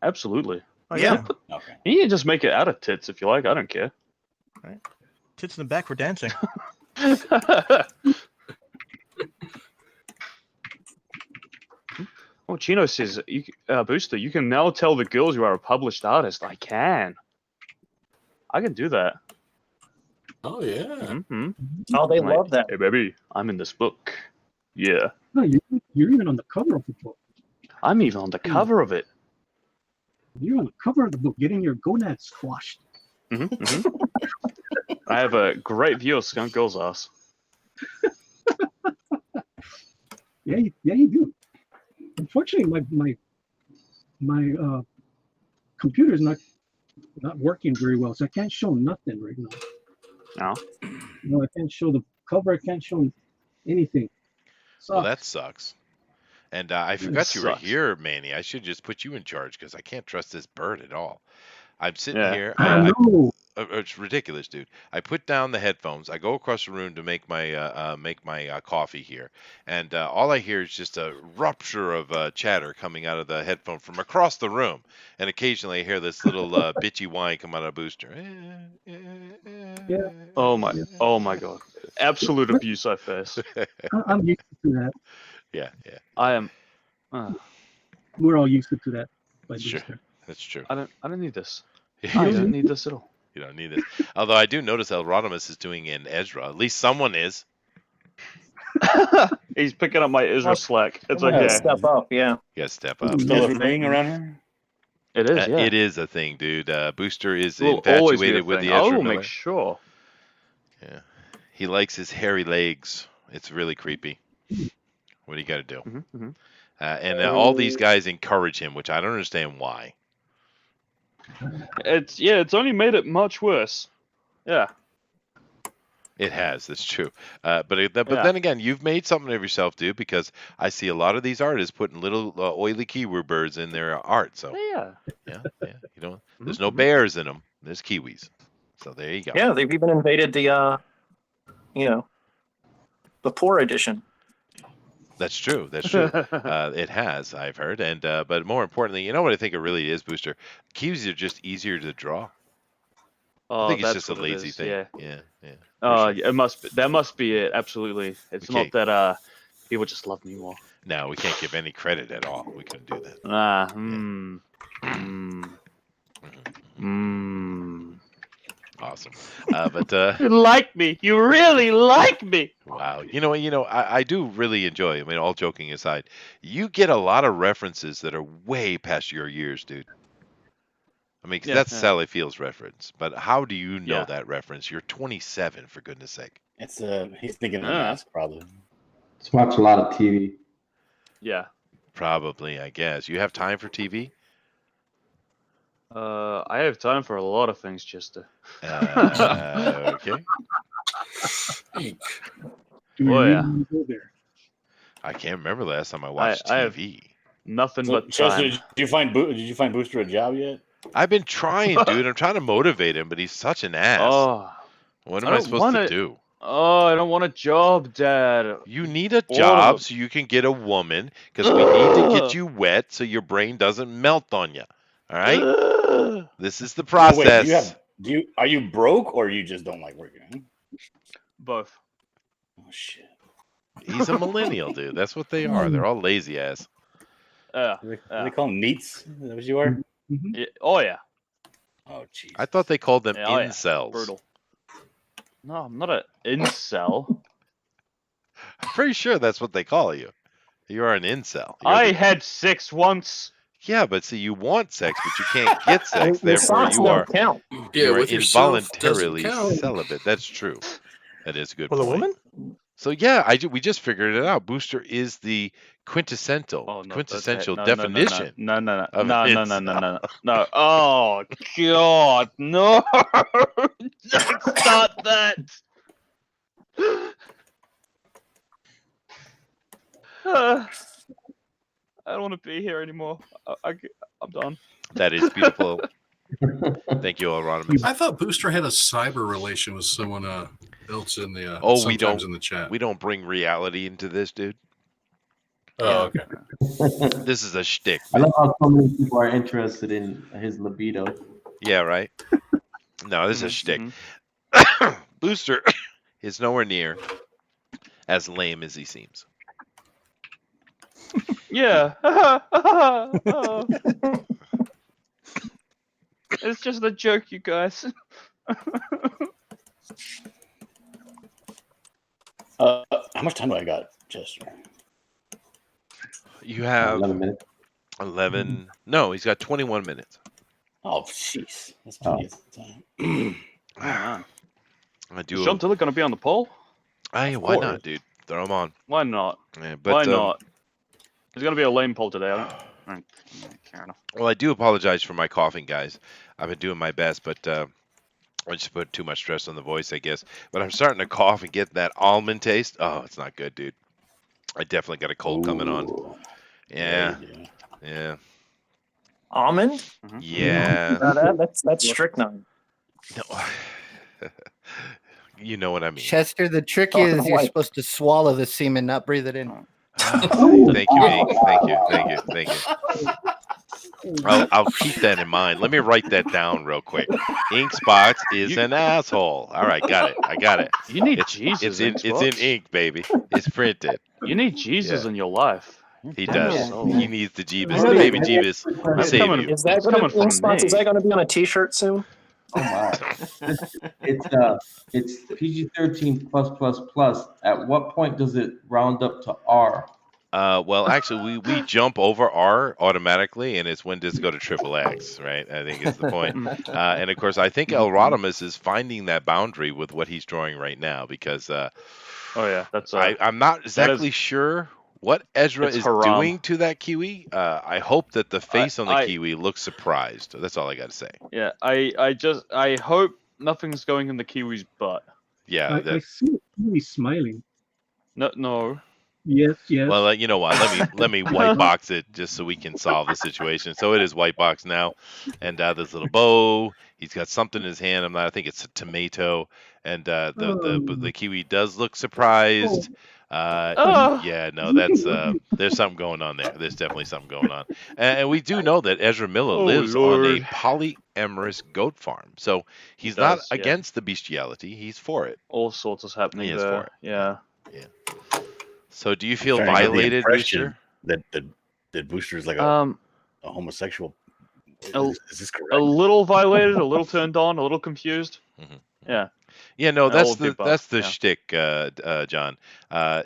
Absolutely. Oh, Yeah. Okay. You can just make it out of tits if you like. I don't care. Tits in the back for dancing. Oh, Chino says, Booster, you can now tell the girls you are a published artist. I can do that. Oh yeah. Mm-hmm. Oh, they Like, love that. hey, baby, I'm in this book. Yeah. No, you're even on the cover of the book. I'm even on the cover of it. You're on the cover of the book, getting your gonads squashed. I have a great view of Skunk Girl's ass. Yeah, you do. Unfortunately, my computer's not working very well, so I can't show nothing right now. No. No, I can't show the cover. I can't show anything. Well, Sucks. that sucks. And I forgot you were sucks. here, Manny. I should just put you in charge because I can't trust this bird at all. I'm sitting Yeah. here. I know. It's ridiculous, dude. I put down the headphones. I go across the room to make my coffee here, and all I hear is just a rupture of chatter coming out of the headphone from across the room. And occasionally, I hear this little bitchy whine come out of Booster. Oh my God. Absolute abuse I face. I'm used to that. Yeah. I am. We're all used to that. By Sure. Booster. That's true. I don't need this. I You don't need this at all. don't need it. Although I do notice Rodimus is doing an Ezra. At least someone is. He's picking up my Ezra slack. It's Yeah, okay. step up. Yeah. You gotta step up. Still a thing around here? It is, yeah. It is a thing, dude. Booster is It will always be a infatuated with thing. the I Ezra will Miller. make sure. Yeah, he likes his hairy legs. It's really creepy. What do you got to do? Mm-hmm. And all these guys encourage him, which I don't understand why. It's only made it much worse. Yeah. It has. That's true. But Yeah. then again, you've made something of yourself, dude. Because I see a lot of these artists putting little oily kiwi birds in their art. So Yeah. yeah. You know, there's no bears in them. There's kiwis. So there you go. Yeah, they've even invaded the the poor edition. That's true. That's true. It has, I've heard, and but more importantly, you know what I think it really is, Booster? Kiwis are just easier to draw. I think it's just a lazy thing. Yeah. Yeah. Oh, For sure. it must be. That must be it. Absolutely. It's Okay. not that people just love me more. No, we can't give any credit at all. We couldn't do that. Awesome. But You like me. You really like me. wow, you know, I do really enjoy. I mean, all joking aside, you get a lot of references that are way past your years, dude. I mean, 'cause Yeah, that's yeah. Sally Field's reference. But how do you know Yeah. that reference? You're 27, for goodness sake. It's he's thinking of the Yeah. mask, probably. Let's watch a lot of TV. Yeah. Probably, I guess. You have time for TV? I have time for a lot of things, Chester. Okay. Do we Oh, really yeah. want to go there? I can't remember the last time I watched I have- TV. Nothing So, but Chester, time. did you find Booster a job yet? I've been trying, dude. I'm trying to motivate him, but he's such an ass. Oh, What I am I don't supposed wanna- to do? I don't want a job, Dad. You need a All job of so you can get a woman, because we need to Ugh. get you wet so your brain doesn't melt on you. All right? Ugh. This is the Oh, process. wait, are you broke or you just don't like working? Both. Oh shit. He's a millennial, dude. That's what they are. They're all lazy ass. They call them neats. Is that what you are? Yeah. Oh yeah. Oh jeez. I thought they called them Yeah, oh, yeah. incels. Brutal. No, I'm not an incel. I'm pretty sure that's what they call you. You are an incel. You're I the- had sex once. Yeah, but see, you want sex, but you can't get sex. The Therefore, socks you don't are count. Yeah, you are with yourself doesn't involuntarily count. celibate. That's true. That is a good With a point. woman? So yeah, we just figured it out. Booster is the quintessential Oh no. quintessential no, definition. No. No. of No. an No. No. incel. No. No. No. Oh God. No. Don't start that. I don't want to be here anymore. I'm done. That is beautiful. Thank you, Rodimus. I thought Booster had a cyber relation with someone else in the Oh, we sometimes don't. in the chat. We don't bring reality into this, dude. Oh, okay. This is a shtick, I man. love how so many people are interested in his libido. Yeah, right. No, this is a Mhm, shtick. mhm. Booster is nowhere near as lame as he seems. Yeah. It's just a joke, you guys. How much time do I got, Chester? You have 11 minutes. 11. No, he's got 21 minutes. Oh, jeez, that's Oh. plenty of time. Oh man. I Is do. Sean Tiller gonna be on the poll? Hey, Of why course. not, dude? Throw him on. Why not? Yeah, Why but not? There's gonna be a lame poll today. Right, fair enough. well, I do apologize for my coughing, guys. I've been doing my best, but I just put too much stress on the voice, I guess. But I'm starting to cough and get that almond taste. Oh, it's not good, dude. I definitely got a cold coming on. Ooh. Yeah, you do. yeah, Almond? yeah. That's strychnine. No. You know what I mean. Chester, the trick Talking is you're white. supposed to swallow the semen, not breathe it in. Thank you, Ink. Thank you, thank you, thank you. I'll keep that in mind. Let me write that down real quick. Ink Spots is an asshole. All right, got it. I got it. You need It's Jesus, it's in Xbox. ink, baby. It's printed. You need Jesus Yeah. in your life. He Damn does. soul. He needs the I Jeebus. know The that baby guy. Jeebus will That's save coming. you. Is that It's gonna coming from Spots, is me. that gonna be on a t-shirt soon? Oh my. It's PG-13 plus plus plus. At what point does it round up to R? Well, actually, we jump over R automatically, and it's when does it go to triple X, right? I think is the point. And of course, I think El Rodimus is finding that boundary with what he's drawing right now because Oh yeah, that's I'm not exactly sure what Ezra it's is haram. doing to that Kiwi. I hope that the face on the I- Kiwi looks surprised. That's all I got to say. Yeah, I hope nothing's going in the Kiwi's butt. Yeah. I see Kiwi smiling. No. Yes, yes. Well, you know what? Let me white box it just so we can solve the situation. So it is white box now, and this little bow. He's got something in his hand. I think it's a tomato, and the Kiwi does look surprised. Oh. Yeah, no, that's there's something going on there. There's definitely something going on, and we do know that Ezra Miller Oh, lives on a Lord. polyamorous goat farm, so he's not does, yeah. against the bestiality. He's for it. All sorts is happening He is for there. it. Yeah. So do you feel Trying to get the violated, impression Booster? that Booster is like a homosexual. A- Is this correct? A little violated, a little turned on, a little confused. Mhm. Yeah. Yeah, no, All that's of the the above, yeah. shtick, John.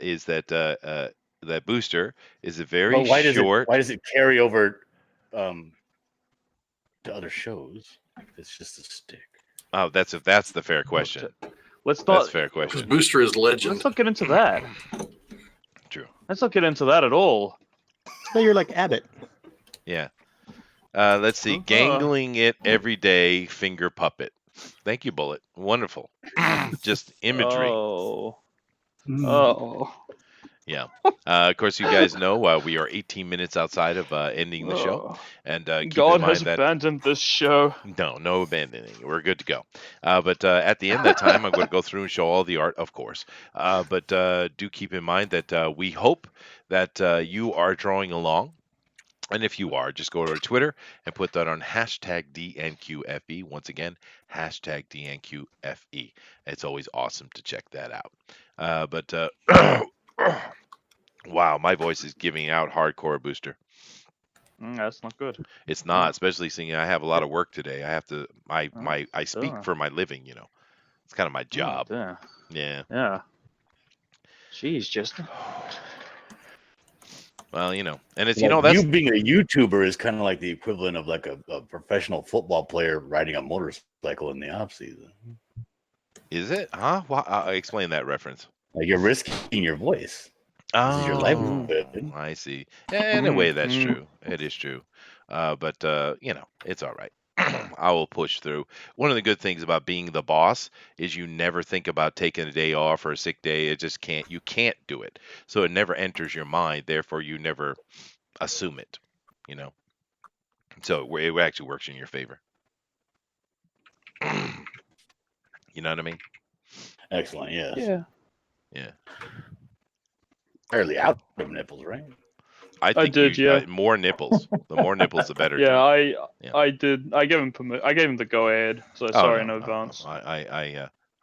Is that Booster is a very But why short. does it carry over to other shows? It's just a stick. Oh, that's the fair question. Let's That's not a fair Because question. Booster is legend. let's not get into that. True. Let's not get into that at all. So you're like Abbott. Yeah. Let's see. Gangling it every day, finger puppet. Thank you, Bullet. Wonderful. Just imagery. Oh. Mm. Oh. Yeah. Of course, you guys know we are 18 minutes outside of ending the show, Oh. and keep God in has mind that abandoned this show. no abandoning. We're good to go. But at the end of that time, I'm going to go through and show all the art, of course. But do keep in mind that we hope that you are drawing along. And if you are, just go to our Twitter and put that on hashtag DNQFE. Once again, hashtag DNQFE. It's always awesome to check that out. But wow, my voice is giving out hardcore, Booster. That's not good. It's not, especially seeing I have a lot of work today. I have to, I speak duh. for my living. It's kind of my job. Oh, Yeah. yeah. Jeez, Justin. Well, and it's Like, that's you being a YouTuber is kind of like the equivalent of like a professional football player riding a motorcycle in the off season. is it? Huh? Explain that reference. Like, you're risking your voice. This is your Oh, livelihood. I see. In a way, that's true. It is true. But it's all right. I will push through. One of the good things about being the boss is you never think about taking a day off or a sick day. It just can't. You can't do it. So it never enters your mind. Therefore, you never assume it. So it actually works in your favor. You know what I mean? Excellent. Yes. Yeah. Yeah. Fairly out of nipples, right? I think did, you yeah. more nipples. The more nipples, the better. Yeah, too. I did. I gave him I gave him the go ahead. So sorry in advance.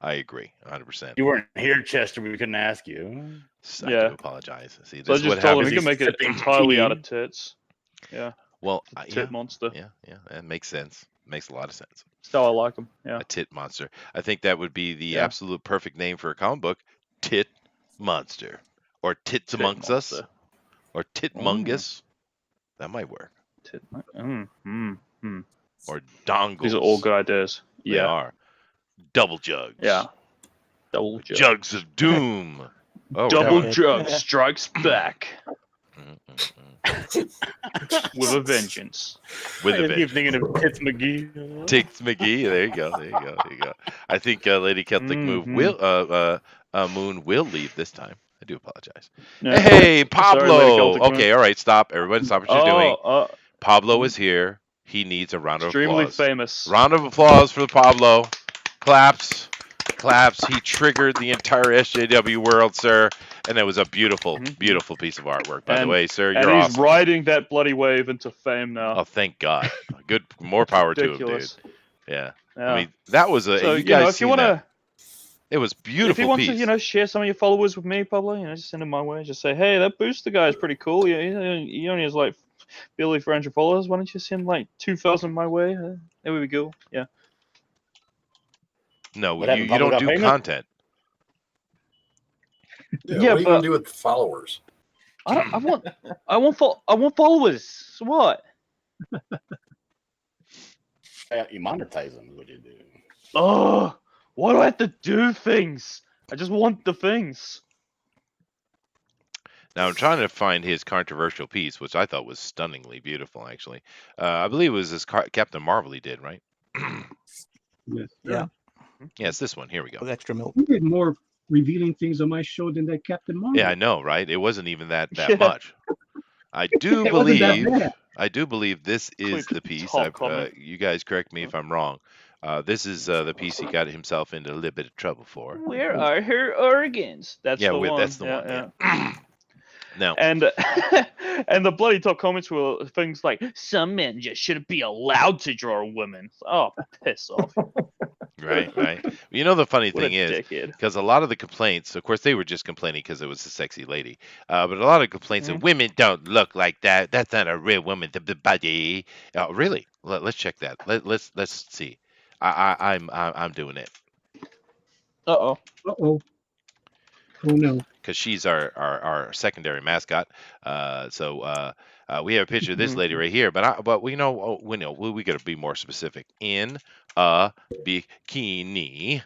I agree 100%. You weren't here, Chester. We couldn't ask you. I Yeah. do apologize. See, So I this is what just told him happens. he can make it sipping entirely out tea. of tits. Yeah. Well, Tit monster. yeah, that makes sense. Makes a lot of sense. That's how I like him. Yeah. A tit monster. I think that would be the Yeah. absolute perfect name for a comic book. Tit monster, or tits Tit amongst us, monster. or titmungus. That might work. Tit. Or dongles. These are all good ideas. They Yeah. are. Double jugs. Yeah. Double jug. Jugs of doom. Oh, Double we're jug strikes back going. with a vengeance. With I a just keep vengeance. thinking of Tits McGee. Tits McGee. There you go. There you go. There you go. I think Lady Celtic Moon will leave this time. I do apologize. Yeah. Hey, Sorry, Pablo. Lady Celtic Moon. Okay, all right. Stop. Everybody, stop what you're doing. Pablo mm. is here. He needs a round of Extremely applause. famous. Round of applause for Pablo. Claps. Claps. He triggered the entire SJW world, sir. And it was a beautiful, beautiful piece of artwork, by the way, sir. You're and he's awesome. riding that bloody wave into fame now. Oh, thank God. Good. More power to him, dude. Ridiculous. Yeah. Yeah. I mean, that was a. So, you guys if you seen want that? to, It was beautiful if you want piece. to, share some of your followers with me, Pablo, just send them my way. Just say, hey, that booster guy is pretty cool. He only has like barely 400 followers. Why don't you send like 2,000 my way? There we go. Yeah. No, What you happened, Pablo don't got do payment? content. Yeah, Yeah, what are you but- gonna do with followers? I want followers. So what? You monetize them, is what you do. Oh, why do I have to do things? I just want the things. Now I'm trying to find his controversial piece, which I thought was stunningly beautiful. Actually, I believe it was this Captain Marvel he did, right? Yes. Yeah. Yeah, it's this one. Here we go. With extra milk. You did more revealing things on my show than that Captain Marvel. Yeah, I know, right? It wasn't even that Yeah. much. I do It wasn't that believe. bad. I do believe this is Quick the piece. top comment. You guys correct me if I'm wrong. This is the piece he got himself into a little bit of trouble for. Where are her organs? That's Yeah, the one. that's the one. Yeah. Now, And and the bloody top comments were things like, "Some men just shouldn't be allowed to draw a woman." Oh, piss off! right. You know the funny What a thing is, dickhead. because a lot of the complaints, of course, they were just complaining because it was a sexy lady. But a lot of complaints Mm-hmm. that women don't look like that. That's not a real woman. The body. Really? Let's check that. Let's see. I'm doing it. Uh-oh. Uh-oh. Oh, no. Because she's our secondary mascot. So we have a picture of this lady right here. But we know we got to be more specific. In a bikini.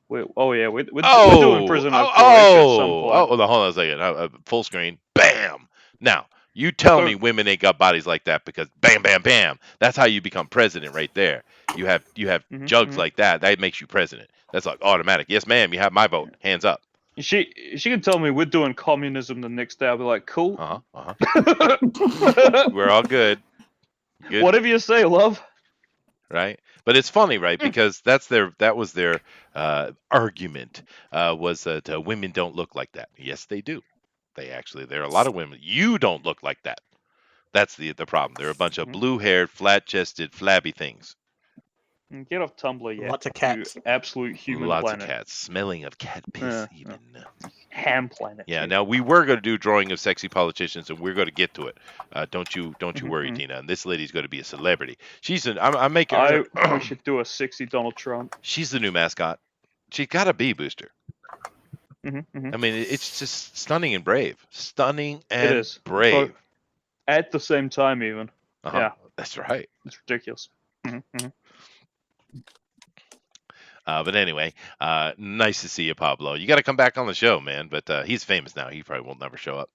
We're doing Prisoner of Croatia at some point. Hold on a second. Full screen. Bam. Now you tell me women ain't got bodies like that because bam, bam, bam. That's how you become president right there. You have jugs like that. That makes you president. That's like automatic. Yes, ma'am. You have my vote. Hands up. She can tell me we're doing communism the next day. I'll be like, cool. We're all good. Good. Whatever you say, love. Right, but it's funny, right? Because that was their argument was that women don't look like that. Yes, they do. There are a lot of women. You don't look like that. That's the problem. They're a bunch of blue-haired, flat-chested, flabby things. Get off Tumblr, yeah. Lots of cats. You absolute human Lots planet. of cats, smelling of cat piss, even. Ham planet. Yeah. Dude. Now we were going to do drawing of sexy politicians, and we're going to get to it. Don't you worry, Tina. And this lady's going to be a celebrity. I'm making her. We should do a 60 Donald Trump. She's the new mascot. She's got to be Booster. I Mm-hmm. mean, it's just stunning and brave. Stunning and It is. brave. But at the same time, even. Yeah. That's right. It's ridiculous. But anyway, nice to see you, Pablo. You got to come back on the show, man. But he's famous now. He probably won't never show up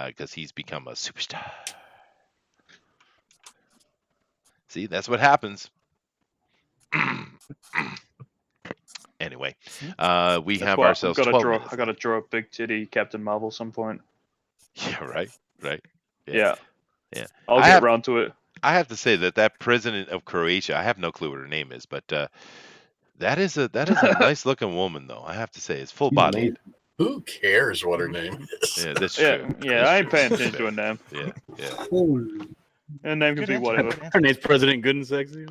because he's become a superstar. See, that's what happens. Anyway, we have ourselves 12 minutes. I got to draw a big titty Captain Marvel some point. Yeah, right. Yeah. Yeah. I'll get around to it. I have to say that president of Croatia, I have no clue what her name is, but that is a nice looking woman, though. I have to say, it's full bodied. Who cares what her name is? Yeah, that's Yeah, true. yeah. That's I ain't true. paying attention to a name. Yeah, yeah. Holy. A name can Good be answer. whatever. Good answer. Her name's President Good and Sexy.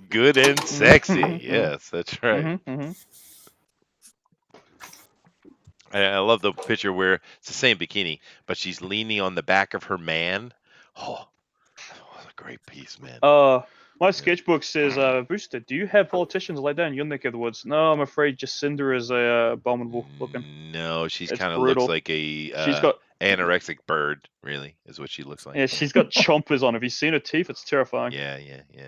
Good and Mhm, sexy. mhm, Yes, that's right. I love the picture where it's the same bikini, but she's leaning on the back of her man. Oh, what a great piece, man. My sketchbook says, Booster, do you have politicians like that in your neck of the woods? No, I'm afraid Jacinda is abominable looking. No, she's It's kind of looks brutal. like a She's got anorexic bird. Really, is what she looks like. yeah, she's got chompers on. Have you seen her teeth? It's terrifying. Yeah.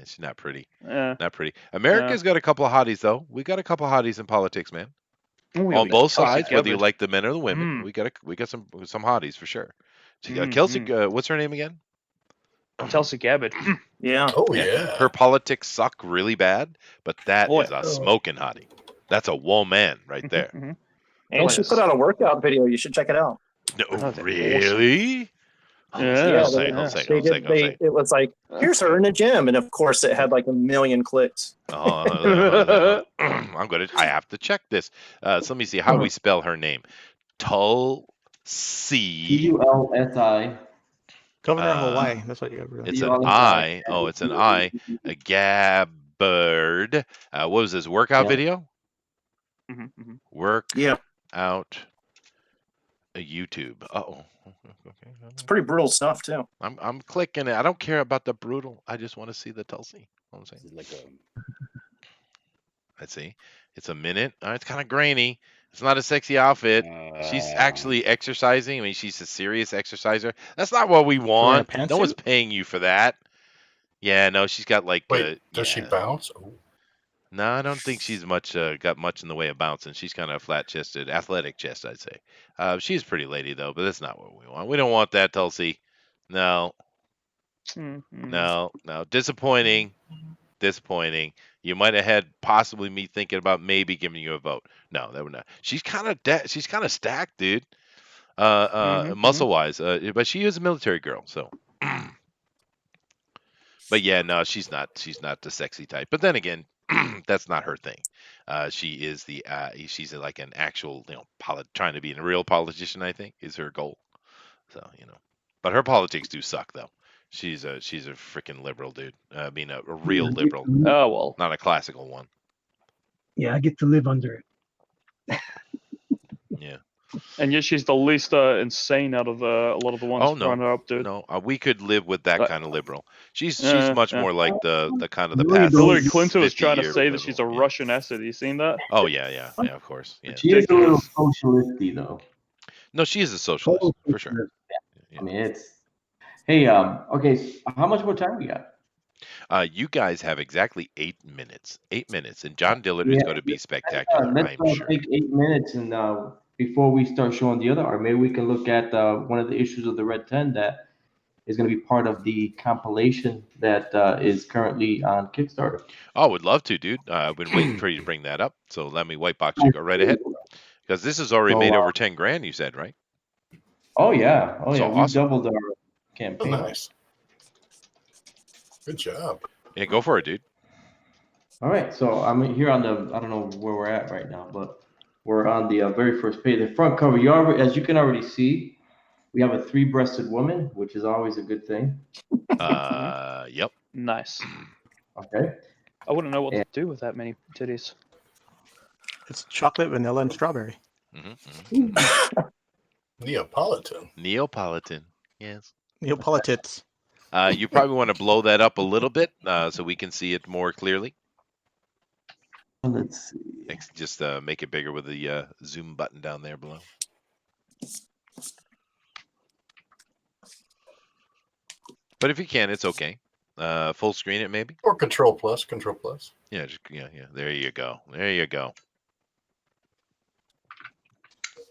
She's not pretty. Yeah. Not pretty. America's got a couple of hotties though. We got a couple of hotties in politics, man. Oh, On both Tulsi sides, whether you Gabbard. like the men or the women, Mm. we got some hotties for sure. Mm, Kelsey, what's her name again? Tulsi Gabbard. Yeah. Oh yeah. Her politics suck really bad, but that Boy. is a smoking hottie. That's a woman right there. And she put out a workout video. You should check it out. No, Oh, they're really? Yeah, Hold on a second. They did. It was like, here's her in the gym, and of course, it had like 1 million clicks. I have to check this. So let me see how we spell her name. Tulsi. Tulsi. Governor of Hawaii. That's what you got. It's an I. Oh, it's an I. A Gabbard. What was this workout video? Work out a YouTube. Oh, okay. It's pretty brutal stuff too. I'm clicking it. I don't care about the brutal. I just want to see the Tulsi. I'm saying. Let's see. It's a minute. It's kind of grainy. It's not a sexy outfit. She's actually exercising. I mean, she's a serious exerciser. That's not what we want. No one's paying you for that. Yeah, no, she's got like. Wait, does she bounce? Oh. No, I don't think she's got much in the way of bouncing. She's kind of flat-chested, athletic chest, I'd say. She's a pretty lady though, but that's not what we want. We don't want that, Tulsi. No. No. Disappointing. You might have had possibly me thinking about maybe giving you a vote. No, that would not. She's kind of stacked, dude. Muscle-wise, but she is a military girl, so. But yeah, no, she's not the sexy type. But then again, that's not her thing. She is she's like an actual, trying to be a real politician, I think, is her goal. So, but her politics do suck though. She's a freaking liberal, dude. I mean, a real liberal. Oh well, not a classical one. Yeah, I get to live under it. Yeah. And yet she's the least insane out of a lot of the ones running up, dude. No, we could live with that kind of liberal. She's much more like the kind of the past. Hillary Clinton was trying to say liberal. that she's a Russian asset. You seen that? Oh yeah, of course. Yeah. She is a little socialisty though. No, she is a socialist for sure. Yeah. I mean, it's. Hey, okay. So how much more time we got? You guys have exactly 8 minutes. 8 minutes, and John Dillard is going to be spectacular. Let's I'm sure. take 8 minutes, and before we start showing the other art, maybe we can look at one of the issues of the Red 10 that is going to be part of the compilation that is currently on Kickstarter. Oh, would love to, dude. I've been waiting for you to bring that up. So let me white box you. Go right ahead, because this has already made over 10 grand. You said, right? Oh yeah, So we awesome. doubled our campaign. Oh, nice. Good job. Yeah, go for it, dude. All right, so I'm here on the, I don't know where we're at right now, but we're on the very first page, the front cover. As you can already see, we have a 3-breasted woman, which is always a good thing. Yep. Nice. Okay. I wouldn't know what to do with that many titties. It's chocolate, vanilla, and strawberry. Neapolitan. Yes. Neapolitans. You probably want to blow that up a little bit so we can see it more clearly. Let's see. Just make it bigger with the zoom button down there below. But if you can, it's okay. Full screen it maybe. Or Control Plus. Yeah, yeah. There you go.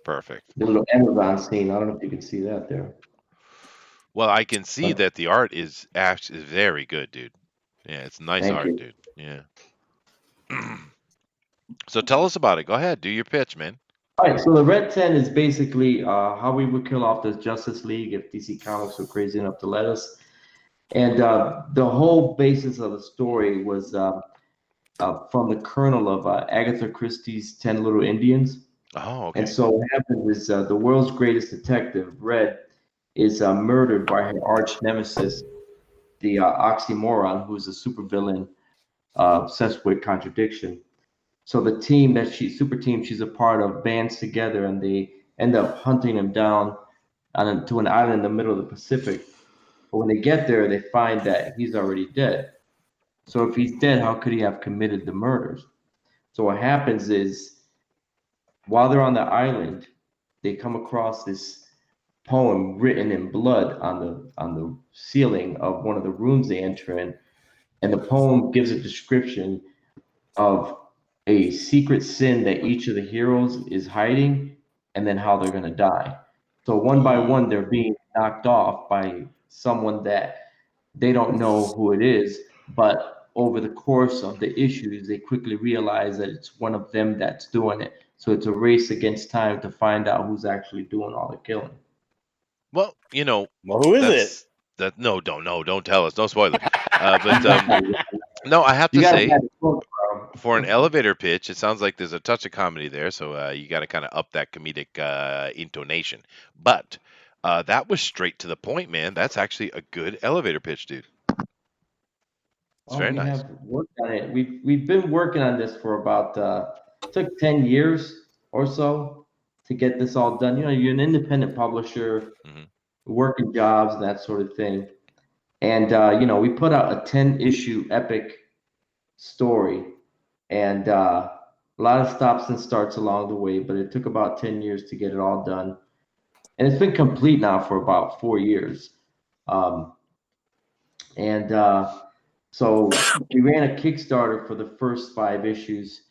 Perfect. The little Amazon scene. I don't know if you can see that there. Well, I can see that the art is actually very good, dude. Yeah, it's nice art, dude. Yeah. So tell us about it. Go ahead, do your pitch, man. All right, so the Red 10 is basically how we would kill off the Justice League if DC Comics were crazy enough to let us. And the whole basis of the story was from the kernel of Agatha Christie's 10 Little Indians. Oh, And okay. so what happens is the world's greatest detective, Red, is murdered by her arch nemesis, the oxymoron, who's a supervillain obsessed with contradiction. So the team that super team she's a part of bands together and they end up hunting him down to an island in the middle of the Pacific. But when they get there, they find that he's already dead. So if he's dead, how could he have committed the murders? So what happens is while they're on the island, they come across this poem written in blood on the ceiling of one of the rooms they enter in, and the poem gives a description of a secret sin that each of the heroes is hiding, and then how they're going to die. So one by one, they're being knocked off by someone that they don't know who it is, but over the course of the issues, they quickly realize that it's one of them that's doing it. So it's a race against time to find out who's actually doing all the killing. Well, Well, who is it? that's that. No, don't tell us. No spoilers. But no, I have You to got say, to book, bro. for an elevator pitch, it sounds like there's a touch of comedy there, so you got to kind of up that comedic intonation. But that was straight to the point, man. That's actually a good elevator pitch, dude. It's Oh, very we nice. have worked on it. We've been working on this for about took 10 years or so to get this all done. You know, you're an independent publisher, Hmm. working jobs and that sort of thing. And we put out a 10 issue epic story and a lot of stops and starts along the way, but it took about 10 years to get it all done. And it's been complete now for about 4 years. Um, and so we ran a Kickstarter for the first 5 issues,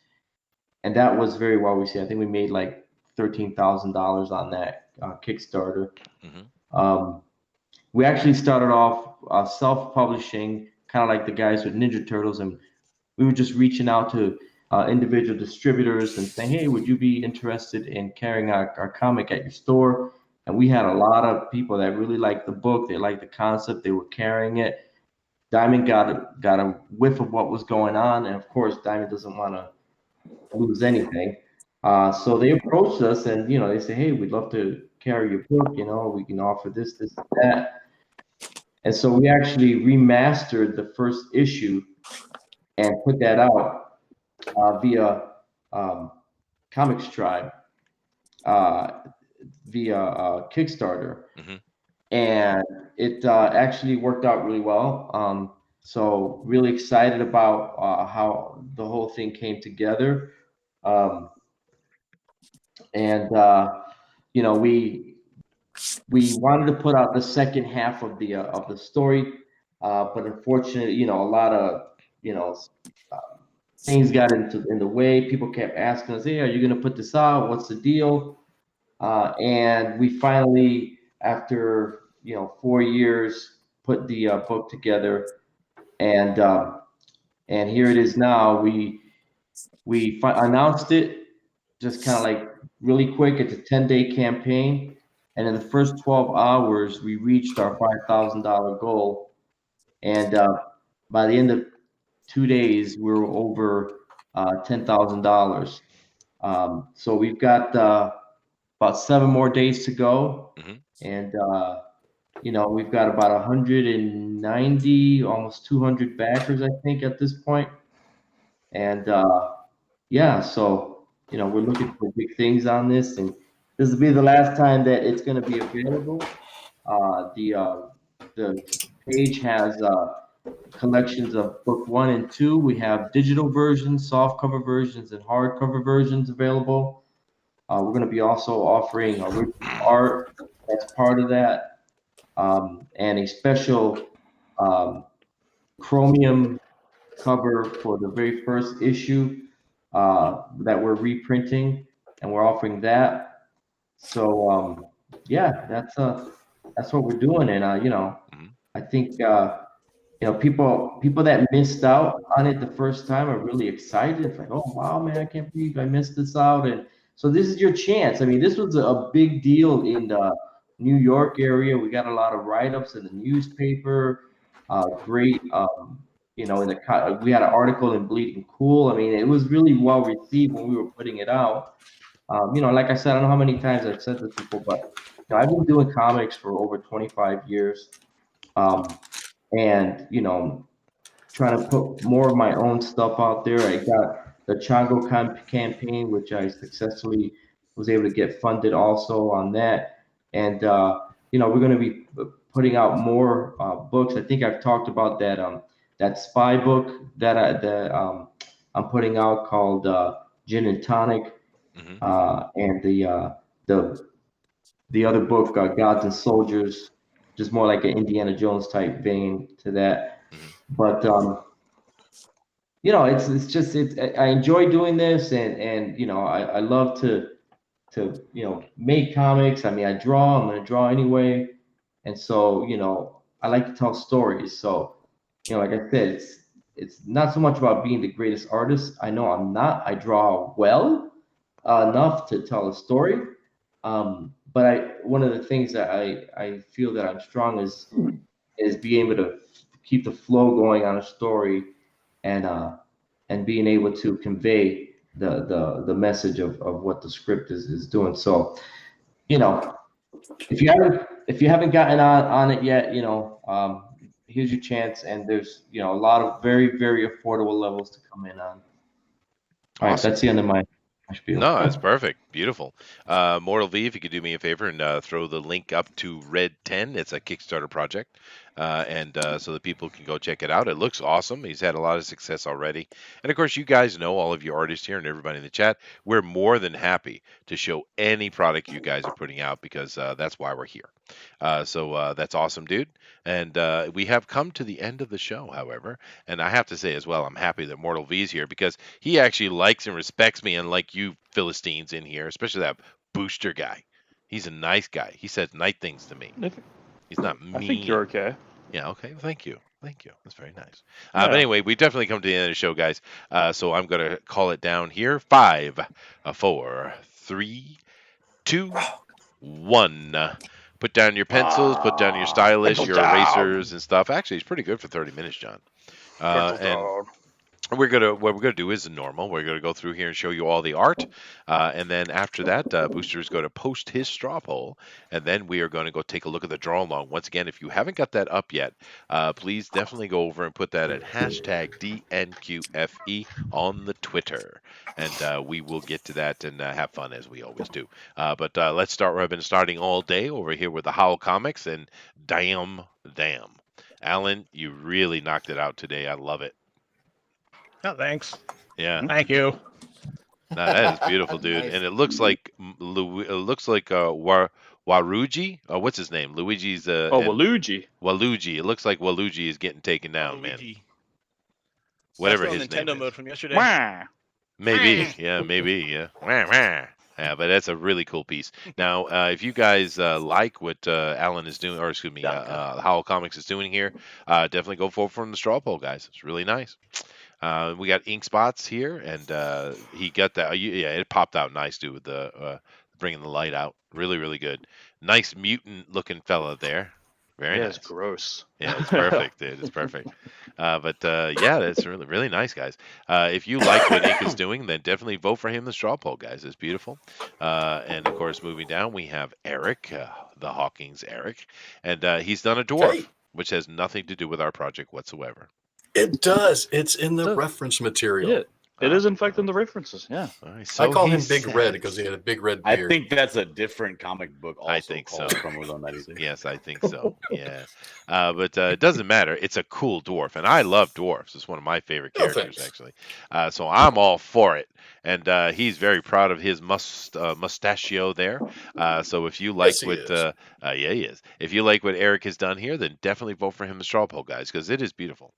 and that was very well received. I think we made like $13,000 on that Kickstarter. Hmm. We actually started off self-publishing, kind of like the guys with Ninja Turtles, and we were just reaching out to individual distributors and saying, "Hey, would you be interested in carrying our comic at your store?" And we had a lot of people that really liked the book. They liked the concept. They were carrying it. Diamond got a whiff of what was going on, and of course, Diamond doesn't want to lose anything. So they approached us, and they say, "Hey, we'd love to carry your book. We can offer this, this, and that." And so we actually remastered the first issue and put that out via Comics Tribe uh, via Kickstarter, Hmm. and it actually worked out really well. So really excited about how the whole thing came together, um, and we wanted to put out the second half of the story, but unfortunately, a lot of you know things got in the way. People kept asking us, "Hey, are you going to put this out? What's the deal?" And we finally, after 4 years, put the book together, and here it is now. We announced it just kind of like really quick. It's a 10-day campaign, and in the first 12 hours, we reached our $5,000 goal. And by the end of 2 days, we were over $10,000. So we've got about 7 more days to go, Hmm. and we've got about 190, almost 200 backers, I think, at this point. And yeah, so we're looking for big things on this, and this will be the last time that it's going to be available. The page has collections of book 1 and 2. We have digital versions, soft cover versions, and hardcover versions available. We're going to be also offering original art as part of that, and a special um, chromium cover for the very first issue that we're reprinting, and we're offering that. So yeah, that's what we're doing, and Hmm. I think people that missed out on it the first time are really excited. It's like, oh wow, man, I can't believe I missed this out. And so this is your chance. I mean, this was a big deal in the New York area. We got a lot of write-ups in the newspaper. Great, we had an article in Bleeding Cool. I mean, it was really well received when we were putting it out. Like I said, I don't know how many times I've said this before, but I've been doing comics for over 25 years, and trying to put more of my own stuff out there. I got the Chango campaign, which I successfully was able to get funded also on that. And we're going to be putting out more books. I think I've talked about that spy book I'm putting out called Gin and Tonic, Hmm. and the the other book, Gods and Soldiers, just more like an Indiana Jones type vein to that. Hmm. But it's just I enjoy doing this, and I love to make comics. I mean, I draw. I'm gonna draw anyway, and so I like to tell stories. So like I said, it's not so much about being the greatest artist. I know I'm not. I draw well enough to tell a story. But one of the things that I feel that I'm strong is being able to keep the flow going on a story, and being able to convey the message of what the script is doing. So, you know, if you haven't gotten on it yet, here's your chance. And there's a lot of very, very affordable levels to come in on. All right, Awesome. that's the end of my spiel. No, that's perfect. Beautiful. Mortal V, if you could do me a favor and throw the link up to Red 10. It's a Kickstarter project. And so that people can go check it out. It looks awesome. He's had a lot of success already. And of course, you guys know, all of you artists here and everybody in the chat, we're more than happy to show any product you guys are putting out, because that's why we're here. So that's awesome, dude. And we have come to the end of the show, however. And I have to say as well, I'm happy that Mortal V is here, because he actually likes and respects me, unlike you Philistines in here, especially that Booster guy. He's a nice guy. He says nice things to me. He's not I think you're mean. okay. Yeah, okay. Thank you. Thank you. That's very nice. Yeah. But anyway, we definitely come to the end of the show, guys. So I'm going to call it down here. 5, 4, 3, 2, 1. Put down your pencils, put down your stylus, Pencil your down. erasers and stuff. Actually, it's pretty good for 30 minutes, John. Pencil And down. what we're gonna do is normal. We're gonna go through here and show you all the art, and then after that, Booster is going to post his straw poll, and then we are going to go take a look at the draw along. Once again, if you haven't got that up yet, please definitely go over and put that at hashtag DNQFE on the Twitter, and we will get to that and have fun as we always do. But let's start where I've been starting all day over here with the Howl Comics, and damn, Alan, you really knocked it out today. I love it. Oh, thanks. Yeah. Thank you. No, that is beautiful, dude. Nice. And it looks like Waruji. What's his name? Luigi's Oh, and Waluigi. Waluigi. It looks like Waluigi is getting taken down, man. Luigi. Whatever That's his still name Nintendo is. mode from yesterday. Wah. Maybe, yeah, maybe, yeah. Wah, wah. Yeah, but that's a really cool piece. Now, if you guys like what Alan is doing, or excuse me, Howl Comics is doing here, definitely go forward from the straw poll, guys. It's really nice. We got ink spots here, and he got that. Yeah, it popped out nice, dude, with the bringing the light out. Really, really good. Nice mutant looking fella there. Very Yeah, nice. it's gross. Yeah, it's perfect, dude. It's perfect. But yeah, that's really, really nice, guys. If you like what Ink is doing, then definitely vote for him in the straw poll, guys. It's beautiful. And of course, moving down, we have Eric, the Hawkins Eric, and he's done a dwarf, Hey. which has nothing to do with our project whatsoever. It does. It's in the Does. reference material. Yeah, it is in fact in the references. Yeah. All right, I so call him he Big Red says. because he had a big red I beard. think that's a different comic book. Also I think so. called Chromosome 96. Yes, I think so. Yeah, but it doesn't matter. It's a cool dwarf, and I love dwarfs. It's one of my favorite Oh, characters, thanks. actually. So I'm all for it, and he's very proud of his mustachio there. So if you like Yes, he what, is. yeah, he is. If you like what Eric has done here, then definitely vote for him in straw poll, guys, because it is beautiful.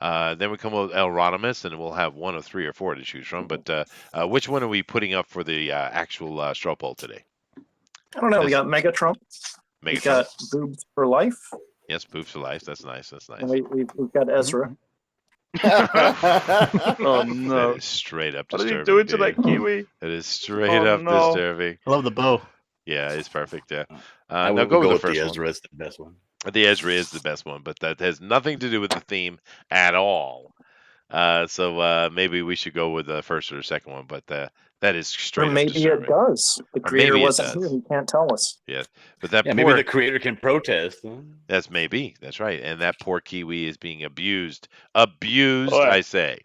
Then we come with Elronimus, and we'll have 1 or 3 or 4 to choose from. But which one are we putting up for the actual straw poll today? I don't know. We This- got Megatron. We Megatron? got Boobs for Life. Yes, boobs for life. That's nice. That's nice. And we've got Ezra. Oh That no! is straight up What are disturbing. you doing to that dude. kiwi? That is straight Oh, up no. disturbing. I love the bow. Yeah, it's perfect. Yeah. I Now would go go with with the the first Ezra. It's the best one. one. The Ezra is the best one, but that has nothing to do with the theme at all. So maybe we should go with the first or the second one, but That is Or straight up maybe it disturbing. does. The Or creator maybe it wasn't here. does. He can't tell us. Yes, but that Yeah, poor. maybe the creator can protest. That's maybe. That's right. And that poor Kiwi is being abused. Abused, Oi. I say.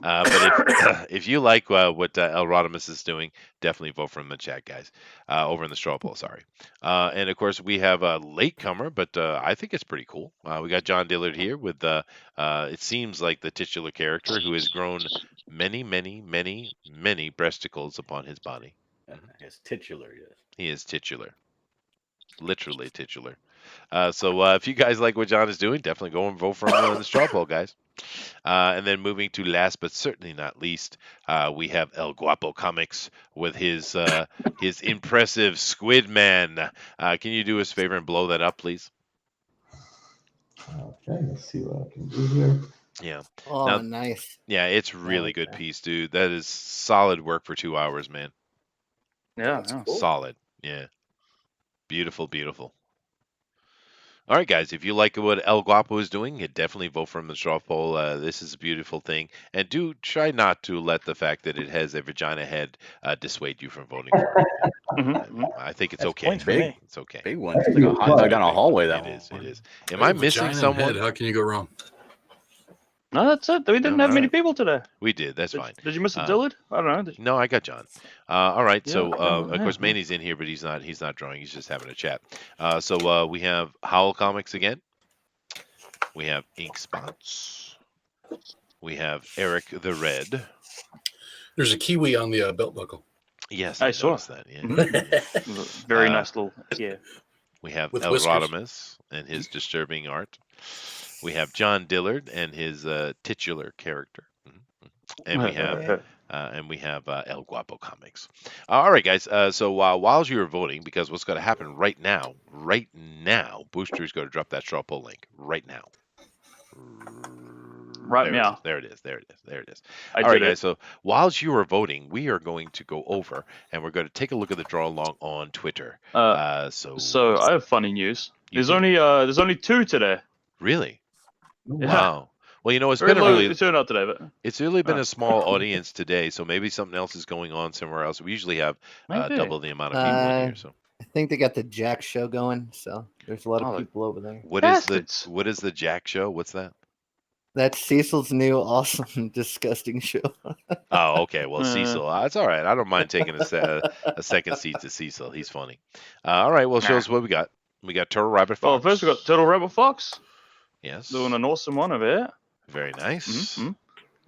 But if if you like what El Rodimus is doing, definitely vote for him in the chat, guys. Over in the straw poll, sorry. And of course, we have a latecomer, but I think it's pretty cool. We got John Dillard here with it seems like the titular character who has grown many, many, many, many breasticles upon his body. It's titular, yes. He is titular, literally titular. So if you guys like what John is doing, definitely go and vote for him in the straw poll, guys. And then moving to last but certainly not least, we have El Guapo Comics with his impressive Squid Man. Can you do us a favor and blow that up, please? Okay, let's see what I can do here. Yeah. Oh, Now- nice. Yeah, it's really like good that. piece, dude. That is solid work for 2 hours, man. Yeah, That's yeah. cool. Solid. Yeah. Beautiful, beautiful. All right, guys. If you like what El Guapo is doing, you definitely vote for him in the straw poll. This is a beautiful thing, and do try not to let the fact that it has a vagina head dissuade you from voting for it. I think it's That's okay. points for Big. me. It's okay. Big one. It's like a hot dog down a hallway. That It is. one. It is. Am Hey, I missing vagina and someone? head, how can you go wrong? No, that's it. We didn't No, have many alright. people today. We did. That's fine. Did you miss a Uh, Dillard? I don't know. No, I got John. All right. Yeah, So of yeah, course yeah. Manny's in here, but he's not drawing. He's just having a chat. So we have Howl Comics again. We have Ink Spots. We have Eric the Red. There's a kiwi on the belt buckle. Yes, I I saw. noticed that. Yeah. Very Uh, nice little. Yeah. We have With El whiskers. Rodimus and his disturbing art. We have John Dillard and his titular character. And we have El Guapo Comics. All right, guys. So while you're voting, because what's going to happen right now, Booster's going to drop that straw poll link right now. Right there now. There it is. There it is. I All right, did guys. it. So whilst you are voting, we are going to go over and we're going to take a look at the draw along on Twitter. So I have funny news. You There's only 2 today. really? Yeah. Wow. Well, it's Very been a low really turnout today, but It's really been Oh. a small audience today, so maybe something else is going on somewhere else. We usually have maybe. double the amount of people in here. So I think they got the Jack show going, so there's a lot of Oh, people over there. what Bastards. is the Jack show? What's that? That's Cecil's new awesome disgusting show. Oh, okay. Well, Uh. Cecil, that's all right. I don't mind taking a second seat to Cecil. He's funny. All right. Well, show us what we got. We got Turtle Rabbit Fox. Well, first we got Turtle Rabbit Fox Yes. doing an awesome one over here. Very nice. Mhm.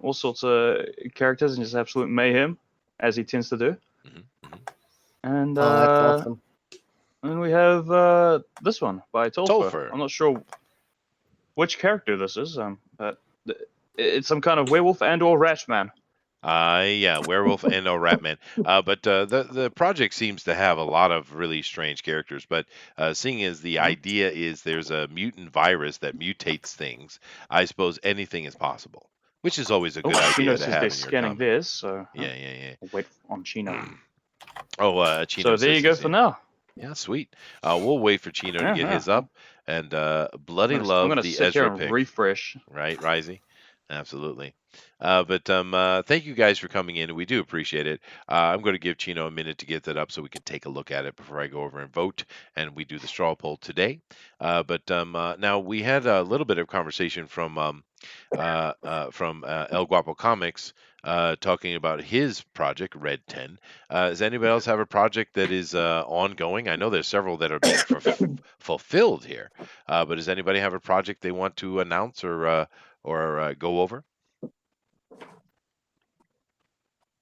All sorts of characters and just absolute mayhem, as he tends to do. And Oh, that's awesome. and we have this one by Tolfer. Tolfer. I'm not sure which character this is, but it's some kind of werewolf and/or rat man. Yeah, werewolf and or Ratman. But the project seems to have a lot of really strange characters. But seeing as the idea is there's a mutant virus that mutates things, I suppose anything is possible, which is always a good idea Chino to says have they're in your scanning comic. this, so Yeah. I'll wait on Chino. Oh, Chino. So there you says go this, for yeah. now. Yeah, sweet. We'll wait for Chino to Yeah, get yeah. his up. And Bloody I'm Love gonna the sit here Ezra and pick. refresh. Right, Risey? Absolutely. But thank you guys for coming in. We do appreciate it. I'm going to give Chino a minute to get that up so we can take a look at it before I go over and vote. And we do the straw poll today. But now we had a little bit of conversation from El Guapo Comics talking about his project, Red 10. Does anybody else have a project that is ongoing? I know there's several that are being fulfilled here. But does anybody have a project they want to announce or go over?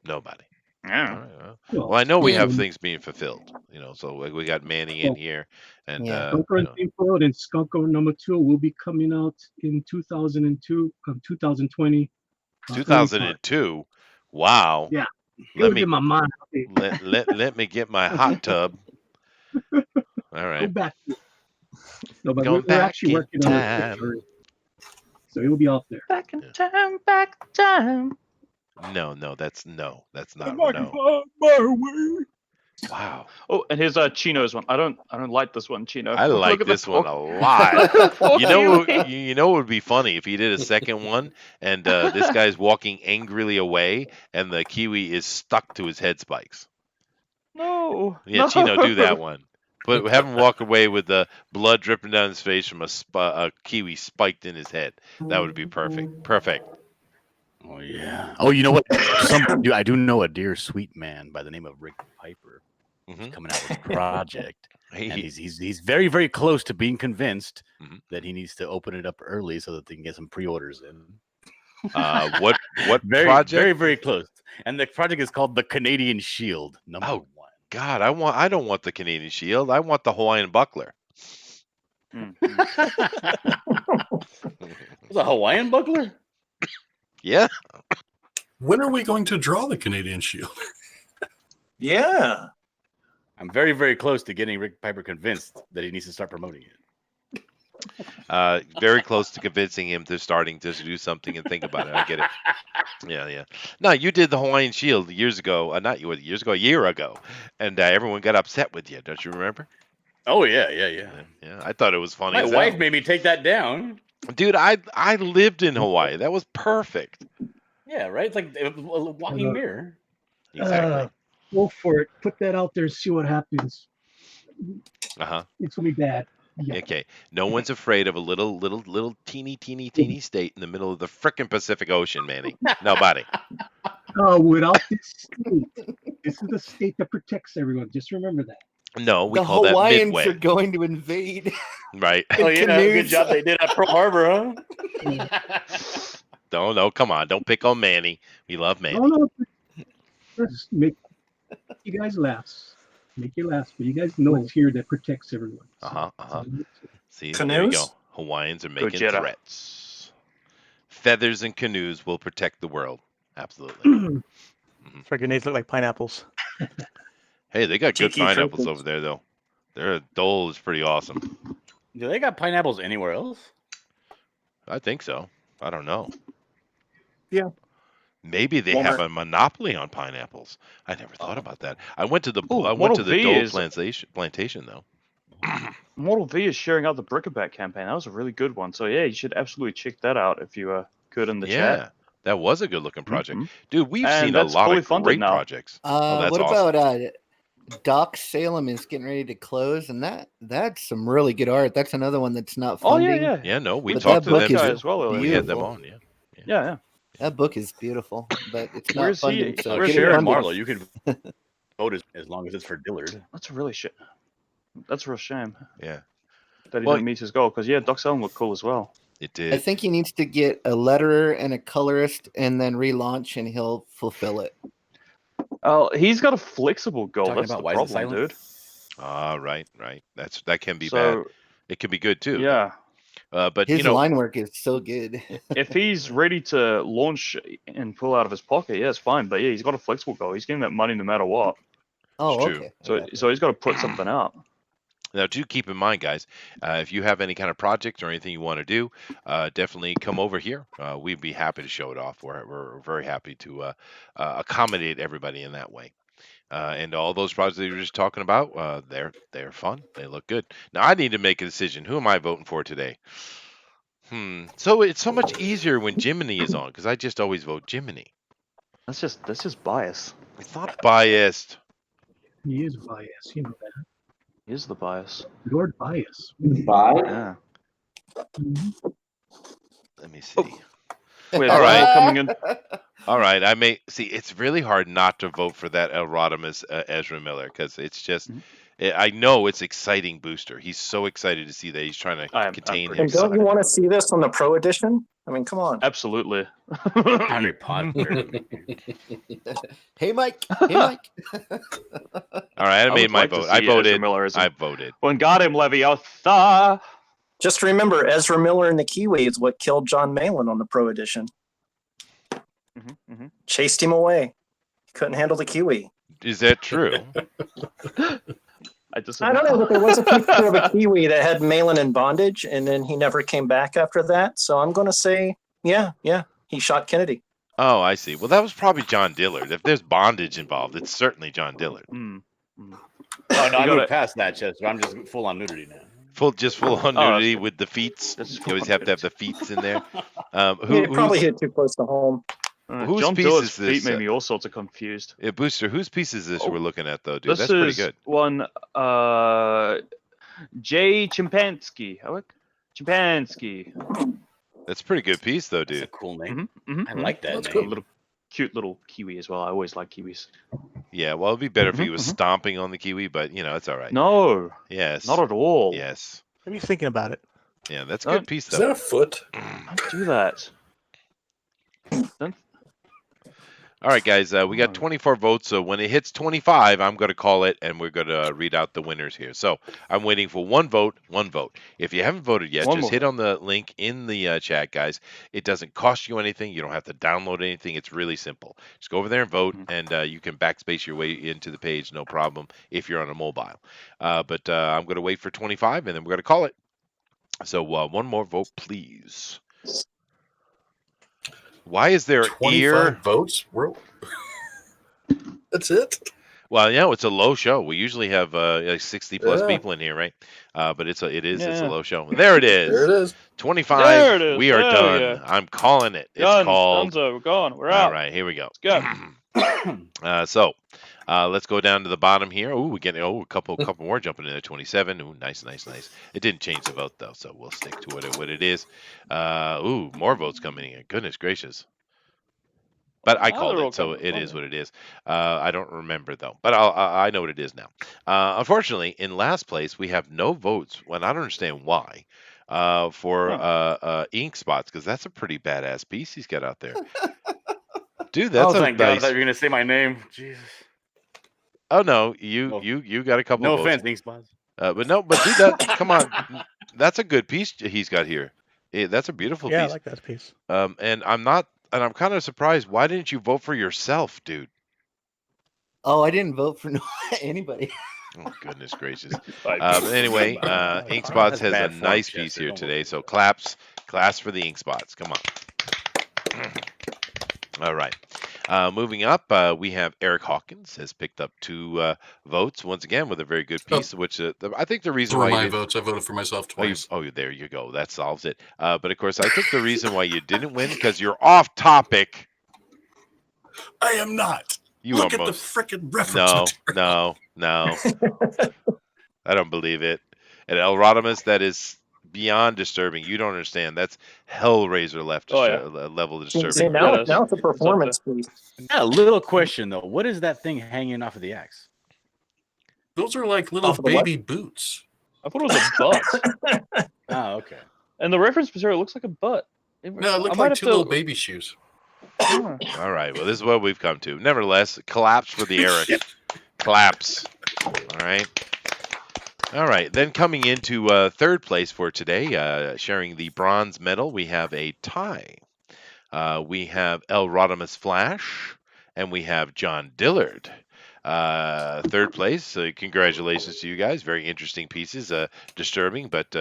Nobody. Yeah. All right, well, I know we have things being fulfilled, so we got Manny in here, and Yeah. Skunko and Pink and Skunko #2 will be coming out in 2020. 2002. Wow. Yeah. Let me get my mind. let me get my hot tub. All Go right. back. No, but Going we're back actually in working on time. a picture, so it will be out there. Back in time, back in time. No, that's not. No. Wow. Oh, and here's Chino's one. I don't like this one, Chino. I Look like at the this one poor- a lot. poor Kiwi. You know what would be funny if he did a second one and this guy's walking angrily away and the kiwi is stuck to his head spikes. No, Yeah, no. Chino, do that one. But have him walk away with the blood dripping down his face from a kiwi spiked in his head. That would be perfect. Perfect. Oh yeah. Oh, you know what? I do know a dear sweet man by the name of Rick Piper. He's Mhm. coming out with a project, and He- he's very, very close to being convinced Mhm. that he needs to open it up early so that they can get some pre-orders in. What Very, project? very, very close. And the project is called the Canadian Shield #1. God, I don't want the Canadian Shield. I want the Hawaiian buckler. It's a Hawaiian buckler? Yeah. When are we going to draw the Canadian Shield? Yeah. I'm very, very close to getting Rick Piper convinced that he needs to start promoting it. Very close to convincing him to starting to do something and think about it. I get it. Yeah. No, you did the Hawaiian Shield years ago. Not years ago, a year ago, and everyone got upset with you. Don't you remember? Oh yeah. Yeah. I thought it was funny. My as wife hell. made me take that down. Dude, I lived in Hawaii. That was perfect. Yeah, right. It's like a walking mirror. Exactly. Go for it. Put that out there and see what happens. Uh-huh. It's gonna be bad. Yeah. Okay. No one's afraid of a little teeny state in the middle of the frickin' Pacific Ocean, Manny. Nobody. Without this state, this is the state that protects everyone. Just remember that. No, we The call that Hawaiians Midway. are going to invade. Right. Oh yeah, good Canoes. job they did at Pearl Harbor, huh? No, come on. Don't pick on Manny. We love Manny. No, just make you guys laugh. Make you laugh, but you guys know it's here that protects everyone. See, there you go. Canoes? Hawaiians are making Gojira. threats. Feathers and canoes will protect the world. Absolutely. Our grenades look like pineapples. Hey, they got good Tiki pineapples crickets. over there, though. Their dole is pretty awesome. Do they got pineapples anywhere else? I think so. I don't know. Yeah. Maybe they Walmart. have a monopoly on pineapples. I never thought about that. I went to the Ooh, I went Model to the V Dole is- plantation though. Model V is sharing out the Brickleback campaign. That was a really good one. So yeah, you should absolutely check that out if you could in the Yeah, chat. that was a good looking project, Mhm. dude. We've And seen a that's lot fully of funded great now. projects. That's What awesome. about Doc Salem is getting ready to close, and that's some really good art. That's another one that's not Oh funding. yeah. Yeah, no, we But talked that to book them is too. as well earlier. We had them beautiful. on. Yeah. Yeah. That book is beautiful, but it's not Where's he- funded. So where's get it Sharon funded. Marlowe, you can vote as long as it's for Dillard. That's a really shit. That's a real shame Yeah, that he Well- didn't meet his goal. Because yeah, Doc Salem looked cool as well. it I did. think he needs to get a letterer and a colorist, and then relaunch, and he'll fulfill it. Oh, he's got a flexible goal. Talking That's about the why is it problem, silent? dude. Right. That can be bad. So It can be good too. yeah, But His you know, line work is so good. if he's ready to launch and pull out of his pocket, yeah, it's fine. But yeah, he's got a flexible goal. He's getting that money no matter what. Oh, true. okay. So Okay. so he's got to put something out. now do keep in mind, guys, if you have any kind of project or anything you want to do, definitely come over here. We'd be happy to show it off. We're very happy to accommodate everybody in that way. And all those projects that you were just talking about, they're fun. They look good. Now I need to make a decision. Who am I voting for today? So it's so much easier when Jiminy is on because I just always vote Jiminy. That's just bias. It's not biased. He is biased. You know that. Here's the bias. Lord bias. Yeah. Let me see. We have All right. Joel coming in. All right, I may see. It's really hard not to vote for that El Rodimus Ezra Miller because it's just. I know it's exciting booster. He's so excited to see that he's trying to I'm contain pretty And don't himself. you want to see this on the Pro Edition? I mean, come on. Absolutely. Harry Potter. Hey, Mike. Hey, Mike. All right, I made would my like to vote. I see Ezra voted. Miller as a- I voted. Wingardium Leviosa. Just remember, Ezra Miller and the Kiwi is what killed John Malin on the Pro Edition. Chased him away. Couldn't handle the Kiwi. Is that true? I don't know, but there was a picture of a Kiwi that had Malin in bondage, and then he never came back after that. So I'm going to say, yeah, he shot Kennedy. Oh, I see. Well, that was probably John Dillard. If there's bondage involved, it's certainly John Dillard. Oh no, I got moved it. past that, Chester. I'm just full on nudity now. Full on Oh, that's nudity good. with the feets. That's You always have to have the feets in there. Yeah, it probably Who's hit too close to home. whose John piece Dillard's is feet this? made me all sorts of confused. Booster, whose piece is this Oh, we're looking at though, dude? This That's pretty is good. one Jay Chimpansky. I like Chimpansky. That's a pretty good piece though, That's a dude. cool name. Mhm, I mhm. like that That's name. cool. Little cute little kiwi as well. I always like kiwis. Yeah, well, it'd be better if he Mhm, was mhm. stomping on the kiwi, but you know, it's all right. No, Yes. not at all. Yes. Maybe he's thinking about it. Yeah, that's a good Don't- piece Is that though. a foot? Don't do that. Don't. All right, guys, we got Oh. 24 votes. So when it hits 25, I'm going to call it, and we're going to read out the winners here. So I'm waiting for one vote, one vote. If you haven't voted yet, One just more hit vote. on the link in the chat, guys. It doesn't cost you anything. You don't have to download anything. It's really simple. Just go over there and vote, and you can backspace your way into the page, no problem, if you're on a mobile. But I'm going to wait for 25, and then we're going to call it. So one more vote, please. Why is there 25 votes? That's it? Well, yeah, it's a low show. We usually have like 60 plus Yeah. people in here, right? But it's a Yeah. low show. There it is. There it is. 25. There it is. We are There we done. go. I'm calling it. It's Done. called. Dunzo. We're gone. We're All out. right, here we go. Let's go. So let's go down to the bottom here. Ooh, we get a couple more jumping in there. 27. Ooh, nice. It didn't change the vote though, so we'll stick to what it is. Ooh, more votes coming in. Goodness gracious. But I called they're all it, so coming. it is what it is. I don't remember though, but I know what it is now. Unfortunately, in last place we have no votes. Well, I don't understand why. For ink spots, because that's a pretty badass piece he's got out there, dude. That's Oh, thank God! I nice. thought you were gonna say my name. Jesus. Oh no, you got a couple. No of votes. offense, Ink Spots. But dude, that come on, that's a good piece he's got here. That's a beautiful Yeah, piece. I like that piece. And I'm kind of surprised. Why didn't you vote for yourself, dude? Oh, I didn't vote for anybody. Oh, goodness gracious. Bye. Anyway, Ink Spots That's has a bad form, nice Chester. piece here Don't today. vote. So claps for the Ink Spots. Come on. All right. Moving up, we have Eric Hawkins has picked up 2 votes once again with a very good piece. Which I think the reason Those why were my you votes. I voted for myself twice. there you go. That solves it. But of course, I think the reason why you didn't win because you're off topic. I am not. You Look almost. at the frickin' reference material. No. I don't believe it. And El Rodimus, that is beyond disturbing. You don't understand. That's Hellraiser level disturbing. See, now, Yeah, now it's a performance piece. Yeah, a little question though. What is that thing hanging off of the axe? Those are like little Off of the what? baby boots. I thought it was a butt. Oh, okay. And the reference material looks like a butt. No, it looked I might like have 2 to- little baby shoes. Oh. All right. Well, this is what we've come to. Nevertheless, collapse for the Eric. Collapse. All right. All right. Then coming into 3rd place for today, sharing the bronze medal, we have a tie. We have El Rodimus Flash, and we have John Dillard. 3rd place. Congratulations to you guys. Very interesting pieces. Disturbing, but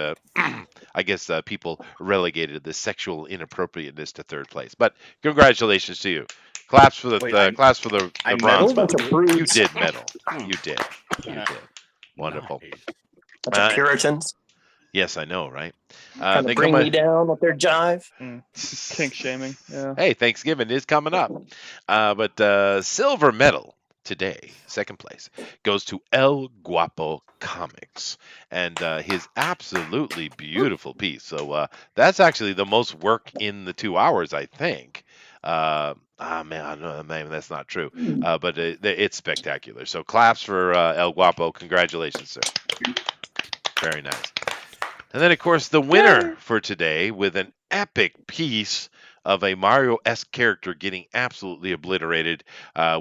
I guess people relegated the sexual inappropriateness to 3rd place. But congratulations to you. Claps for the I bronze medaled? medal. You did medal. You did. Wonderful. Nice. Bunch of Puritans Yes, I know, right? trying they to bring come me down with their jive. Kink shaming. Yeah. Hey, Thanksgiving is coming up. But silver medal today, 2nd place, goes to El Guapo Comics and his absolutely beautiful piece. So that's actually the most work in the 2 hours, I think. Man, I don't know, maybe that's not true. But it's spectacular. So claps for El Guapo. Congratulations, sir. Very nice. And then, of course, the winner for today with an epic piece of a Mario-esque character getting absolutely obliterated,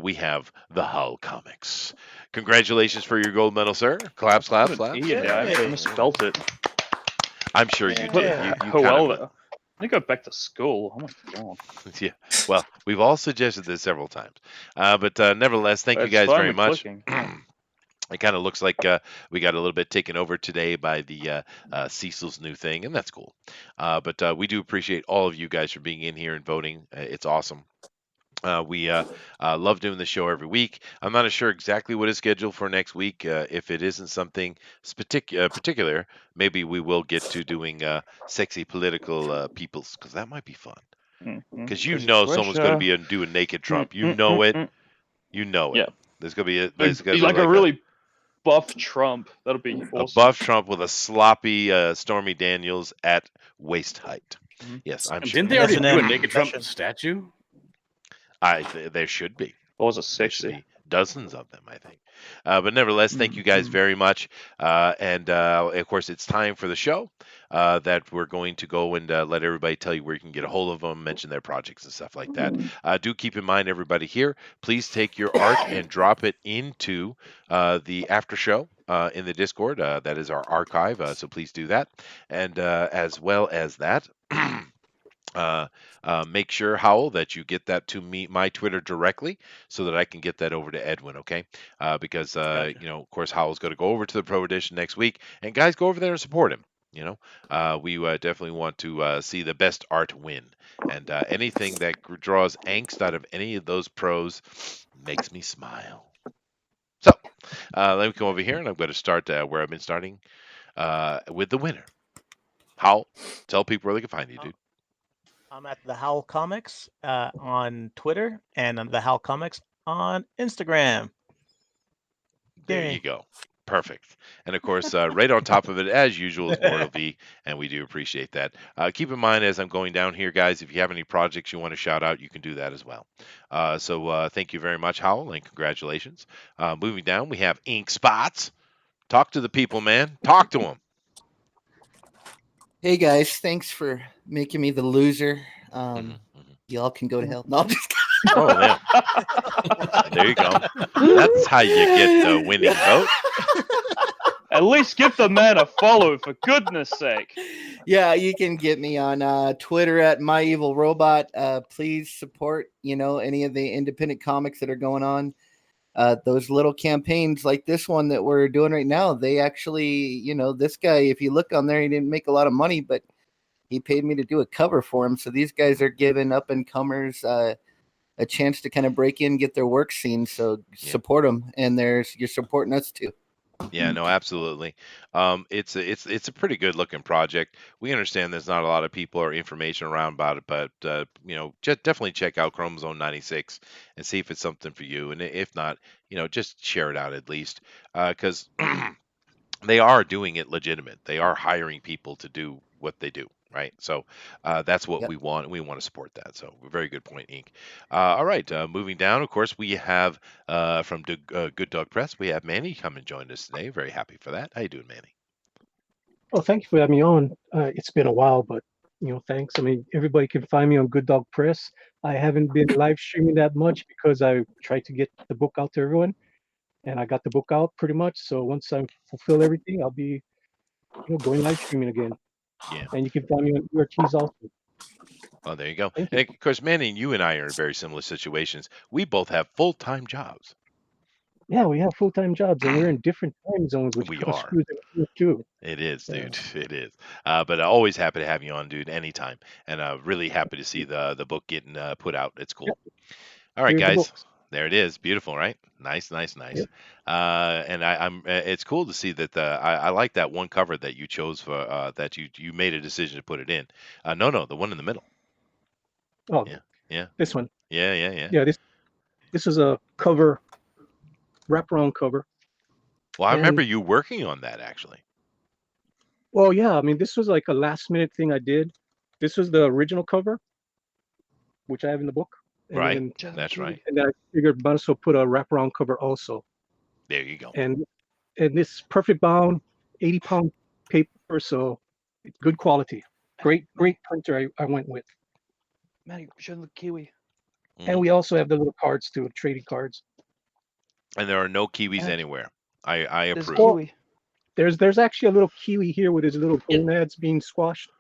we have the Hull Comics. Congratulations for your gold medal, sir. Claps, claps, claps. Idiot, I misspelt it. I'm sure you did. You kind Well, of, I think go back to school. Oh my god. yeah. Well, we've all suggested this several times. But nevertheless, thank you It's guys fun very with much. clicking. It kind of looks like we got a little bit taken over today by the Cecil's new thing, and that's cool. But we do appreciate all of you guys for being in here and voting. It's awesome. We love doing the show every week. I'm not sure exactly what is scheduled for next week. If it isn't something particular, maybe we will get to doing sexy political peoples, because that might be fun. Because you know someone's going to be doing naked Trump. You know it. You know it. Yeah. There's going to be Like, there's going to be a like really buff Trump. That'll be a awesome. buff Trump with a sloppy Stormy Daniels at waist height. Yes, I'm sure. Didn't they already do a S&M naked Trump session. statue? There should be. What was it, There should sexy? be dozens of them, I think. But nevertheless, thank you guys very much. And of course, it's time for the show that we're going to go and let everybody tell you where you can get a hold of them, mention their projects and stuff like that. Do keep in mind, everybody here, please take your art and drop it into the after show. In the Discord, that is our archive, so please do that. And as well as that, make sure, Howell, that you get that to me, my Twitter directly, so that I can get that over to Edwin, okay? Because Gotcha. of course, Howell's going to go over to the Pro Edition next week, and guys, go over there and support him. We definitely want to see the best art win, and anything that draws angst out of any of those pros makes me smile. So let me come over here, and I'm going to start where I've been starting with the winner. Howell, tell people where they can find you, dude. I'm at the Howl Comics on Twitter and on the Howl Comics on Instagram. There Yay. you go. Perfect. And of course, right on top of it, as usual, is Mortal V, and we do appreciate that. Keep in mind, as I'm going down here, guys, if you have any projects you want to shout out, you can do that as well. So thank you very much, Howell, and congratulations. Moving down, we have Ink Spots. Talk to the people, man. Talk to them. Hey guys, thanks for making me the loser. Y'all can go to hell. No, I'm just Oh, yeah. There you go. That's how you get the winning vote. At least give the man a follow, for goodness sake. Yeah, you can get me on Twitter at myevilrobot. Please support, any of the independent comics that are going on. Those little campaigns like this one that we're doing right now, they actually, this guy, if you look on there, he didn't make a lot of money, but he paid me to do a cover for him. So these guys are giving up and comers a chance to kind of break in, get their work seen. So support them, and you're supporting us too. Yeah, no, absolutely. It's a pretty good looking project. We understand there's not a lot of people or information around about it, but definitely check out Chromosome 96 and see if it's something for you. And if not, just share it out at least, because they are doing it legitimate. They are hiring people to do what they do, right? So that's what we want. We want to support that. So very good point, Inc. All right, moving down. Of course, we have from Good Dog Press. We have Manny come and join us today. Very happy for that. How you doing, Manny? Oh, thank you for having me on. It's been a while, but thanks. I mean, everybody can find me on Good Dog Press. I haven't been live streaming that much because I tried to get the book out to everyone, and I got the book out pretty much. So once I fulfill everything, I'll be going live streaming again. Yeah. And you can find me on URTs also. Oh, there you go. Thank you. And of course, Manny, you and I are in very similar situations. We both have full-time jobs. Yeah, we have full-time jobs, and we're in different time zones, which We kind of are. screws it up too. It is, dude. It is. But always happy to have you on, dude, anytime. And really happy to see the book getting put out. It's cool. All right, Here's the guys. books. There it is. Beautiful, right? Nice. Yep. And I'm. It's cool to see that. I like that one cover that you chose for. That you made a decision to put it in. No, the one in the middle. Oh, Yeah. this one. Yeah. Yeah, this is a cover, wraparound cover. Well, I And- remember you working on that actually. Well, yeah, I mean, this was like a last-minute thing I did. This was the original cover, which I have in the book. And Right. then- That's right. And then I figured might as well put a wraparound cover also. There you go. And this perfect bound, 80-pound paper, so it's good quality. Great printer I went with. Man, show them the kiwi. And we also have the little cards too, trading cards. And there are no kiwis Yeah. anywhere. I There's a approve. kiwi. There's actually a little kiwi here with his little gonads being squashed.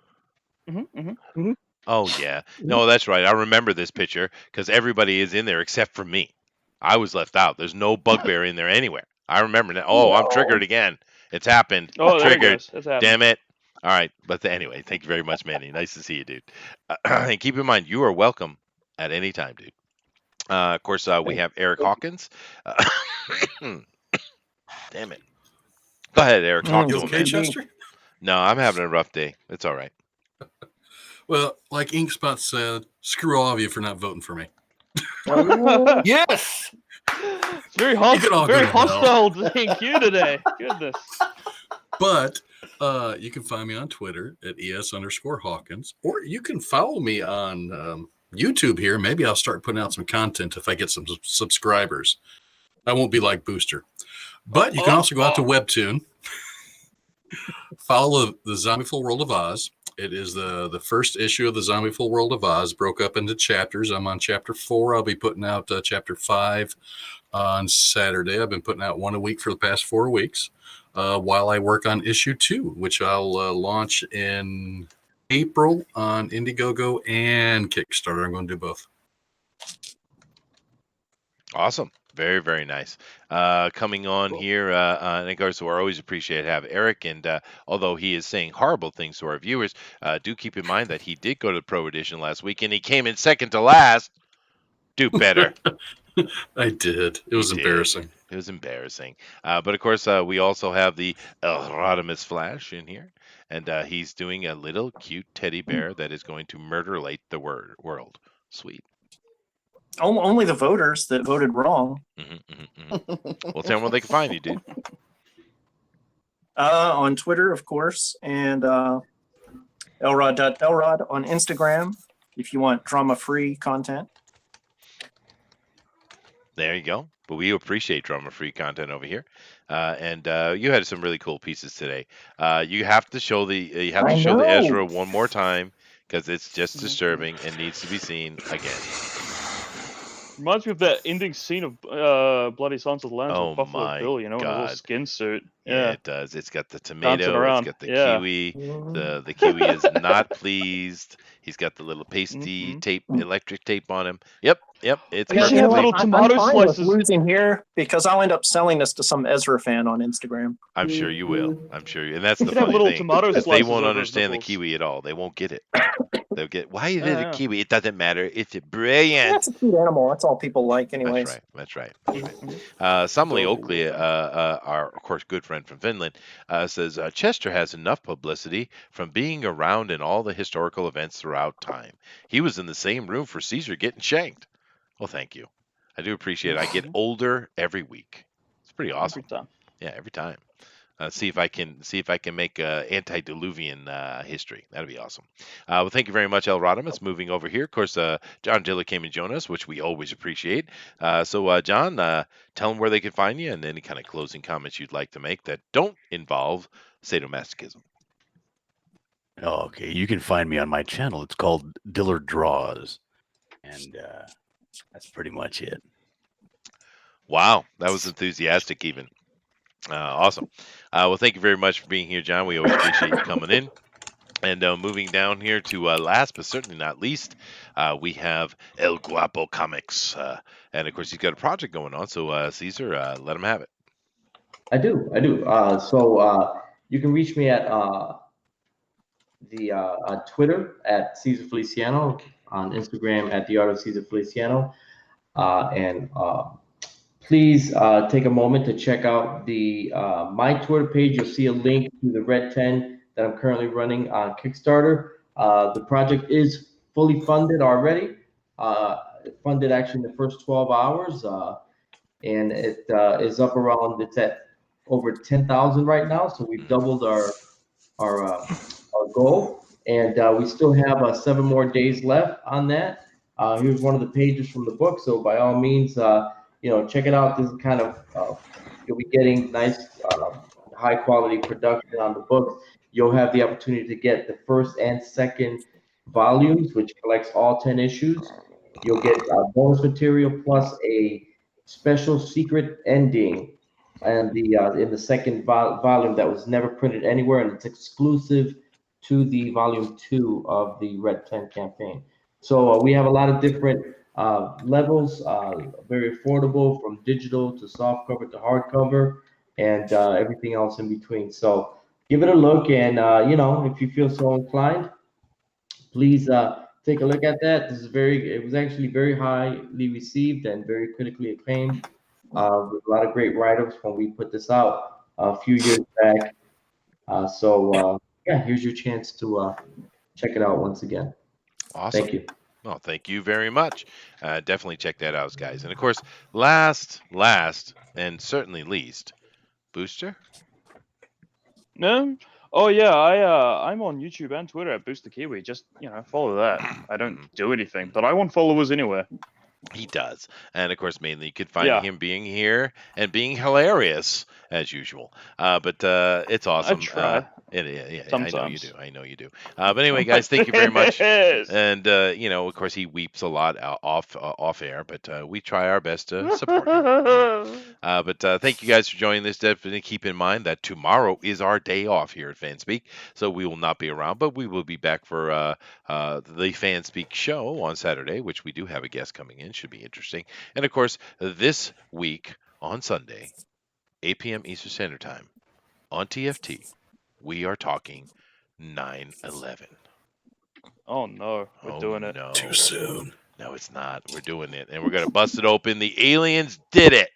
Oh yeah. No, that's right. I remember this picture because everybody is in there except for me. I was left out. There's no bugbear in there anywhere. I remember now. Oh, I'm triggered again. It's happened. Oh, there it Triggered. goes. That's happening. Damn it. All right. But anyway, thank you very much, Manny. Nice to see you, dude. And keep in mind, you are welcome at any time, dude. Of course, we have Eric Hawkins. Damn it. Go ahead, Eric. Talk You to him, okay, man. Chester? No, I'm having a rough day. It's all right. Well, like Inkspot said, screw all of you for not voting for me. Yes. It's very You can all go very to hell. hostile DQ today. Goodness. But you can find me on Twitter at ES_Hawkins, or you can follow me on YouTube here. Maybe I'll start putting out some content if I get some subscribers. I won't be like Booster. But you can also go out to Webtoon, follow the Zombieful World of Oz. It is the first issue of the Zombieful World of Oz, broke up into chapters. I'm on chapter 4. I'll be putting out chapter 5 on Saturday. I've been putting out one a week for the past 4 weeks while I work on issue 2, which I'll launch in April on Indiegogo and Kickstarter. I'm going to do both. Awesome. Very, very nice. Coming on here, and of course, we're always appreciate to have Eric. And although he is saying horrible things to our viewers, do keep in mind that he did go to the Pro Edition last week and he came in second to last. Do better. I did. It was embarrassing. It was embarrassing. But of course, we also have the Rodimus Flash in here. And he's doing a little cute teddy bear that is going to murderlate the world. Sweet. Only the voters that voted wrong. Well, tell them where they can find you, dude. On Twitter, of course, and elrod.elrod on Instagram if you want drama-free content. There you go. But we appreciate drama-free content over here. And you had some really cool pieces today. You have to show the Ezra one more time because it's just disturbing and needs to be seen again. Reminds me of that ending scene of Bloody Silence of the Lambs with Buffalo Bill, in a little skin suit. Yeah, it does. It's got the tomato, around. it's got the kiwi. The kiwi is not pleased. He's got the little pasty tape, electric tape on him. Yep. It's You should have little tomato slices. Losing here because I'll end up selling this to some Ezra fan on Instagram. I'm sure you will. I'm sure you. And that's the You should have funny little thing. tomato Is they slices won't over understand the nipples. kiwi at all. They won't get it. They'll get, why is it a kiwi? It doesn't matter. It's brilliant. That's a cute animal. That's all people like, anyways. That's right. Sumley Oakley, our, of course, good friend from Finland, says, Chester has enough publicity from being around in all the historical events throughout time. He was in the same room for Caesar getting shanked. Well, thank you. I do appreciate it. I get older every week. It's pretty awesome. Every time. Yeah, every time. See if I can make antediluvian history. That'd be awesome. Well, thank you very much, El Rodimus. Moving over here, of course, John Diller came and joined us, which we always appreciate. So, John, tell them where they can find you and any kind of closing comments you'd like to make that don't involve sadomasochism. Okay, you can find me on my channel. It's called Diller Draws, and that's pretty much it. Wow, that was enthusiastic, even. Awesome. Well, thank you very much for being here, John. We always appreciate you coming in. And moving down here to last but certainly not least, we have El Guapo Comics. And of course, he's got a project going on. So, Caesar, let him have it. I do. So you can reach me at on Twitter at Caesar Feliciano, on Instagram at The Art of Caesar Feliciano. And please take a moment to check out the my Twitter page. You'll see a link to the Red 10 that I'm currently running on Kickstarter. The project is fully funded already. Funded actually in the first 12 hours. And it is up around, it's at over 10,000 right now. So we've doubled our goal. And we still have 7 more days left on that. Here's one of the pages from the book. So by all means, check it out. This is kind of, you'll be getting nice, high quality production on the book. You'll have the opportunity to get the first and second volumes, which collects all 10 issues. You'll get bonus material plus a special secret ending and in the second volume that was never printed anywhere, and it's exclusive to the volume 2 of the Red 10 campaign. So we have a lot of different levels, very affordable, from digital to softcover to hardcover, and everything else in between. So give it a look, and if you feel so inclined, please take a look at that. It was actually very highly received and very critically acclaimed. With a lot of great write-ups when we put this out a few years back. Yeah, here's your chance to check it out once again. Awesome. Thank you. Well, thank you very much. Definitely check that out, guys. And of course, last, and certainly least, Booster. No. Oh yeah, I'm on YouTube and Twitter at Booster Kiwi. Just follow that. I don't do anything, but I want followers anywhere. He does. And of course, mainly you could find Yeah. him being here and being hilarious as usual. But it's awesome. try. Yeah, I know you Sometimes. do. I know you do. But anyway, guys, thank you very much. Yes. And of course, he weeps a lot off air, but we try our best to support him. But thank you guys for joining this. Definitely keep in mind that tomorrow is our day off here at Fanspeak, so we will not be around, but we will be back for the Fanspeak show on Saturday, which we do have a guest coming in. Should be interesting. And of course, this week on Sunday, 8 p.m. Eastern Standard Time on TFT, we are talking 9/11. Oh no, we're doing it. No. Too soon. No, it's not. We're doing it, and we're gonna bust it open. The aliens did it.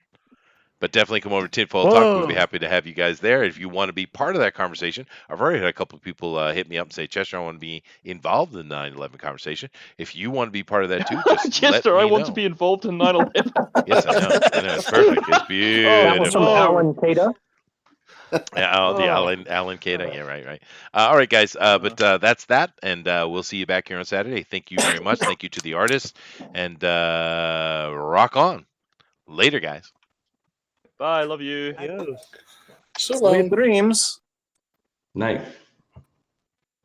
But definitely come over to Tinfoil Talk. We'd be Whoa. happy to have you guys there. If you want to be part of that conversation, I've already had a couple of people hit me up and say, Chester, I want to be involved in the 9/11 conversation. If you want to be part of that too, just Chester, let I me want know. to be involved in 9/11. Yes, I know. It's perfect. It's beautiful. That was from no. Alan Cada. Yeah, the Oh. Alan Cada. Yeah, right. All right, guys. But that's that, and we'll see you back here on Saturday. Thank you very much. Thank you to the artists, and rock on. Later, guys. Bye, love you. Adios. So Sweet long. dreams. Night.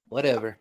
Whatever.